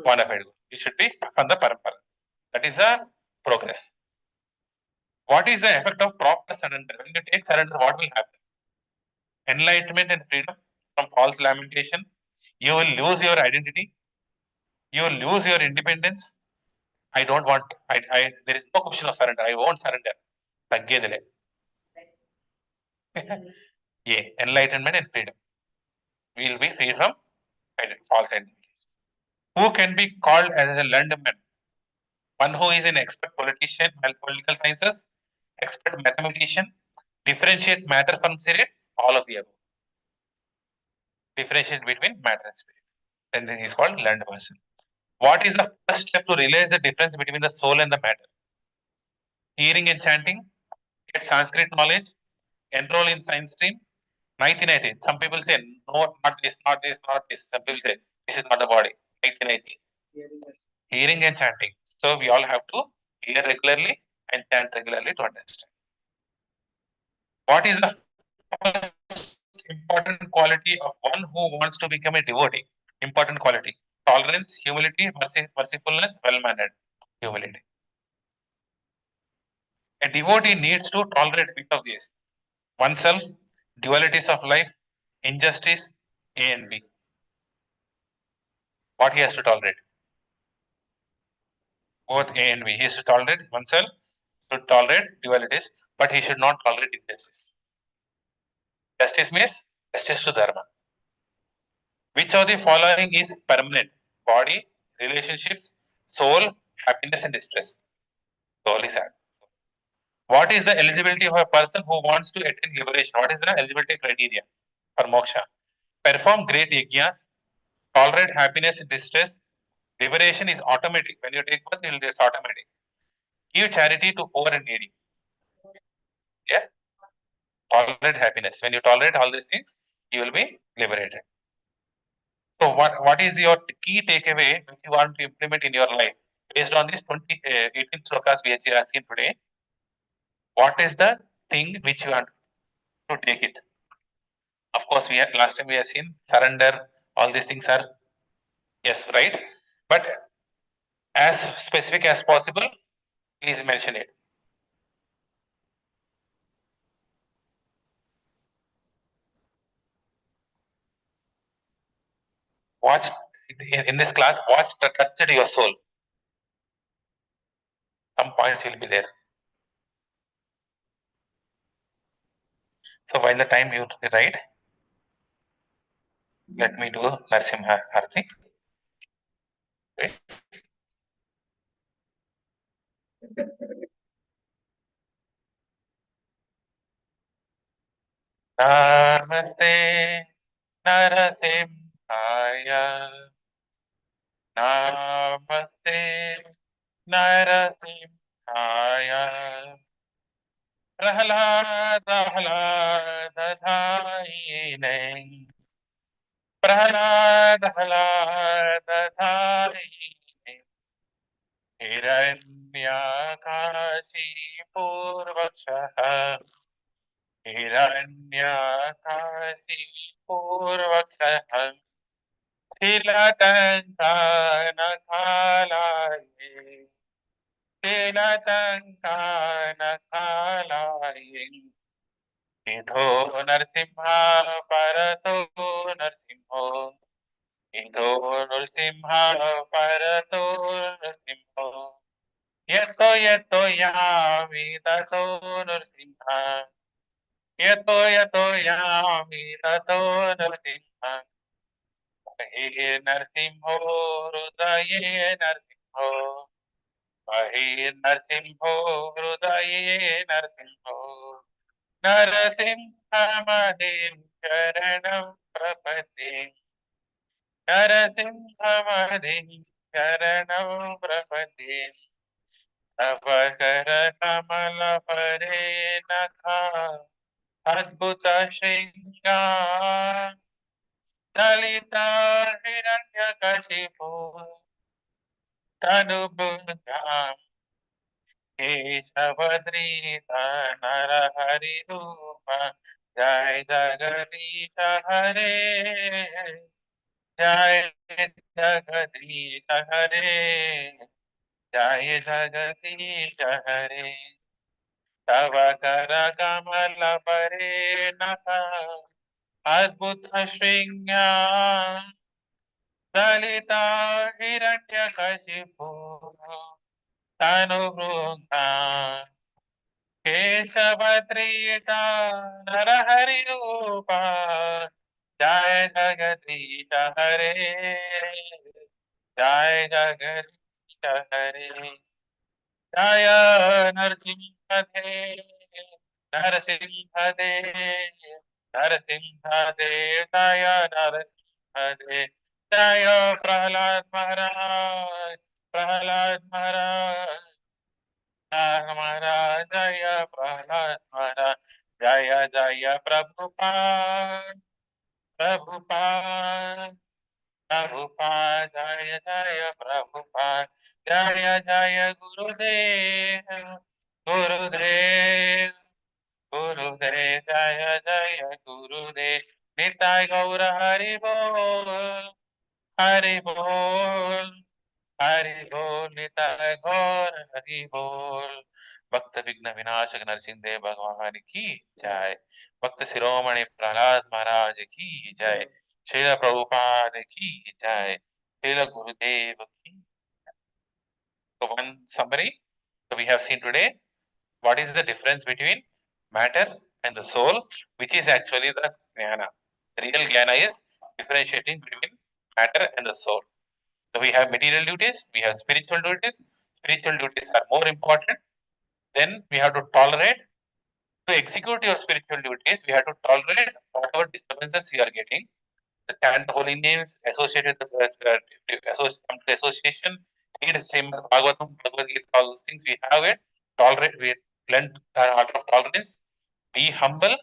Bona fide guru. It should be from the parampara. That is the progress. What is the effect of proper surrender? When you take surrender, what will happen? Enlightenment and freedom from false lamentation. You will lose your identity. You will lose your independence. I don't want. There is no question of surrender. I won't surrender. తగ్గేదిలే. Yeah, enlightenment and freedom. We will be free from false identity. Who can be called as a learned man? One who is an expert politician, political sciences, expert mathematician, differentiate matter from spirit, all of the above. Differentiate between matter and spirit. And then he is called learned person. What is the first step to realize the difference between the soul and the matter? Hearing and chanting, get Sanskrit knowledge, enroll in science stream. 1990. Some people say, no, not this, not this, not this. Some people say, this is not the body. 1990. Hearing and chanting. So we all have to hear regularly and chant regularly to understand. What is the first important quality of one who wants to become a devotee? Important quality. Tolerance, humility, mercifulness, well-mannered. Humility. A devotee needs to tolerate each of these. Oneself, dualities of life, injustice, A and B. What he has to tolerate? Both A and B. He has to tolerate oneself, should tolerate dualities, but he should not tolerate injustice. Justice means justice to dharma. Which of the following is permanent? Body, relationships, soul, happiness, and distress. Soul is sad. What is the eligibility of a person who wants to attain liberation? What is the eligibility criteria for moksha? Perform great yajnas, tolerate happiness and distress. Liberation is automatic. When you take birth, it's automatic. Give charity to poor and needy. Yeah. Tolerate happiness. When you tolerate all these things, you will be liberated. So what is your key takeaway which you want to implement in your life based on this 18 slokas we have seen today? What is the thing which you want to take it? Of course, we had last time we have seen surrender. All these things are yes, right. But as specific as possible, please mention it. Watch in this class. Watch the touched your soul. Some points will be there. So while the time you write, let me do Narsimha Arti. Okay. Namaste Narasimhaya. Namaste Narasimhaya. प्रहलादहलादधायिने प्रहलादहलादधायिने हिरण्याकाशीपूर्वक्षः हिरण्याकाशीपूर्वक्षः तिलतङ्कानकालाये तिलतङ्कानकालाये इधो Narasimha परतो नरसिंहो इधो नरसिंहा परतो नरसिंहो यतो यतो यामि ततो नरसिंहा यतो यतो यामि ततो नरसिंहा महे नरसिंहो हृदये नरसिंहो महे नरसिंहो हृदये नरसिंहो नरसिंहमदिं शरणं प्रपद्ये नरसिंहमदिं शरणं प्रपद्ये तव करकमलपरे नखा अद्भुतशृङ्गा ललिता हिरण्यकशिपु तनुभुजां केशवद्रीत नरहरिरूप जय जगदीश हरे जय जगदीश हरे जय जगदीश हरे तव कर कमल परे नख अद्भुत श्रृंगा ललिता हिरण्यकशिपु तनुभृङ्गा केशवत्रीता नरहरिरूपा जय जगदीश हरे जय जगदीश हरे जय नरसिंहदेव नरसिंहदेव नरसिंहदेव जय नरसिंहदेव जय प्रहलाद महाराज प्रहलाद महाराज महाराज जय प्रहलाद महाराज जय जय प्रभुपाद प्रभुपाद प्रभुपाद जय जय प्रभुपाद जय जय गुरुदेव गुरुदेव गुरुदेव जय जय गुरुदेव निताय गौर हरि बोल हरि बोल हरि बोल निताय गौर हरि बोल भक्त विघ्न विनाशक नरसिंह देव भगवान की जय भक्त शिरोमणि प्रहलाद महाराज की जय श्रील प्रभुपाद की जय श्रील गुरुदेव की। So one summary. So we have seen today what is the difference between matter and the soul, which is actually the jnana. The real jnana is differentiating between matter and the soul. So we have material duties, we have spiritual duties. Spiritual duties are more important. Then we have to tolerate. To execute your spiritual duties, we have to tolerate whatever disturbances you are getting. The chant holy names associated with the association, read Srimad Bhagavatam, Bhagavad Gita, all those things we have it. Tolerate, we learn art of tolerance. Be humble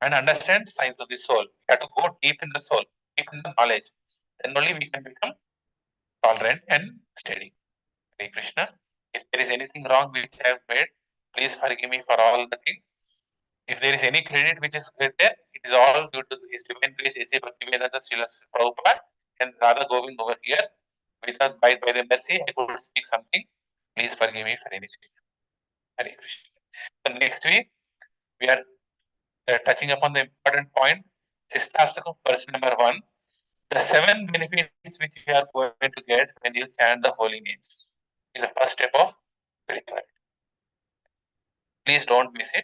and understand science of the soul. We have to go deep in the soul, deep in the knowledge. Then only we can become tolerant and steady. Hare Krishna. If there is anything wrong which I have made, please forgive me for all the things. If there is any credit which is there, it is all due to His divine grace, A.C. Bhaktivedanta Srila Prabhupada and Radha Govind over here. By the mercy, I could speak something. Please forgive me for anything. Hare Krishna. So next week, we are touching upon the important point, Shastakam verse number 1. The 7 benefits which you are going to get when you chant the holy names is the first step of spirituality. Please don't miss it.